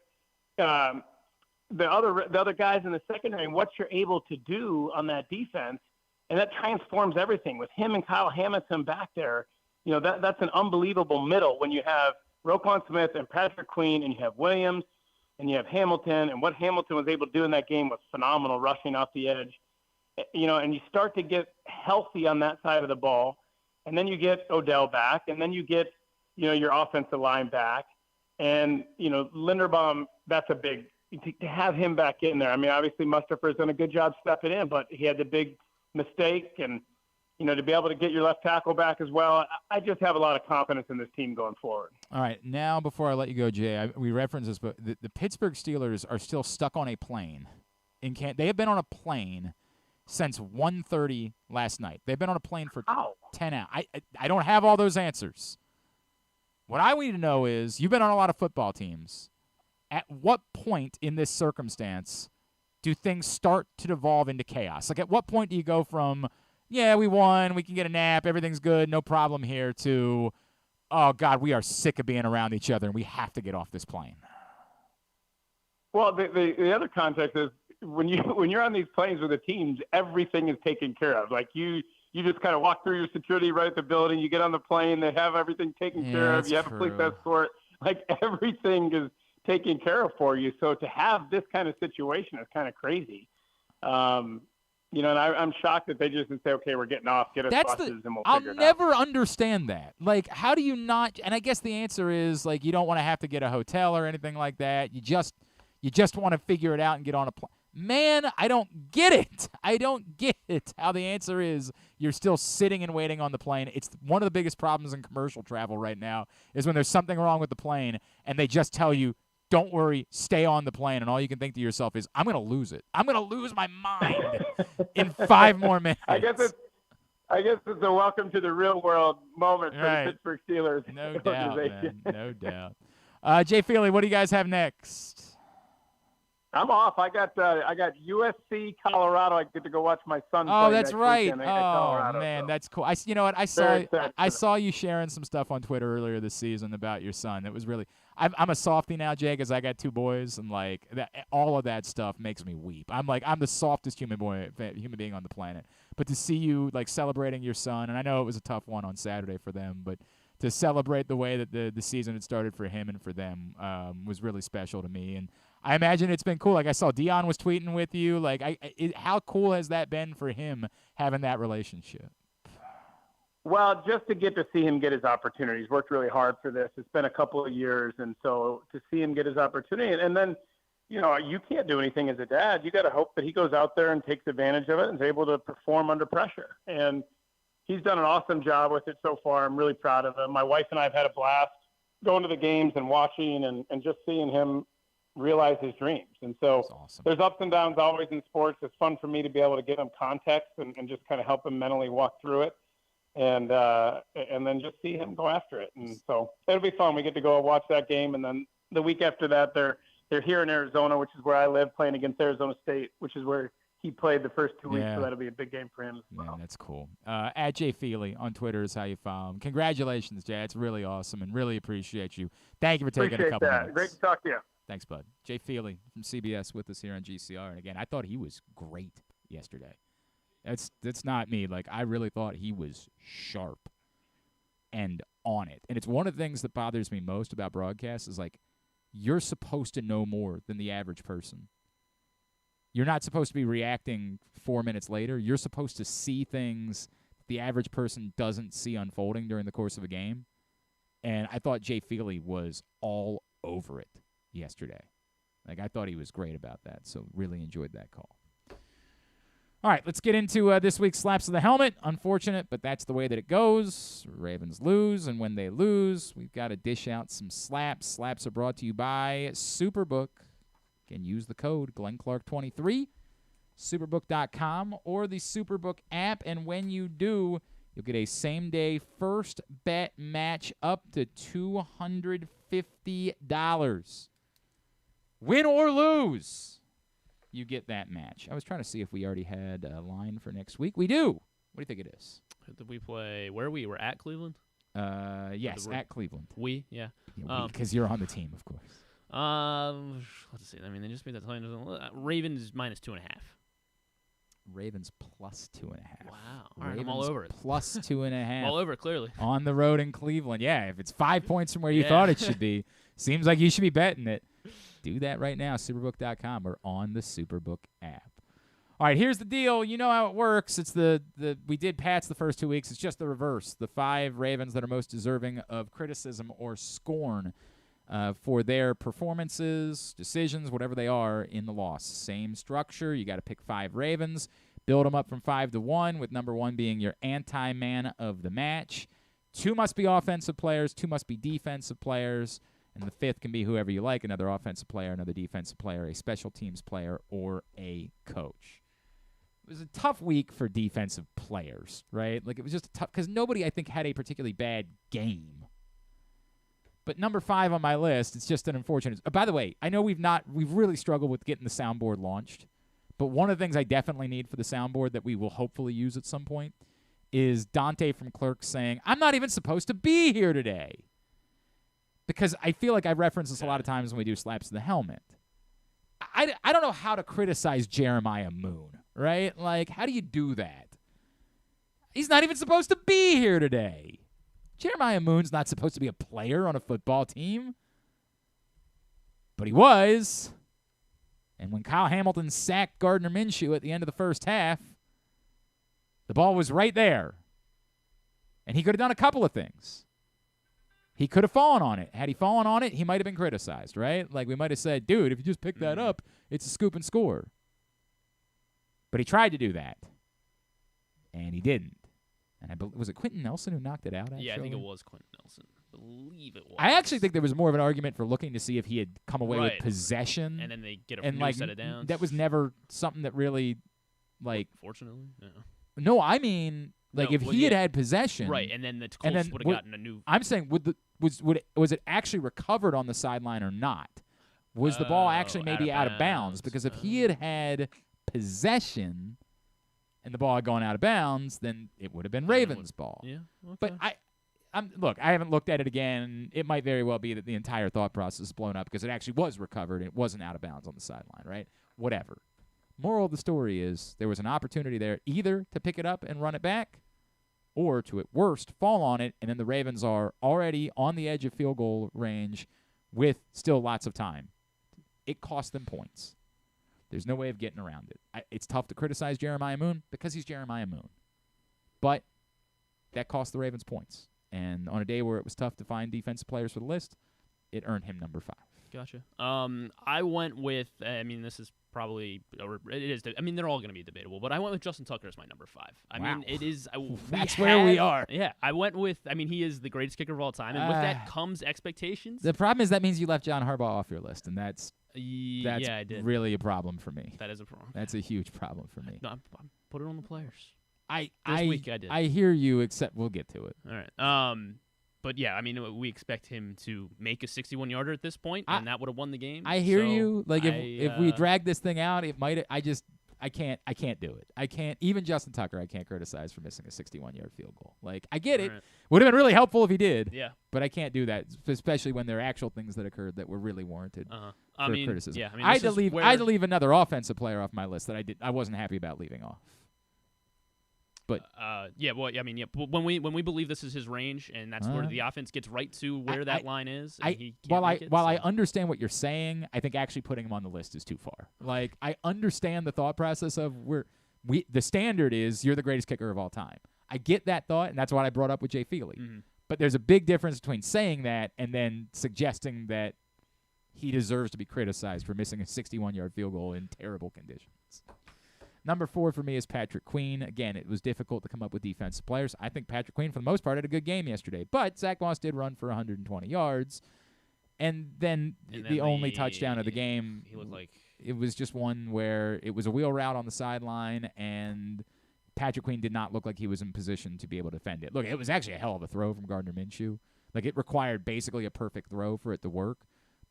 the other guys in the secondary, and what you're able to do on that defense, and that transforms everything with him and Kyle Hamilton back there. That's an unbelievable middle when you have Roquan Smith and Patrick Queen, and you have Williams, and you have Hamilton, and what Hamilton was able to do in that game was phenomenal, rushing off the edge. And you start to get healthy on that side of the ball, and then you get Odell back, and then you get, your offensive line back. And, Linderbaum, that's a big – to have him back in there. I mean, obviously Mustafa's done a good job stepping in, but he had the big mistake, and, to be able to get your left tackle back as well. I just have a lot of confidence in this team going forward. All right, now before I let you go, Jay, we referenced this, but the Pittsburgh Steelers are still stuck on a plane. They have been on a plane since 1:30 last night. They've been on a plane for 10 hours. I don't have all those answers. What I need to know is, you've been on a lot of football teams. At what point in this circumstance do things start to devolve into chaos? Like, at what point do you go from, yeah, we won, we can get a nap, everything's good, no problem here, to, oh, God, we are sick of being around each other and we have to get off this plane? Well, the other context is when you're on these planes with the teams, everything is taken care of. Like, you just kind of walk through your security right at the building, you get on the plane, they have everything taken care of, you have a police escort. Like, everything is taken care of for you. So to have this kind of situation is kind of crazy. And I'm shocked that they just didn't say, okay, we're getting off, get us buses, and we'll figure it out. I'll never understand that. Like, how do you not – and I guess the answer is, like, you don't want to have to get a hotel or anything like that. You just want to figure it out and get on a plane. Man, I don't get it. I don't get it how the answer is you're still sitting and waiting on the plane. It's one of the biggest problems in commercial travel right now is when there's something wrong with the plane and they just tell you, don't worry, stay on the plane. And all you can think to yourself is, I'm going to lose it. I'm going to lose my mind in 5 more minutes. I guess it's a welcome to the real world moment for the Pittsburgh Steelers. No doubt, man. No doubt. Jay Feely, what do you guys have next? I'm off. I got USC, Colorado. I get to go watch my son play. Oh, that's right. At Colorado, man, so. that's cool. You know what? I saw you sharing some stuff on Twitter earlier this season about your son. It was really. I'm a softie now, Jay, because I got 2 boys, and like all of that stuff makes me weep. I'm the softest human being on the planet. But to see you like celebrating your son, and I know it was a tough one on Saturday for them, but to celebrate the way that the season had started for him and for them was really special to me. And I imagine it's been cool. Like, I saw Dion was tweeting with you. Like, how cool has that been for him having that relationship? Well, just to get to see him get his opportunities. Worked really hard for this. It's been a couple of years, and so to see him get his opportunity, and then, you can't do anything as a dad. You got to hope that he goes out there and takes advantage of it and is able to perform under pressure. And he's done an awesome job with it so far. I'm really proud of him. My wife and I have had a blast going to the games and watching and just seeing him realize his dreams. And so There's ups and downs always in sports. It's fun for me to be able to give him context and just kind of help him mentally walk through it and then just see him go after it. And so it'll be fun. We get to go watch that game. And then the week after that, they're here in Arizona, which is where I live, playing against Arizona State, which is where he played the first 2 weeks. So that'll be a big game for him as well. Man, that's cool. At Jay Feely on Twitter is how you follow him. Congratulations, Jay. It's really awesome and really appreciate you. Thank you for taking a couple minutes. Great to talk to you. Thanks, bud. Jay Feely from CBS with us here on GCR. And again, I thought he was great yesterday. That's not me. Like, I really thought he was sharp and on it. And it's one of the things that bothers me most about broadcasts is, like, you're supposed to know more than the average person. You're not supposed to be reacting 4 minutes later. You're supposed to see things the average person doesn't see unfolding during the course of a game. And I thought Jay Feely was all over it yesterday. Like, I thought he was great about that, so really enjoyed that call. All right, let's get into this week's Slaps of the Helmet. Unfortunate, but that's the way that it goes. Ravens lose, and when they lose, we've got to dish out some slaps. Slaps are brought to you by Superbook. You can use the code GlennClark23, superbook.com, or the Superbook app, and when you do, you'll get a same-day first bet match up to $250. Win or lose, you get that match. I was trying to see if we already had a line for next week. We do. What do you think it is? Did we play? Where are we? We're at Cleveland? Yes, at Cleveland. Yeah. Because you're on the team, of course. Let's see. I mean, they just made that line. Ravens -2.5. Ravens +2.5. Wow. All right, I'm all over it. +2.5. All over it, clearly. On the road in Cleveland. Yeah, if it's 5 points from where you thought it should be, seems like you should be betting it. Do that right now, superbook.com or on the Superbook app. All right, here's the deal. You know how it works. It's we did Pats the first 2 weeks. It's just the reverse. The 5 Ravens that are most deserving of criticism or scorn for their performances, decisions, whatever they are in the loss. Same structure. You got to pick 5 Ravens, build them up from 5 to 1, with number 1 being your anti-man of the match. 2 must be offensive players, 2 must be defensive players, and the 5th can be whoever you like, another offensive player, another defensive player, a special teams player, or a coach. It was a tough week for defensive players, right? Like, it was just tough because nobody, I think, had a particularly bad game. But number 5 on my list, it's just an unfortunate. By the way, I know we've really struggled with getting the soundboard launched, but one of the things I definitely need for the soundboard that we will hopefully use at some point is Dante from Clerks saying, "I'm not even supposed to be here today." Because I feel like I reference this a lot of times when we do slaps to the helmet. I don't know how to criticize Jeremiah Moon, right? Like, how do you do that? He's not even supposed to be here today. Jeremiah Moon's not supposed to be a player on a football team. But he was. And when Kyle Hamilton sacked Gardner Minshew at the end of the first half, the ball was right there. And he could have done a couple of things. He could have fallen on it. Had he fallen on it, he might have been criticized, right? Like, we might have said, dude, if you just pick that up, it's a scoop and score. But he tried to do that. And he didn't. And was it Quentin Nelson who knocked it out, actually? Yeah, I think it was Quentin Nelson. I believe it was. I actually think there was more of an argument for looking to see if he had come away with possession. And then they get a new set of downs. That was never something that really, like... Fortunately, no. No, I mean... Like, if he had possession... Right, and then the Colts would have gotten a new... I'm saying, was it actually recovered on the sideline or not? Was the ball actually maybe out of bounds? Because if he had possession and the ball had gone out of bounds, then it would have been Ravens' ball. Yeah, okay. But look, I haven't looked at it again. It might very well be that the entire thought process is blown up because it actually was recovered and it wasn't out of bounds on the sideline, right? Whatever. Moral of the story is there was an opportunity there either to pick it up and run it back or to, at worst, fall on it, and then the Ravens are already on the edge of field goal range with still lots of time. It cost them points. There's no way of getting around it. It's tough to criticize Jeremiah Moon because he's Jeremiah Moon. But that cost the Ravens points. And on a day where it was tough to find defensive players for the list, it earned him number 5. Gotcha. I went with, this is probably, or it is, they're all going to be debatable, but I went with Justin Tucker as my number 5. Wow. It is. That's where we are. Yeah, I went with, he is the greatest kicker of all time, and with that comes expectations. The problem is that means you left John Harbaugh off your list, and that's yeah, I did. Really a problem for me. That is a problem. That's a huge problem for me. No, put it on the players. This week I did. I hear you, except we'll get to it. All right. But yeah, we expect him to make a 61-yarder at this point, and that would have won the game. I hear you. Like if we drag this thing out, it might. I can't do it. I can't. Even Justin Tucker, I can't criticize for missing a 61-yard field goal. Like, I get it. Right. Would have been really helpful if he did. Yeah. But I can't do that, especially when there are actual things that occurred that were really warranted for criticism. Yeah. I had to leave another offensive player off my list that I wasn't happy about leaving off. But when we believe this is his range, and that's where the offense gets right to where that line is. While I understand what you're saying, I think actually putting him on the list is too far. Like, I understand the thought process of the standard is you're the greatest kicker of all time. I get that thought, and that's what I brought up with Jay Feely. Mm-hmm. But there's a big difference between saying that and then suggesting that he deserves to be criticized for missing a 61-yard field goal in terrible conditions. Number 4 for me is Patrick Queen. Again, it was difficult to come up with defensive players. I think Patrick Queen, for the most part, had a good game yesterday. But Zach Moss did run for 120 yards. And then the only touchdown of the game, he looked like it was just one where it was a wheel route on the sideline, and Patrick Queen did not look like he was in position to be able to defend it. Look, it was actually a hell of a throw from Gardner Minshew. Like, it required basically a perfect throw for it to work.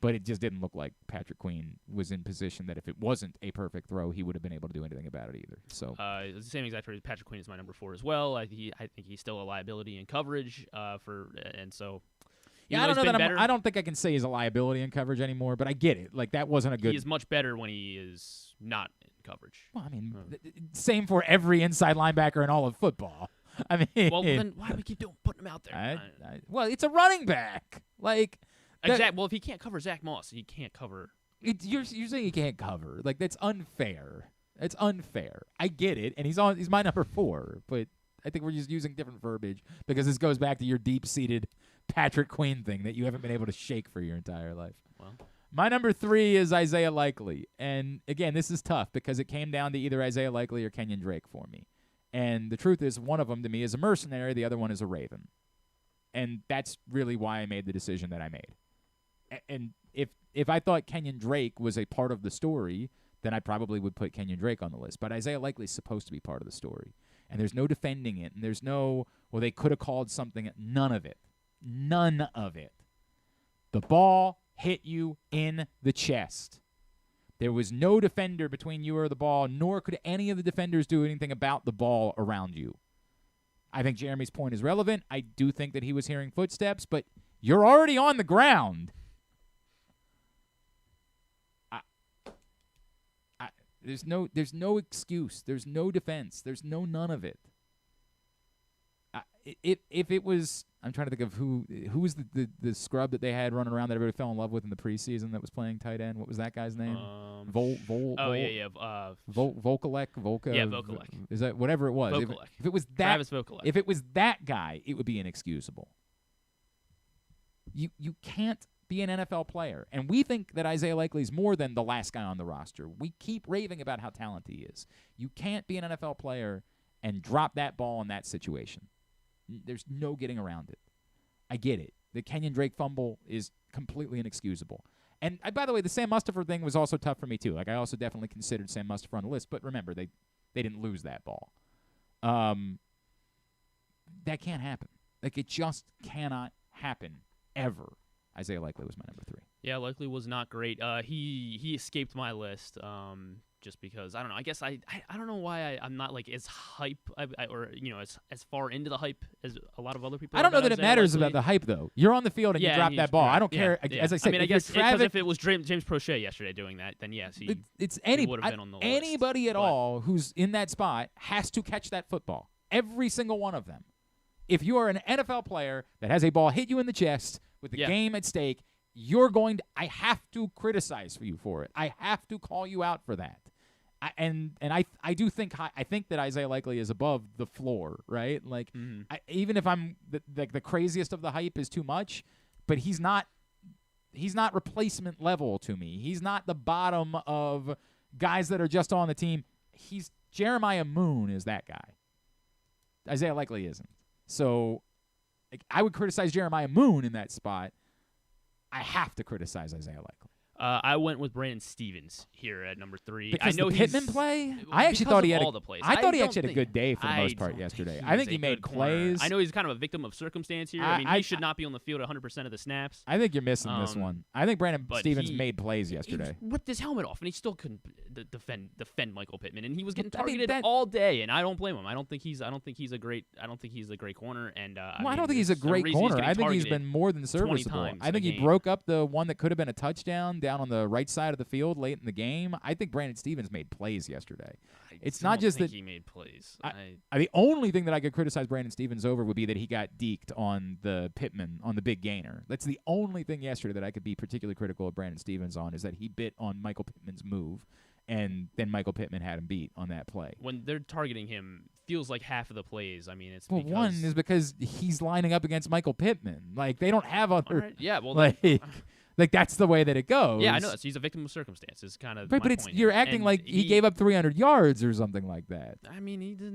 But it just didn't look like Patrick Queen was in position that if it wasn't a perfect throw, he would have been able to do anything about it either. So the same exact reason. Patrick Queen is my number 4 as well. I think he's still a liability in coverage and so Yeah, I don't think I can say he's a liability in coverage anymore, but I get it. Like, that wasn't a good. He is much better when he is not in coverage. Well, I mean, same for every inside linebacker in all of football. I mean, well, then why do we keep putting him out there? Well, it's a running back. Like, well, if he can't cover Zach Moss, he can't cover. You're saying he can't cover. Like, that's unfair. It's unfair. I get it, and he's my number 4, but I think we're just using different verbiage because this goes back to your deep-seated Patrick Queen thing that you haven't been able to shake for your entire life. Well, my number 3 is Isaiah Likely, and again, this is tough because it came down to either Isaiah Likely or Kenyon Drake for me. And the truth is, one of them to me is a mercenary, the other one is a Raven, and that's really why I made the decision that I made. And if I thought Kenyon Drake was a part of the story, then I probably would put Kenyon Drake on the list. But Isaiah Likely is supposed to be part of the story. And there's no defending it. And there's no, well, they could have called something. None of it. None of it. The ball hit you in the chest. There was no defender between you or the ball, nor could any of the defenders do anything about the ball around you. I think Jeremy's point is relevant. I do think that he was hearing footsteps, but you're already on the ground. There's no excuse. There's no defense. There's none of it. If it was, I'm trying to think of who was the scrub that they had running around that everybody fell in love with in the preseason that was playing tight end. What was that guy's name? Volkolek. Volka. Yeah, Volkolek. Is that whatever it was? If it was that, Travis Volkolek. If it was that guy, it would be inexcusable. You can't be an NFL player. And we think that Isaiah Likely is more than the last guy on the roster. We keep raving about how talented he is. You can't be an NFL player and drop that ball in that situation. There's no getting around it. I get it. The Kenyon Drake fumble is completely inexcusable. And by the way, the Sam Mustipher thing was also tough for me too. Like, I also definitely considered Sam Mustipher on the list, but remember, they didn't lose that ball. That can't happen. Like, it just cannot happen ever. Isaiah Likely was my number 3. Yeah, Likely was not great. He escaped my list just because, I don't know. I guess I don't know why I'm not like as hype as far into the hype as a lot of other people. I don't know that it matters Likely. about the hype though. You're on the field and you drop that ball. I don't care. Yeah. As I said, I mean, I guess because if it was James Prochet yesterday doing that, then yes, he would have been on the list. Anybody at all who's in that spot has to catch that football. Every single one of them. If you are an NFL player that has a ball hit you in the chest with the game at stake, I have to criticize you for it. I have to call you out for that. I do think that Isaiah Likely is above the floor, right? Like, even if I'm the craziest of the hype is too much, but he's not replacement level to me. He's not the bottom of guys that are just on the team. He's Jeremiah Moon is that guy. Isaiah Likely isn't. So, like, I would criticize Jeremiah Moon in that spot. I have to criticize Isaiah Likely. I went with Brandon Stevens here at number 3. Because I know the Pittman play? I actually thought he had I thought he actually had a good day for the most part yesterday. I think he made plays. I know he's kind of a victim of circumstance here. I mean, he should not be on the field 100% of the snaps. I think you're missing this one. I think Brandon Stevens made plays yesterday. He ripped his helmet off, and he still couldn't defend Michael Pittman, and he was getting targeted all day. And I don't blame him. I don't think he's a great corner. And I don't think he's a great corner. I think he's been more than serviceable. I think he broke up the one that could have been a touchdown down on the right side of the field late in the game. I think Brandon Stevens made plays yesterday. It's not just that he made plays. The only thing that I could criticize Brandon Stevens over would be that he got deked on the Pittman, on the big gainer. That's the only thing yesterday that I could be particularly critical of Brandon Stevens on, is that he bit on Michael Pittman's move, and then Michael Pittman had him beat on that play. When they're targeting him, feels like half of the plays. I mean, it's one is because he's lining up against Michael Pittman. Like, they don't have other. Right. Yeah, well, like that's the way that it goes. Yeah, I know. He's a victim of circumstances, kind of. But you're acting like he gave up 300 yards or something like that. I mean, he did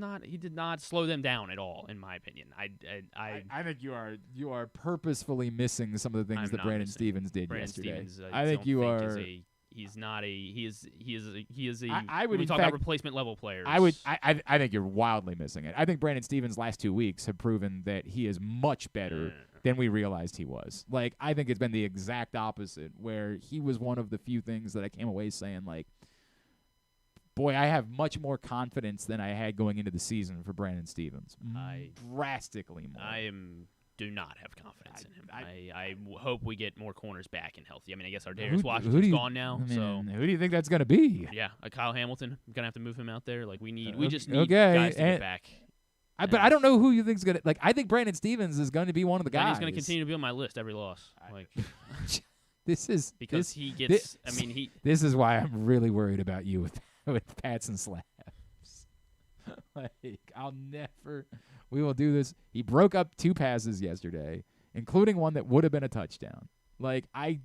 not slow them down at all, in my opinion. I think you are purposefully missing some of the things that Brandon Stevens did yesterday. I think you are. He's not a. He is a. I would talk about replacement level players. I think you're wildly missing it. I think Brandon Stevens' last 2 weeks have proven that he is much better than we realized he was. Like, I think it's been the exact opposite, where he was one of the few things that I came away saying, like, boy, I have much more confidence than I had going into the season for Brandon Stevens. Drastically more. I am do not have confidence in him. I hope we get more corners back and healthy. I mean, I guess our Darius Washington's gone now. Who do you think that's going to be? Yeah, Kyle Hamilton. We're gonna have to move him out there. Like we just need guys to get back. But I don't know who you think's going to. Like, I think Brandon Stevens is going to be one of the guys. He's going to continue to be on my list every loss. Like this is because he gets. This is why I'm really worried about you with Pats and slabs. Like, we will do this. He broke up 2 passes yesterday, including one that would have been a touchdown. Like, I'm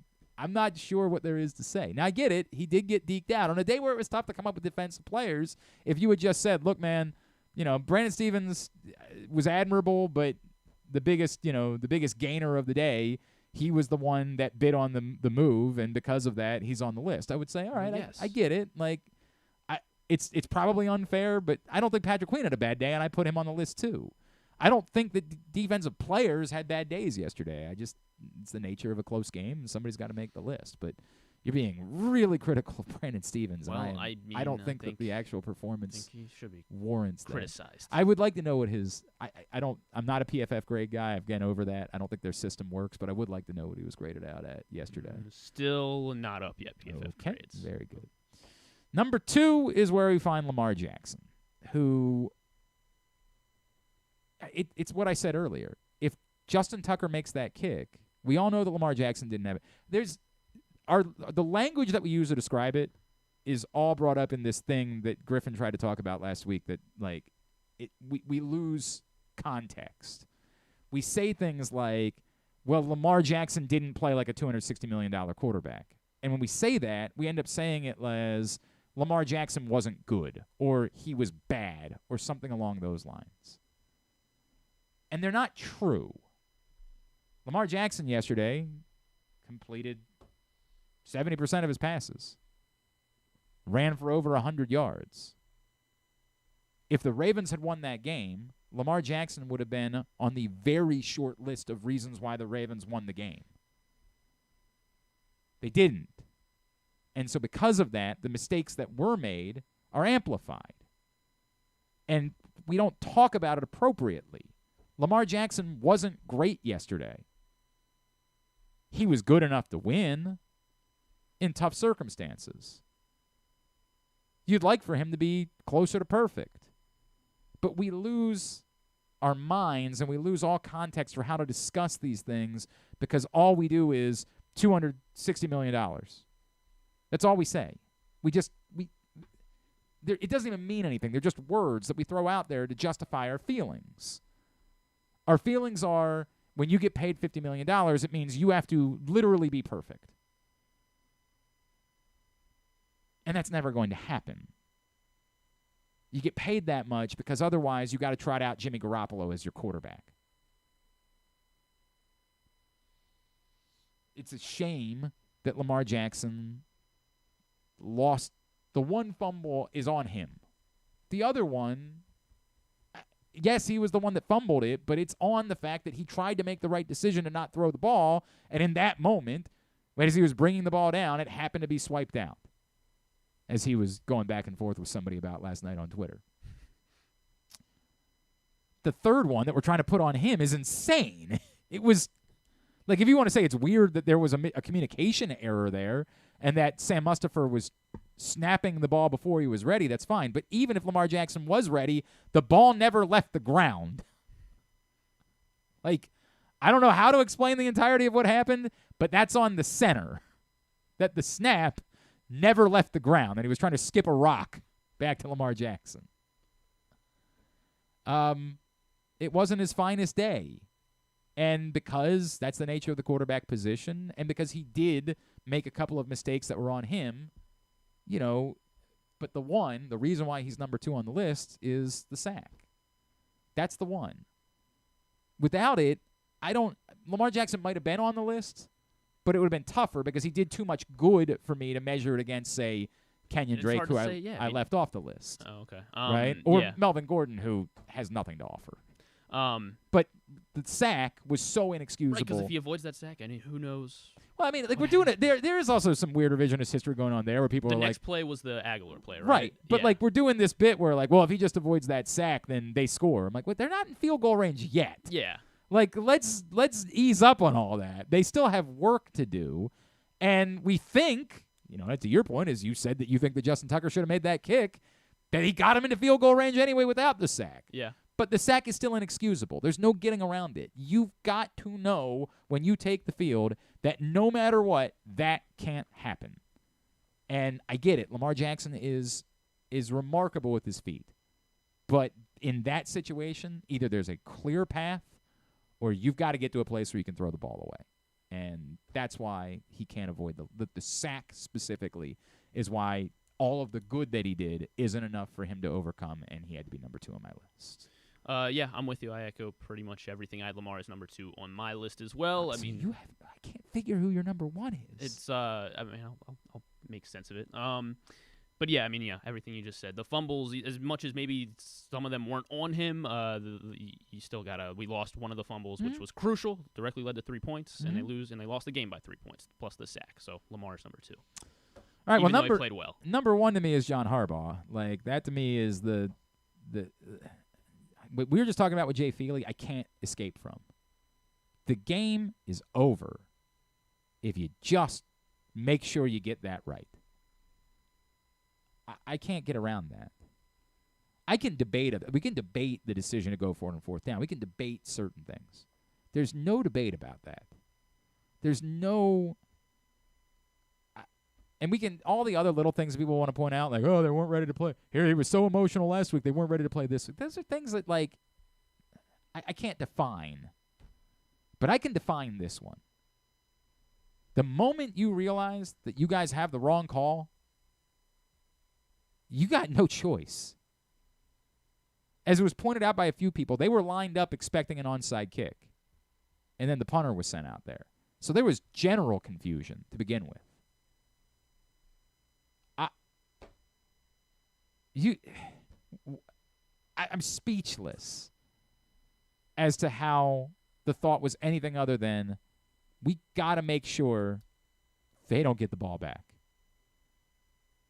not sure what there is to say. Now, I get it. He did get deked out. On a day where it was tough to come up with defensive players, if you had just said, look, man, Brandon Stevens was admirable, but the biggest gainer of the day, he was the one that bid on the move, and because of that, he's on the list. I would say, all right, yes. I get it. Like, it's probably unfair, but I don't think Patrick Queen had a bad day, and I put him on the list too. I don't think that defensive players had bad days yesterday. It's the nature of a close game, and somebody's got to make the list. But you're being really critical of Brandon Stevens. Well, I don't think that the actual performance he should be warrants criticized. I would like to know what his. I'm not a PFF grade guy. I've gone over that. I don't think their system works, but I would like to know what he was graded out at yesterday. Still not up yet. PFF grades. Very good. Number 2 is where we find Lamar Jackson, who. It's what I said earlier. If Justin Tucker makes that kick, we all know that Lamar Jackson didn't have it. The language that we use to describe it is all brought up in this thing that Griffin tried to talk about last week, that we lose context. We say things like, well, Lamar Jackson didn't play like a $260 million quarterback. And when we say that, we end up saying it as Lamar Jackson wasn't good, or he was bad, or something along those lines. And they're not true. Lamar Jackson yesterday completed 70% of his passes, ran for over 100 yards. If the Ravens had won that game, Lamar Jackson would have been on the very short list of reasons why the Ravens won the game. They didn't. And so because of that, the mistakes that were made are amplified. And we don't talk about it appropriately. Lamar Jackson wasn't great yesterday. He was good enough to win in tough circumstances. You'd like for him to be closer to perfect. But we lose our minds and we lose all context for how to discuss these things because all we do is $260 million. That's all we say. It doesn't even mean anything. They're just words that we throw out there to justify our feelings. Our feelings are, when you get paid $50 million, it means you have to literally be perfect. And that's never going to happen. You get paid that much because otherwise you got to trot out Jimmy Garoppolo as your quarterback. It's a shame that Lamar Jackson lost. The one fumble is on him. The other one, yes, he was the one that fumbled it, but it's on the fact that he tried to make the right decision to not throw the ball, and in that moment, as he was bringing the ball down, it happened to be swiped out, as he was going back and forth with somebody about last night on Twitter. The third one that we're trying to put on him is insane. It was, like, if you want to say it's weird that there was a communication error there and that Sam Mustipher was snapping the ball before he was ready, that's fine. But even if Lamar Jackson was ready, the ball never left the ground. Like, I don't know how to explain the entirety of what happened, but that's on the center. That the snap never left the ground, and he was trying to skip a rock back to Lamar Jackson. It wasn't his finest day. And because that's the nature of the quarterback position, and because he did make a couple of mistakes that were on him, but the reason why he's number 2 on the list is the sack. That's the one. Without it, Lamar Jackson might have been on the list, but it would have been tougher because he did too much good for me to measure it against, say, Kenyon Drake, who I left off the list. Oh, okay. Right? Or Melvin Gordon, who has nothing to offer. But the sack was so inexcusable. Right, because if he avoids that sack, who knows? Well, I mean, like, we're doing it. There is also some weird revisionist history going on there where people are like... The next play was the Aguilar play, right? Right. But, like, we're doing this bit where, like, well, if he just avoids that sack, then they score. I'm like, well, they're not in field goal range yet. Yeah. Like, let's ease up on all that. They still have work to do, and we think, to your point, as you said that you think that Justin Tucker should have made that kick, that he got him into field goal range anyway without the sack. Yeah. But the sack is still inexcusable. There's no getting around it. You've got to know when you take the field that no matter what, that can't happen. And I get it. Lamar Jackson is remarkable with his feet. But in that situation, either there's a clear path or you've got to get to a place where you can throw the ball away. And that's why he can't avoid the sack specifically is why all of the good that he did isn't enough for him to overcome, and he had to be number 2 on my list. Yeah, I'm with you. I echo pretty much everything. I had Lamar as number 2 on my list as well. So I can't figure who your number 1 is. It's I'll make sense of it. But yeah, everything you just said. The fumbles, as much as maybe some of them weren't on him, you still we lost one of the fumbles, which was crucial, directly led to 3 points, and they lost the game by 3 points plus the sack. So Lamar is number 2. All right, Even though he played well. Number 1 to me is John Harbaugh. Like, that to me is the we were just talking about with Jay Feely, I can't escape from. The game is over if you just make sure you get that right. I can't get around that. We can debate the decision to go for it on 4th down. We can debate certain things. There's no debate about that. There's no... And we can, all the other little things people want to point out, like, oh, they weren't ready to play. Here, he was so emotional last week, they weren't ready to play this week. Those are things that, like, I can't define. But I can define this one. The moment you realize that you guys have the wrong call, you got no choice. As it was pointed out by a few people, they were lined up expecting an onside kick. And then the punter was sent out there. So there was general confusion to begin with. I'm speechless as to how the thought was anything other than we got to make sure they don't get the ball back.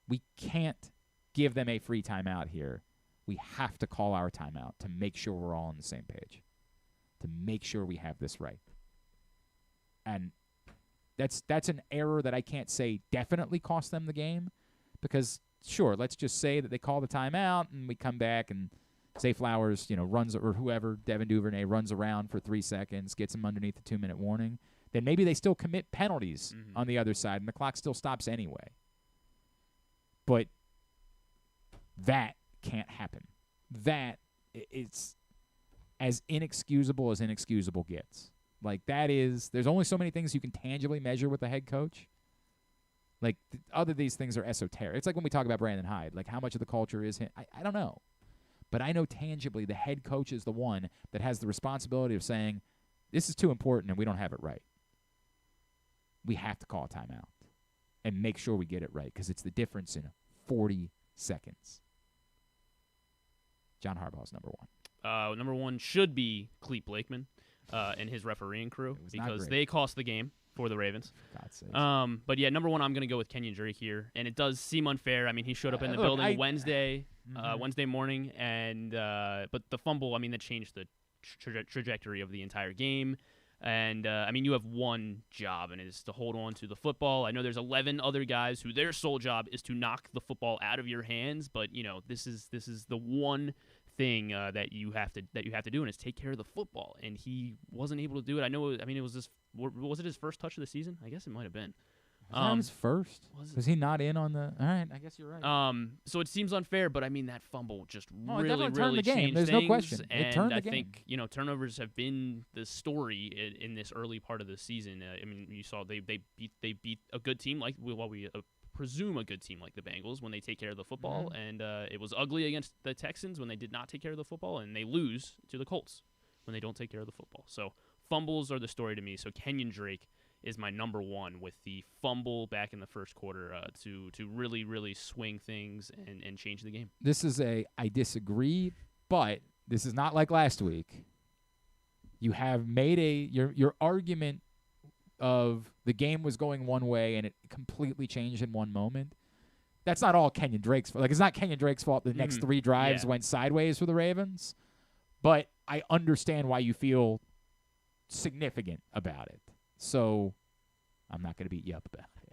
We can't give them a free timeout here. We have to call our timeout to make sure we're all on the same page, to make sure we have this right. And that's an error that I can't say definitely cost them the game because – sure, let's just say that they call the timeout and we come back and Zay Flowers, runs, or whoever, Devin Duvernay, runs around for 3 seconds, gets him underneath the 2-minute warning. Then maybe they still commit penalties on the other side and the clock still stops anyway. But that can't happen. That it's as inexcusable as inexcusable gets. Like, there's only so many things you can tangibly measure with a head coach. Like, other these things are esoteric. It's like when we talk about Brandon Hyde. Like, how much of the culture is him? I don't know. But I know tangibly the head coach is the one that has the responsibility of saying, this is too important and we don't have it right. We have to call a timeout and make sure we get it right because it's the difference in 40 seconds. John Harbaugh's number 1. Number 1 should be Clete Blakeman and his refereeing crew because they cost the game for the Ravens. God's sakes. But yeah, number 1, I'm going to go with Kenyon Drake here, and it does seem unfair. I mean, he showed up in the building Wednesday morning, and but the fumble, that changed the trajectory of the entire game. And you have one job, and it is to hold on to the football. I know there's 11 other guys who their sole job is to knock the football out of your hands, but this is the one thing that you have to do, and it's take care of the football. And he wasn't able to do it. It was it his first touch of the season? I guess it might have been. Was that his first? Was he not in on the? All right, I guess you're right. So it seems unfair, but that fumble just really turned the game. changed There's things. no question. It turned the game. I think turnovers have been the story in this early part of the season. You saw they beat a good team like we presume a good team like the Bengals when they take care of the football, and it was ugly against the Texans when they did not take care of the football, and they lose to the Colts when they don't take care of the football. So fumbles are the story to me. So Kenyon Drake is my number 1 with the fumble back in the first quarter to really, really swing things and change the game. This is I disagree, but this is not like last week. You have made your argument of the game was going one way and it completely changed in one moment. That's not all Kenyon Drake's fault. Like, it's not Kenyon Drake's fault the next 3 drives went sideways for the Ravens, but I understand why you feel significant about it. So I'm not going to beat you up about it.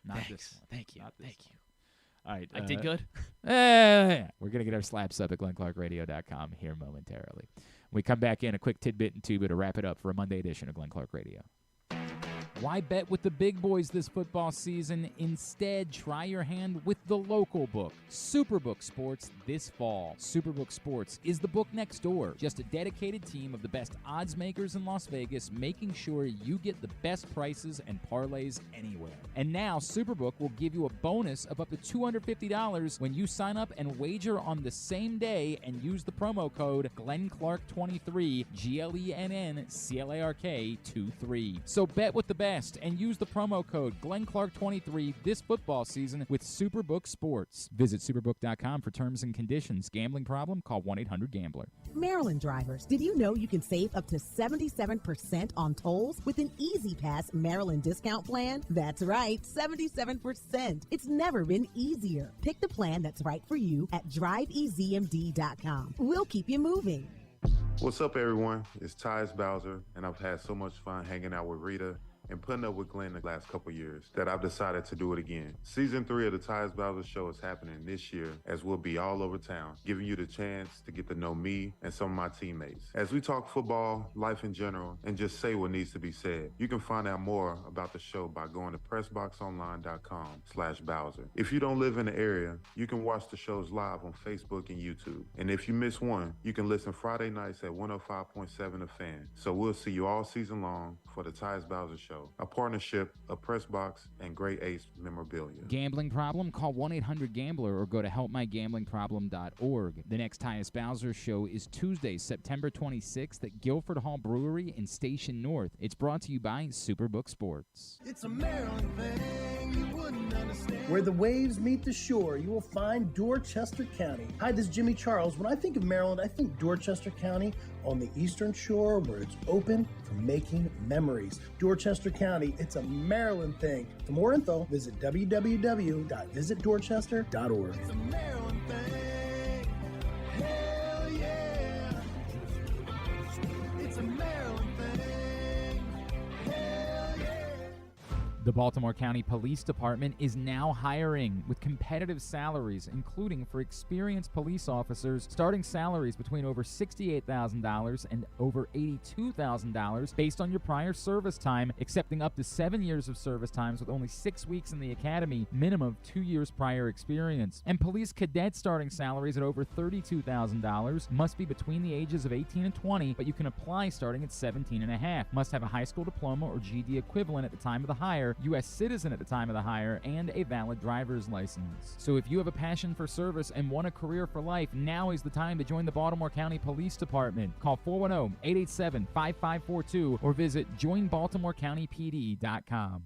Not Thanks. this one. Thank you. Not this Thank one. All right. I did good. We're going to get our slaps up at GlennClarkRadio.com here momentarily. When we come back in, a quick tidbit and two, but to wrap it up for a Monday edition of Glenn Clark Radio. Why bet with the big boys this football season? Instead, try your hand with the local book, Superbook Sports, this fall. Superbook Sports is the book next door. Just a dedicated team of the best odds makers in Las Vegas, making sure you get the best prices and parlays anywhere. And now, Superbook will give you a bonus of up to $250 when you sign up and wager on the same day and use the promo code GlennClark23, GLENNCLARK23. So bet with the best and use the promo code GlennClark23 this football season with Superbook Sports. Visit superbook.com for terms and conditions. Gambling problem? Call 1-800-GAMBLER. Maryland drivers, did you know you can save up to 77% on tolls with an Easy Pass Maryland discount plan? That's right, 77%. It's never been easier. Pick the plan that's right for you at driveezmd.com. We'll keep you moving. What's up, everyone? It's Tyus Bowser, and I've had so much fun hanging out with Rita and putting up with Glenn the last couple years that I've decided to do it again. Season 3 of the Tyus Bowser Show is happening this year, as we'll be all over town, giving you the chance to get to know me and some of my teammates. As we talk football, life in general, and just say what needs to be said. You can find out more about the show by going to PressBoxOnline.com/Bowser. If you don't live in the area, you can watch the shows live on Facebook and YouTube. And if you miss one, you can listen Friday nights at 105.7 The Fan. So we'll see you all season long for the Tyus Bowser Show, a partnership of PressBox and Great Ace Memorabilia. Gambling problem? Call 1-800-GAMBLER or go to helpmygamblingproblem.org. The next Tyus Bowser Show is Tuesday, September 26th at Guilford Hall Brewery in Station North. It's brought to you by Superbook Sports. It's a Maryland thing you wouldn't understand. Where the waves meet the shore, you will find Dorchester County. Hi, this is Jimmy Charles. When I think of Maryland, I think Dorchester County on the Eastern Shore, where it's open for making memories. Dorchester County, it's a Maryland thing. For more info, visit www.visitdorchester.org. It's a Maryland thing. Hell yeah. It's a Maryland thing. Hell yeah. The Baltimore County Police Department is now hiring with competitive salaries, including for experienced police officers, starting salaries between over $68,000 and over $82,000 based on your prior service time, accepting up to 7 years of service times with only 6 weeks in the academy, minimum of 2 years prior experience. And police cadet starting salaries at over $32,000 must be between the ages of 18 and 20, but you can apply starting at 17 and a half. Must have a high school diploma or GED equivalent at the time of the hire, U.S. citizen at the time of the hire, and a valid driver's license. So if you have a passion for service and want a career for life, now is the time to join the Baltimore County Police Department. Call 410-887-5542 or visit joinbaltimorecountypd.com.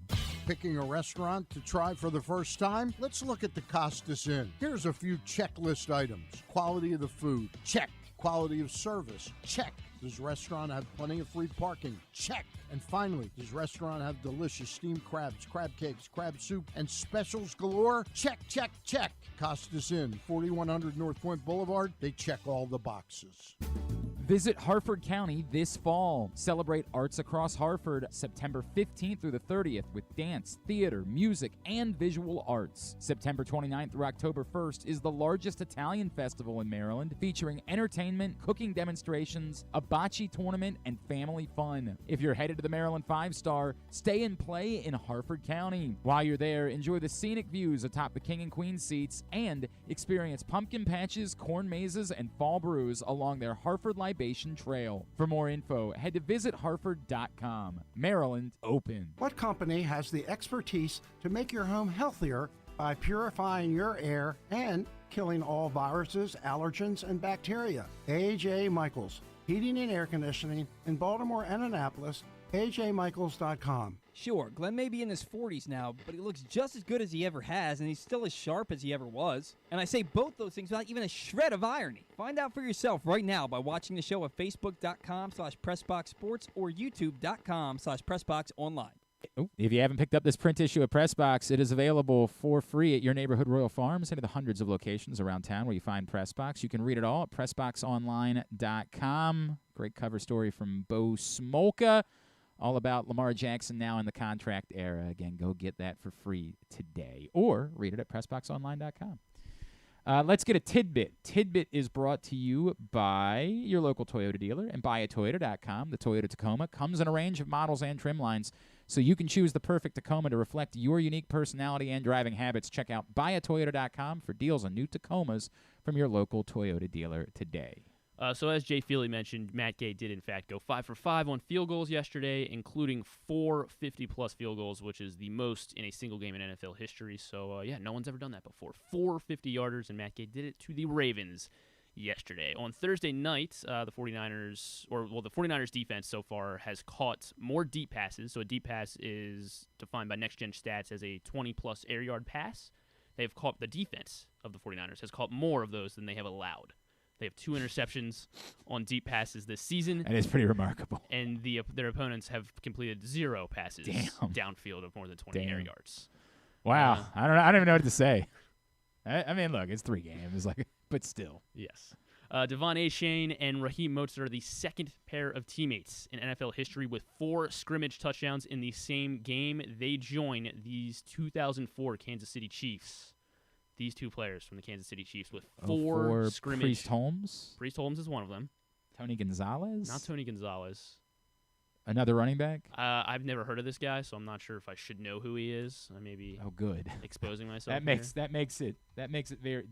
Picking a restaurant to try for the first time? Let's look at the Costas Inn. Here's a few checklist items. Quality of the food? Check. Quality of service? Check. Does restaurant have plenty of free parking? Check. And finally, does restaurant have delicious steamed crabs, crab cakes, crab soup, and specials galore? Check, check, check. Costas Inn, 4100 North Point Boulevard. They check all the boxes. Visit Harford County this fall. Celebrate Arts Across Harford September 15th through the 30th with dance, theater, music, and visual arts. September 29th through October 1st is the largest Italian festival in Maryland, featuring entertainment, cooking demonstrations, a bocce tournament, and family fun. If you're headed to the Maryland 5-Star, stay and play in Harford County. While you're there, enjoy the scenic views atop the King and Queen seats and experience pumpkin patches, corn mazes, and fall brews along their Harford Libation Trail. For more info, head to visitharford.com. Maryland open. What company has the expertise to make your home healthier by purifying your air and killing all viruses, allergens, and bacteria? A.J. Michaels, Heating and Air Conditioning in Baltimore and Annapolis. AJMichaels.com. Sure, Glenn may be in his 40s now, but he looks just as good as he ever has, and he's still as sharp as he ever was. And I say both those things without even a shred of irony. Find out for yourself right now by watching the show at Facebook.com/PressBoxSports or YouTube.com/PressBoxOnline. If you haven't picked up this print issue of Press Box, it is available for free at your neighborhood Royal Farms, any of the hundreds of locations around town where you find Press Box. You can read it all at PressBoxOnline.com. Great cover story from Bo Smolka, all about Lamar Jackson now in the contract era. Again, go get that for free today, or read it at PressBoxOnline.com. Let's get a tidbit. Tidbit is brought to you by your local Toyota dealer and buyatoyota.com. The Toyota Tacoma comes in a range of models and trim lines, so you can choose the perfect Tacoma to reflect your unique personality and driving habits. Check out buyatoyota.com for deals on new Tacomas from your local Toyota dealer today. So as Jay Feely mentioned, Matt Gay did, in fact, go 5 for 5 on field goals yesterday, including 4 50-plus field goals, which is the most in a single game in NFL history. So, no one's ever done that before. 4 50-yarders, and Matt Gay did it to the Ravens yesterday. On Thursday night, the 49ers defense so far has caught more deep passes. So a deep pass is defined by Next Gen Stats as a 20-plus air yard pass. The defense of the 49ers has caught more of those than they have allowed. They have 2 interceptions on deep passes this season. That is pretty remarkable. And their opponents have completed 0 passes downfield of more than 20 air yards. Wow. I don't even know what to say. I mean, look, it's 3 games, but still. Yes. Devon Achane and Raheem Mostert are the second pair of teammates in NFL history with 4 scrimmage touchdowns in the same game. They join these 2004 Kansas City Chiefs. These 2 players from the Kansas City Chiefs with 4 scrimmage. Priest Holmes? Priest Holmes is one of them. Tony Gonzalez? Not Tony Gonzalez. Another running back? I've never heard of this guy, so I'm not sure if I should know who he is. I may be exposing myself. That makes it very.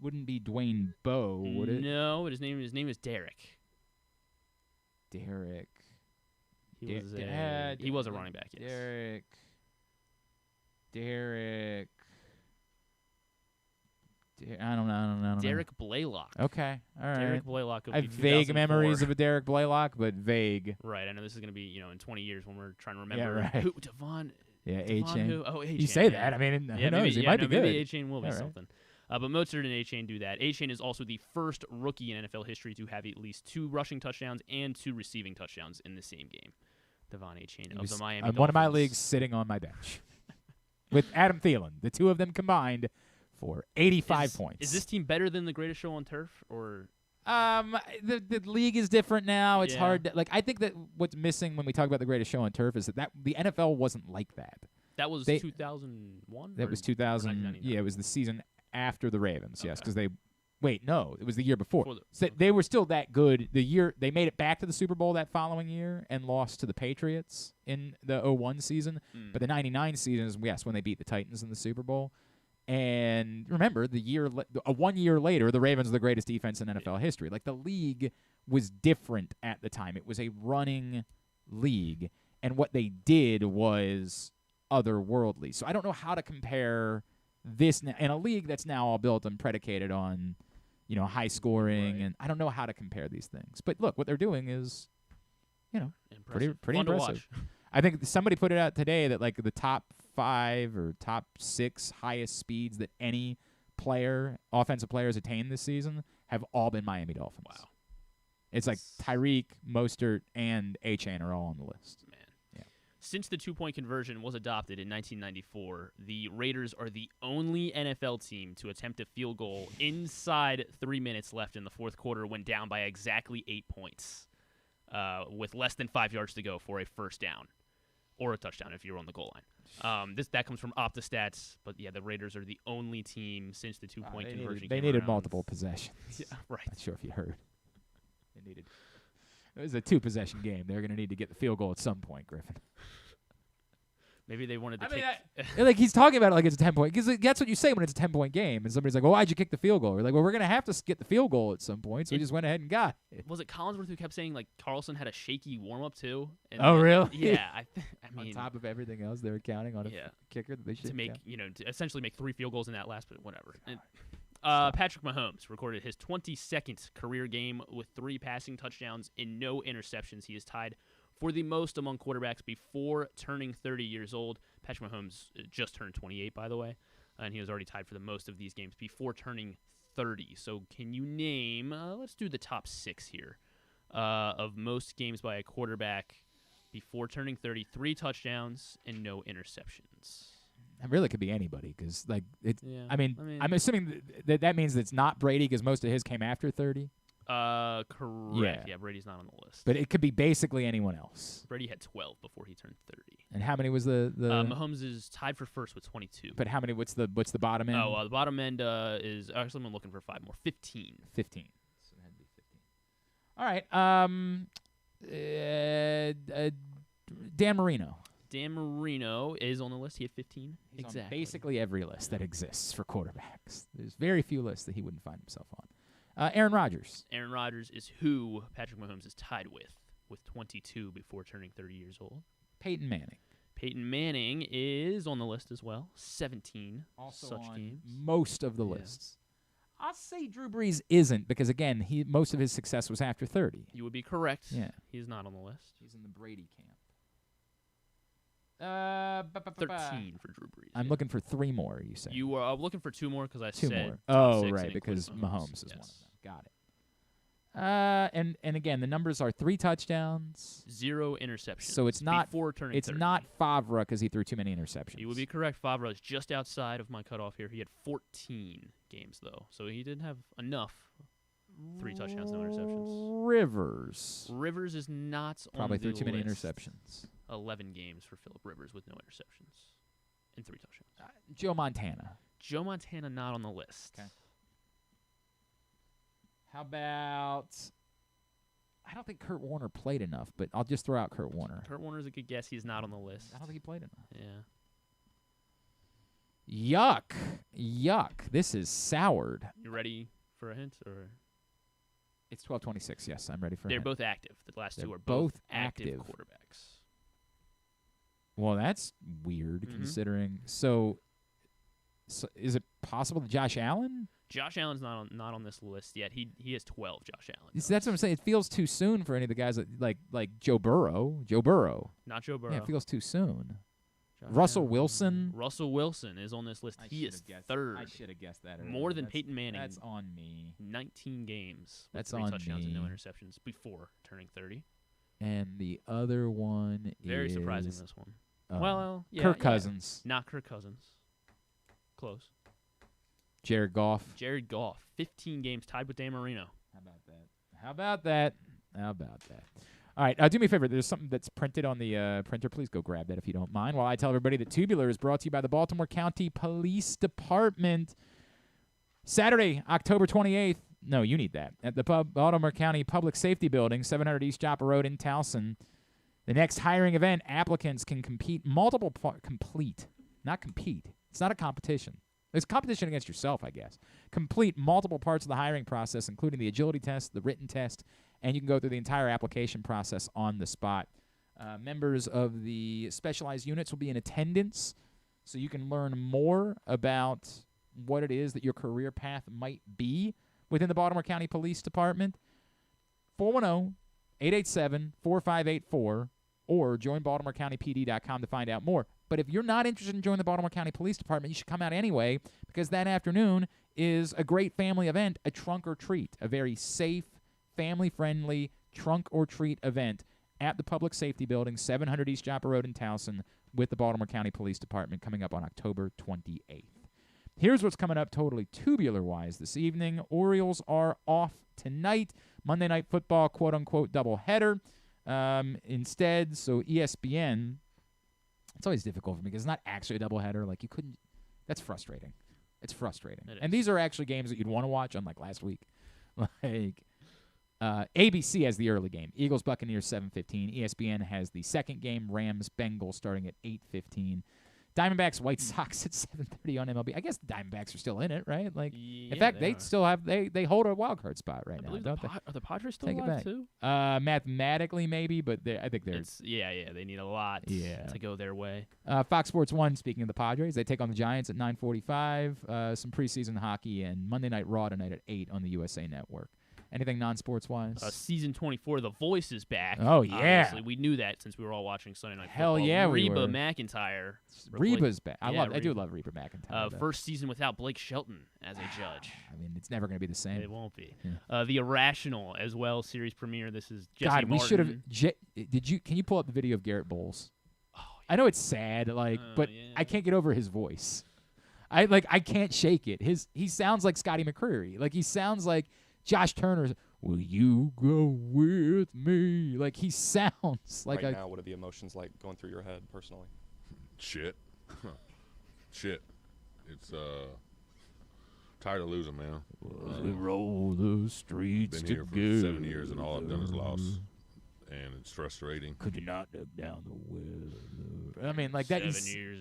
Wouldn't be Dwayne Bowe, would it? No, but his name is Derek. Derek. He was a running back. Yes. Derek. I don't know. Derek Blaylock. Okay, all right. Derek Blaylock. I have vague memories of a Derek Blaylock, but vague. Right. I know this is going to be, in 20 years when we're trying to remember who Devon. Yeah, Achane. Who? Oh, Achane. You say that. I mean, who knows? He might be good. Maybe Achane will be something. But Mostert and Achane do that. Achane is also the first rookie in NFL history to have at least 2 rushing touchdowns and 2 receiving touchdowns in the same game. Devon Achane of the Miami Dolphins. One of my leagues sitting on my bench with Adam Thielen. The 2 of them combined for 85 points. Is this team better than the Greatest Show on Turf, or? The league is different now. It's hard to, I think that what's missing when we talk about the Greatest Show on Turf is that the NFL wasn't like that. That was 2001? That was 2000. Yeah, it was the season after the Ravens, yes, because it was the year before. They were still that good. The year they made it back to the Super Bowl that following year and lost to the Patriots in the 01 season. But the 99 season is, when they beat the Titans in the Super Bowl. And remember, 1 year later, the Ravens are the greatest defense in NFL history. The league was different at the time. It was a running league, and what they did was otherworldly. So I don't know how to compare this in a league that's now all built and predicated on, high scoring, and I don't know how to compare these things. But look, what they're doing is, pretty impressive. I think somebody put it out today that the top 5 or top 6 highest speeds that any offensive player has attained this season have all been Miami Dolphins. Wow. It's Tyreek, Mostert, and Achane are all on the list. Man. Yeah. Since the 2-point conversion was adopted in 1994, the Raiders are the only NFL team to attempt a field goal inside 3 minutes left in the fourth quarter when down by exactly 8 points, with less than 5 yards to go for a first down. Or a touchdown if you're on the goal line. That comes from OptaStats, but the Raiders are the only team since the 2-point conversion. They needed multiple possessions. Yeah, right. Not sure if you heard. It was a 2-possession game. They're going to need to get the field goal at some point, Griffin. Maybe they wanted to he's talking about it it's a 10-point. Because that's what you say when it's a 10-point game. And somebody's like, well, why'd you kick the field goal? You're like, well, we're going to have to get the field goal at some point. So we just went ahead and got it. Was it Collinsworth who kept saying, Carlson had a shaky warm-up, too? And really? Yeah. I mean, on top of everything else, they were counting on a kicker that they should to essentially make 3 field goals in that last, but whatever. Patrick Mahomes recorded his 22nd career game with 3 passing touchdowns and no interceptions. He is tied for the most among quarterbacks before turning 30 years old. Patrick Mahomes just turned 28, by the way, and he was already tied for the most of these games before turning 30. So can you name, let's do the top 6 here, of most games by a quarterback before turning 30, 3 touchdowns and no interceptions. It really could be anybody because, like, it's. Yeah, I mean, I'm assuming that means it's not Brady because most of his came after 30. Correct. Yeah, Brady's not on the list. But it could be basically anyone else. Brady had 12 before he turned 30. And how many was the? Mahomes is tied for first with 22. But how many? What's the bottom end? Oh, the bottom end is actually I'm looking for 5 more. 15. 15. So it had to be 15. All right. Dan Marino. Dan Marino is on the list. He had 15. He's exactly. on basically every list that exists for quarterbacks. There's very few lists that he wouldn't find himself on. Aaron Rodgers. Aaron Rodgers is who Patrick Mahomes is tied with 22 before turning 30 years old. Peyton Manning. Peyton Manning is on the list as well. 17 also such on games. Most of the lists. I'll say Drew Brees isn't because, again, most of his success was after 30. You would be correct. Yeah. He's not on the list. He's in the Brady camp. 13 for Drew Brees. I'm looking for 3 more, you said. You were looking for 2 more because I 2 said more. top Oh, 6 right, and because including Mahomes is yes. one of them. Got it. And again, the numbers are 3 touchdowns, 0 interceptions. So it's not before turning 30. not Favre because he threw too many interceptions. You would be correct. Favre is just outside of my cutoff here. He had 14 games though, so he didn't have enough. 3 touchdowns, no interceptions. Rivers is not probably on the threw too many list. interceptions. 11 games for Phillip Rivers with no interceptions and 3 touchdowns. Joe Montana. Joe Montana not on the list. Okay. How about? I don't think Kurt Warner played enough, but I'll just throw out Kurt Warner. Kurt Warner's a good guess. He's not on the list. I don't think he played enough. Yeah. Yuck. This is soured. You ready for a hint or? It's 12:26. Yes, I'm ready for. They're hint. both active. The last They're 2 are both active quarterbacks. Well, that's weird considering. So is it possible that Josh Allen? Josh Allen's not on this list yet. He has 12. Josh Allen. See, that's what I'm saying. It feels too soon for any of the guys that, like Joe Burrow. Joe Burrow. Not Joe Burrow. Yeah, it feels too soon. Josh Russell Allen. Wilson. Russell Wilson is on this list. He is third. I should have guessed that earlier. More than Peyton Manning. That's on me. 19 games. That's with 3 on touchdowns me. and no interceptions before turning 30. And the other one Very is surprising, this one. Kirk Cousins. Not Kirk Cousins. Close. Jared Goff. Jared Goff. 15 games tied with Dan Marino. How about that? All right, do me a favor. There's something that's printed on the printer. Please go grab that if you don't mind. While I tell everybody that Tubular is brought to you by the Baltimore County Police Department. Saturday, October 28th. No, you need that. At the Baltimore County Public Safety Building, 700 East Joppa Road in Towson. The next hiring event, applicants can complete not compete. It's not a competition. It's competition against yourself, I guess. Complete multiple parts of the hiring process, including the agility test, the written test, and you can go through the entire application process on the spot. Members of the specialized units will be in attendance, so you can learn more about what it is that your career path might be within the Baltimore County Police Department. 410-887-4584 or join BaltimoreCountyPD.com to find out more. But if you're not interested in joining the Baltimore County Police Department, you should come out anyway because that afternoon is a great family event, a trunk or treat, a very safe, family-friendly trunk or treat event at the Public Safety Building, 700 East Joppa Road in Towson with the Baltimore County Police Department coming up on October 28th. Here's what's coming up totally tubular-wise this evening. Orioles are off tonight. Monday Night Football, quote-unquote, doubleheader. Instead, so ESPN, it's always difficult for me because it's not actually a doubleheader. Like, you couldn't – that's frustrating. It's frustrating. And these are actually games that you'd want to watch, unlike last week. Like, ABC has the early game. Eagles-Buccaneers, 7:15. ESPN has the second game, Rams-Bengals, starting at 8:15. Diamondbacks, White Sox at 7:30 on MLB. I guess the Diamondbacks are still in it, right? Like, in fact, they still have they hold a wild card spot right now, don't they? Are the Padres still Take it alive back. too? Mathematically, maybe, but I think they're they need a lot to go their way. Fox Sports 1, speaking of the Padres, they take on the Giants at 9:45. Some preseason hockey and Monday Night Raw tonight at 8 on the USA Network. Anything non-sports wise? Season 24, The Voice is back. Oh, yeah. Obviously. We knew that since we were all watching Sunday Night Hell Football. yeah, we Reba were. McEntire. Reba's back. Yeah, I do love Reba McEntire. First season without Blake Shelton as a judge. I mean, it's never going to be the same. It won't be. Yeah. The Irrational as well, series premiere. This is Jesse God, we Martin. should have. Can you pull up the video of Garrett Bowles? Oh, yeah. I know it's sad, but I can't get over his voice. I can't shake it. He sounds like Scotty McCreery. Like he sounds like Josh Turner's. Will you go with me? Like he sounds like right now. What are the emotions like going through your head personally? Shit. It's tired of losing, man. We roll the streets been here together. for 7 years, and all I've done is lost, and it's frustrating. Could you not look down the weather? I mean, like that. 7 years.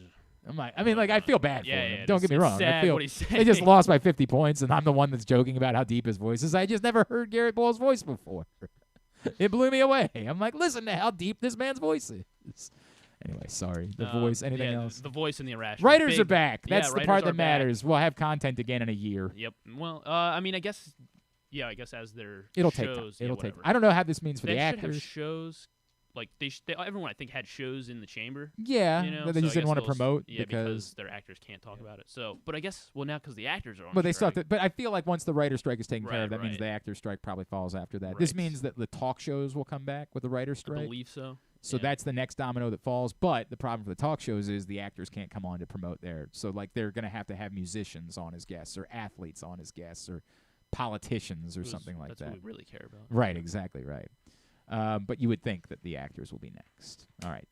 I feel bad for him. Don't get me wrong. Sad I feel what he's they just lost by 50 points, and I'm the one that's joking about how deep his voice is. I just never heard Garrett Bowles' voice before. It blew me away. I'm like, listen to how deep this man's voice is. Anyway, sorry. The Voice. Anything else? The Voice and the Irrational. Writers are back. That's the part that back. matters. We'll have content again in a year. Yep. Well, I guess as their It'll shows, take time. yeah, It'll whatever. take. I don't know how this means for they the should actors. Have shows. Like everyone I think had shows in the chamber. Yeah, you know? that they just so I didn't want to guess promote because their actors can't talk about it. So, but I guess now because the actors are on. But they strike. still have to, but I feel like once the writer's strike is taken care of, that means right. the actor's strike probably falls after that. This means that the talk shows will come back with the writer's strike. I believe so. So that's the next domino that falls. But the problem for the talk shows is the actors can't come on to promote there. So like they're going to have musicians on as guests or athletes on as guests or politicians or something like that. That's what we really care about. Right, exactly right. But you would think that the actors will be next. All right.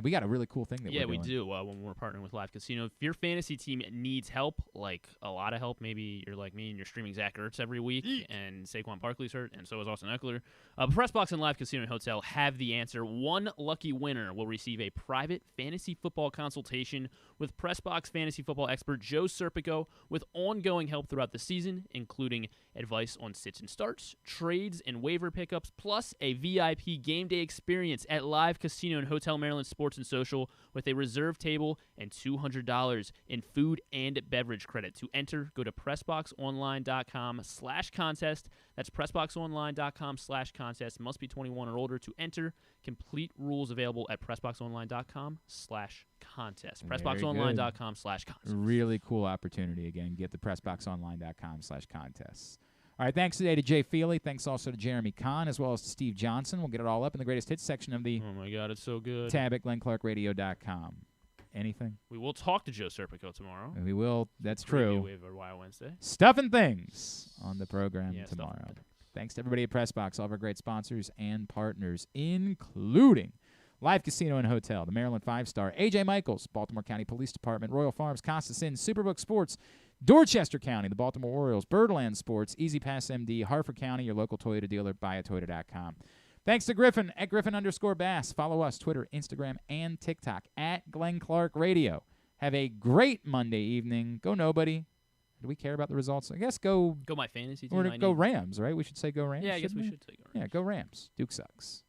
We got a really cool thing that we're doing. We do. When we're partnering with Live Casino, if your fantasy team needs help, like a lot of help, maybe you're like me and you're streaming Zach Ertz every week, and Saquon Barkley's hurt, and so is Austin Eckler. Pressbox and Live Casino and Hotel have the answer. One lucky winner will receive a private fantasy football consultation with Pressbox fantasy football expert Joe Serpico, with ongoing help throughout the season, including advice on sits and starts, trades, and waiver pickups, plus a VIP game day experience at Live Casino and Hotel Maryland Sports and Social with a reserve table and $200 in food and beverage credit. To enter, go to PressBoxOnline.com/contest. That's PressBoxOnline.com/contest. Must be 21 or older to enter. Complete rules available at PressBoxOnline.com/contest. PressBoxOnline.com/contest. Really cool opportunity. Again, get the PressBoxOnline.com/contests. All right, thanks today to Jay Feely. Thanks also to Jeremy Conn, as well as to Steve Johnson. We'll get it all up in the greatest hits section of the Oh, my God, it's so good. tab at GlennClarkRadio.com. Anything? We will talk to Joe Serpico tomorrow. We will. That's Preview true. Waiver Wire Wednesday. Stuff and things on the program Yeah, tomorrow. Thanks to everybody at PressBox, all of our great sponsors and partners, including Live Casino and Hotel, the Maryland 5-Star, A.J. Michaels, Baltimore County Police Department, Royal Farms, Costas Inn, Superbook Sports, Dorchester County, the Baltimore Orioles, Birdland Sports, Easy Pass MD, Harford County, your local Toyota dealer, buyatoyota.com. Thanks to Griffin at Griffin_Bass. Follow us, Twitter, Instagram, and TikTok at Glenn Clark Radio. Have a great Monday evening. Go nobody. Do we care about the results? I guess go my fantasy team. Or go Rams, right? We should say go Rams. Yeah, I guess we shouldn't should say go Rams. Yeah, go Rams. Duke sucks.